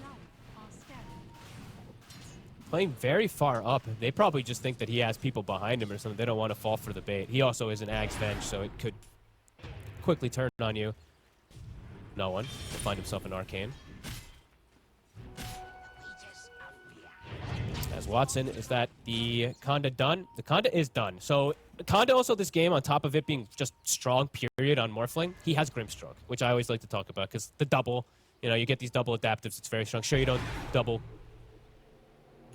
playing very far up. They probably just think that he has people behind him or something. They don't want to fall for the bait. He also is an Ag's Venge, so it could quickly turn on you. No one. He'll find himself an Arcane. As Watson, is that the Conda done? The Conda is done. So Conda also this game, on top of it being just strong, period, on Morphling, he has Grimstroke, which I always like to talk about because the double, you know, you get these double adaptives, it's very strong. Sure, you don't double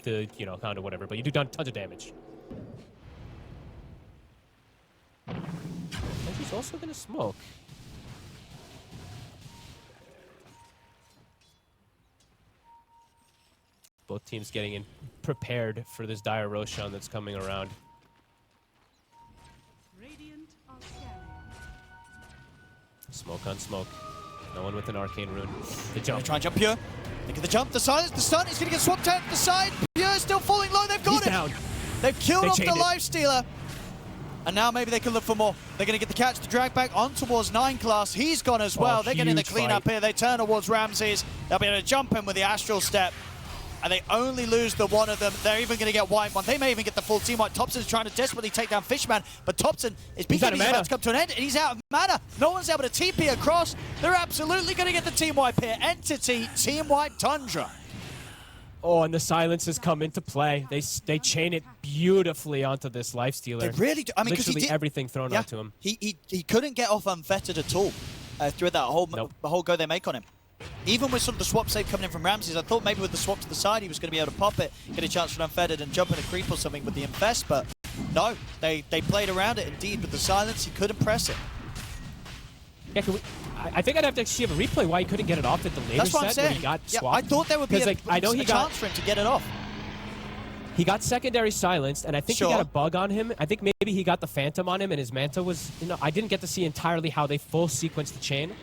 the, you know, Conda, whatever, but you do tons of damage. And he's also going to smoke. Both teams getting in prepared for this dire Roshan that's coming around. Radiant are scanning. Smoke on smoke. No one with an arcane rune. The jump. Try and jump Pure. Look at the jump, the silence, the stun. He's going to get swapped out to the side. Pure is still falling low. They've got He's it. down. They've killed They off the chained it. Lifestealer. And now maybe they can look for more. They're going to get the catch to drag back on towards 9 class. He's gone as well. They're getting the huge cleanup fight. here. They turn towards Ramses. They'll be able to jump in with the Astral Step. And they only lose the one of them. They're even going to get White one. They may even get the full team wipe. Thompson's trying to desperately take down Fishman, but Thompson is out of he's mana. about to come to an end, and he's out of mana. No one's able to TP across. They're absolutely going to get the team wipe here. Entity, team wipe Tundra. Oh, and the silences come into play. They chain it beautifully onto this Lifestealer. They really do. I mean, because he literally did everything thrown onto him. He couldn't get off unfettered at all through that whole the whole go they make on him. Even with sort of the swap save coming in from Ramses, I thought maybe with the swap to the side he was going to be able to pop it, get a chance for an unfettered and jump in a creep or something with the infest, but no, they played around it indeed with the silence. He couldn't press it. Yeah, I think I'd have to actually have a replay why he couldn't get it off at the later That's what I'm set where saying. he got Yeah, swapped. I thought there would be like, I know a he chance for him to get it off. He got secondary silenced, and I think he got a bug on him. I think maybe he got the Phantom on him, and his Manta was, you know, I didn't get to see entirely how they full sequenced the chain.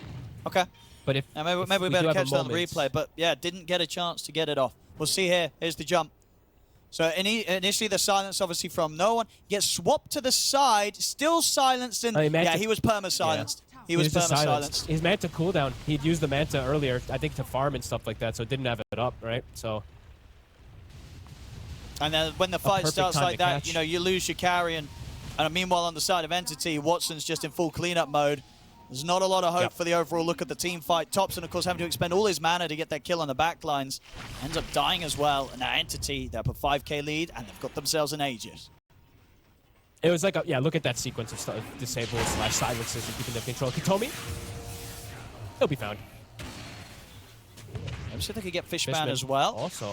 Okay. But if maybe we do better have a catch that on the moment- replay, but yeah, didn't get a chance to get it off. We'll see here. Here's the jump. So initially the silence obviously from no one. Gets swapped to the side, still silenced, and yeah, he was perma-silenced. Yeah. He was just perma-silenced. His Manta cooldown, he'd used the Manta earlier, I think to farm and stuff like that, so it didn't have it up, right? So. And then when the fight perfect starts time like to that, catch. you know, you lose your carry, and meanwhile on the side of Entity, Watson's just in full cleanup mode. There's not a lot of hope for the overall look at the team fight. Thompson, of course, having to expend all his mana to get that kill on the back lines. Ends up dying as well. And now Entity, they're up a 5k lead, and they've got themselves an Aegis. It was like, yeah, look at that sequence of stuff, disables / silences and keeping them control. Katomi, he'll be found. Maybe see if they could get Fishman as well. Also.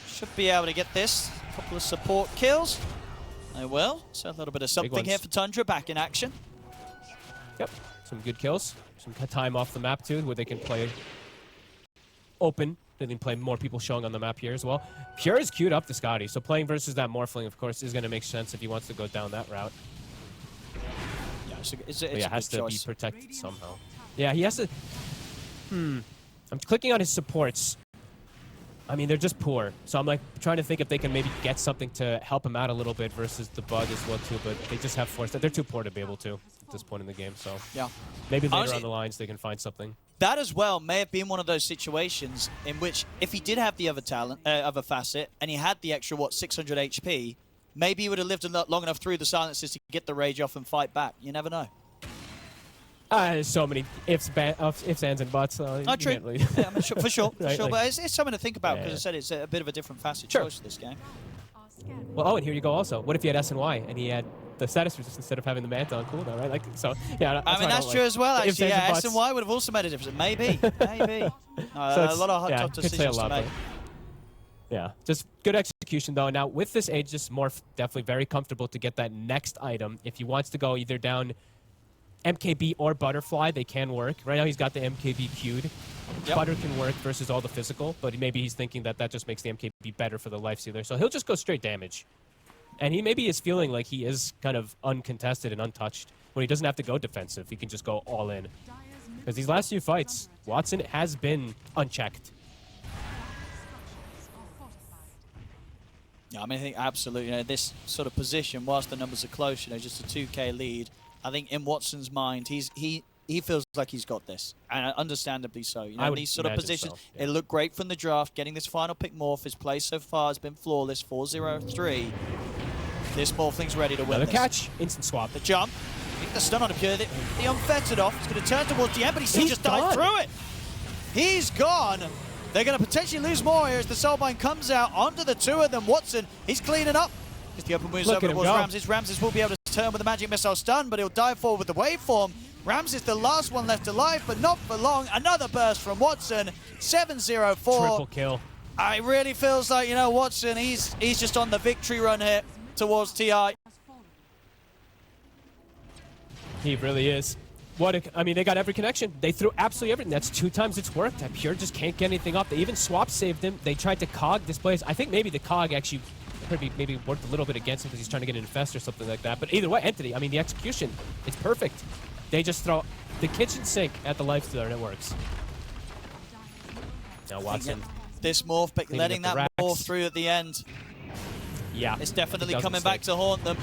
Should be able to get this. A couple of support kills. They will. So a little bit of something here for Tundra back in action. Yep, some good kills. Some time off the map too, where they can play open. They can play more people showing on the map here as well. Pure is queued up to Scotty, so playing versus that Morphling, of course, is going to make sense if he wants to go down that route. Yeah, it's a has good to choice. be protected somehow. Yeah, he has to. I'm clicking on his supports. I mean, they're just poor. So I'm like trying to think if they can maybe get something to help him out a little bit versus the bug as well too. But they just have forced that. They're too poor to be able to at this point in the game. So yeah, maybe later honestly, on the lines they can find something. That as well may have been one of those situations in which if he did have the other talent, other facet, and he had the extra 600 HP, maybe he would have lived long enough through the silences to get the rage off and fight back. You never know. There's so many ifs, ands, and buts. Not true. Really Yeah, I mean, for sure. Right, like- but it's something to think about Yeah, because I said it's a bit of a different facet Sure. choice for this game. Are scanning. Well, and here you go also. What if he had S and Y and he had the status resist instead of having the Manta on cooldown, right? Like, so, yeah. I mean, that's true as well, Ifs, actually. ands, and Yeah, buts. S and Y would have also made a difference. Maybe. Maybe. So A lot of tough could say a decisions to lot, make. but- Yeah, just good execution though. Now with this Aegis, Morph definitely very comfortable to get that next item. If he wants to go either down MKB or Butterfly, they can work. Right now he's got the MKB queued. Yep. Butter can work versus all the physical, but maybe he's thinking that that just makes the MKB better for the Lifestealer. So he'll just go straight damage. And he maybe is feeling like he is kind of uncontested and untouched. When he doesn't have to go defensive, he can just go all in. Because these last few fights, Watson has been unchecked. Yeah, I mean, I think absolutely, this sort of position, whilst the numbers are close, just a 2K lead, I think in Watson's mind, he feels like he's got this, and understandably so. In these sort of positions, so, yeah. It looked great from the draft. Getting this final pick morph, his play so far has been flawless, 4-0-3. This morphling's ready to win Another this. catch, instant swap. The jump, I think the stun on the Pure, the unfettered off. He's going to turn towards the end, but he still just dived through it. He's gone. They're going to potentially lose more here as the Soulbind comes out onto the two of them. Watson, he's cleaning up. As the open moves over towards Ramses. Ramses will be able to turn with the magic missile stun, but he'll dive forward with the waveform. Ramses the last one left alive, but not for long. Another burst from Watson. 7-0-4. Triple kill. It really feels like, Watson, he's just on the victory run here towards TI. He really is. I mean, they got every connection. They threw absolutely everything. That's 2 times it's worked. Pure just can't get anything off. They even swap saved him. They tried to cog displays. I think maybe the cog actually maybe worked a little bit against him because he's trying to get an infest or something like that. But either way, Entity, I mean, the execution, it's perfect. They just throw the kitchen sink at the lifestealer and it works. Now Watson. This morph, but letting that morph through at the end. Yeah. It's definitely coming back to haunt them.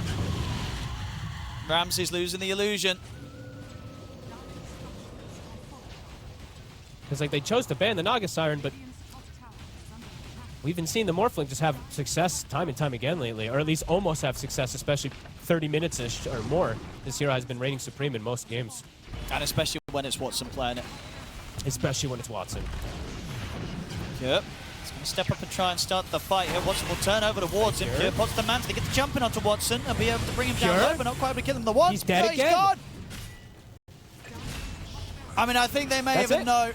Ramses losing the illusion. Because they chose to ban the Naga Siren, but we've been seeing the Morphling just have success time and time again lately, or at least almost have success, especially 30 minutes-ish or more. This hero has been reigning supreme in most games. And especially when it's Watson playing it. Especially when it's Watson. Yep. He's going to step up and try and start the fight here. Watson will turn over towards him. Pure pots the mantle to get the jumping onto Watson and be able to bring him down low, but not quite able to kill him the once. He's dead again. He's gone. I mean, I think they may even know.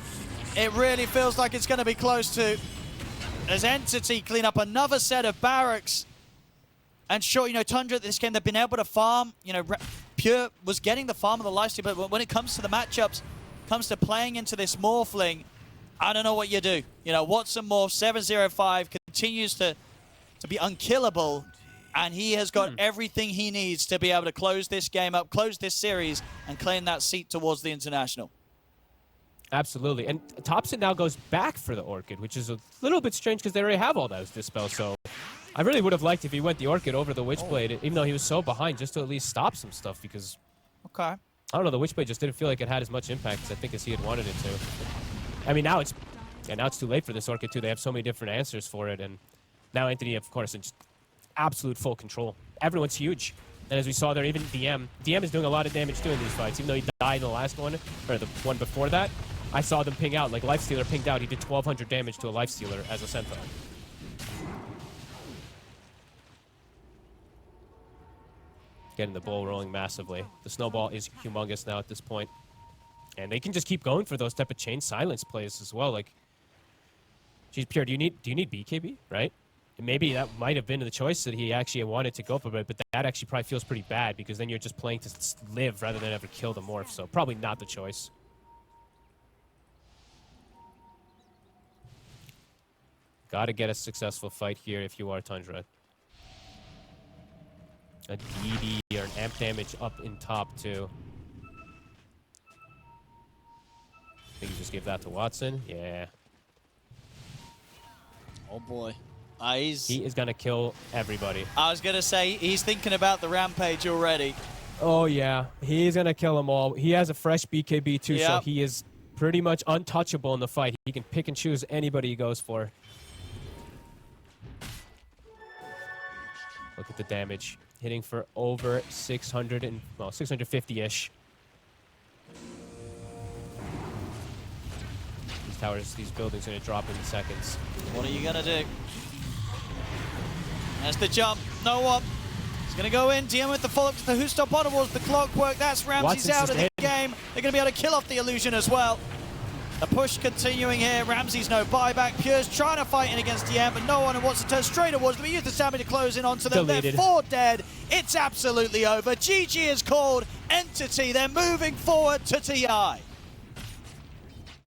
It really feels like it's going to be close to. As Entity clean up another set of barracks. And sure, Tundra at this game, they've been able to farm. Pure was getting the farm of the lifesteal, but when it comes to the matchups, comes to playing into this Morphling, I don't know what you do. Watson morph 7-0-5 continues to be unkillable, and he has got everything he needs to be able to close this game up, close this series, and claim that seat towards the International. Absolutely. And Thompson now goes back for the Orchid, which is a little bit strange because they already have all those dispels. So I really would have liked if he went the Orchid over the Witchblade, even though he was so behind, just to at least stop some stuff because... Okay. I don't know, the Witchblade just didn't feel like it had as much impact as I think as he had wanted it to. I mean, now it's too late for this Orchid too. They have so many different answers for it, and now Anthony, of course, in just absolute full control. Everyone's huge. And as we saw there, even DM is doing a lot of damage too in these fights, even though he died in the last one, or the one before that. I saw them ping out, like Lifestealer pinged out. He did 1,200 damage to a Lifestealer as a Centaur. Getting the ball rolling massively. The snowball is humongous now at this point. And they can just keep going for those type of chain silence plays as well. Like, geez, Pure, do you need BKB, right? And maybe that might have been the choice that he actually wanted to go for, but that actually probably feels pretty bad because then you're just playing to live rather than ever kill the morph. So probably not the choice. Gotta get a successful fight here if you are Tundra. A DD or an amp damage up in top too. I think he just gave that to Watson. Yeah. Oh boy. He is gonna kill everybody. I was gonna say, he's thinking about the rampage already. Oh yeah, he's gonna kill them all. He has a fresh BKB too, so he is pretty much untouchable in the fight. He can pick and choose anybody he goes for. Look at the damage. Hitting for over 600 and, well, 650-ish. These towers, these buildings are going to drop in seconds. What are you going to do? That's the jump. No one. He's going to go in. DM with the follow-up to the Who Stop Bottom towards the clockwork. That's Ramses out of the game. They're going to be able to kill off the illusion as well. The push continuing here. Ramses no buyback. Pure's trying to fight in against DM, but no one wants to turn straight towards them. He used the stamina to close in onto them. Deleted. They're 4 dead. It's absolutely over. GG is called. Entity, they're moving forward to TI.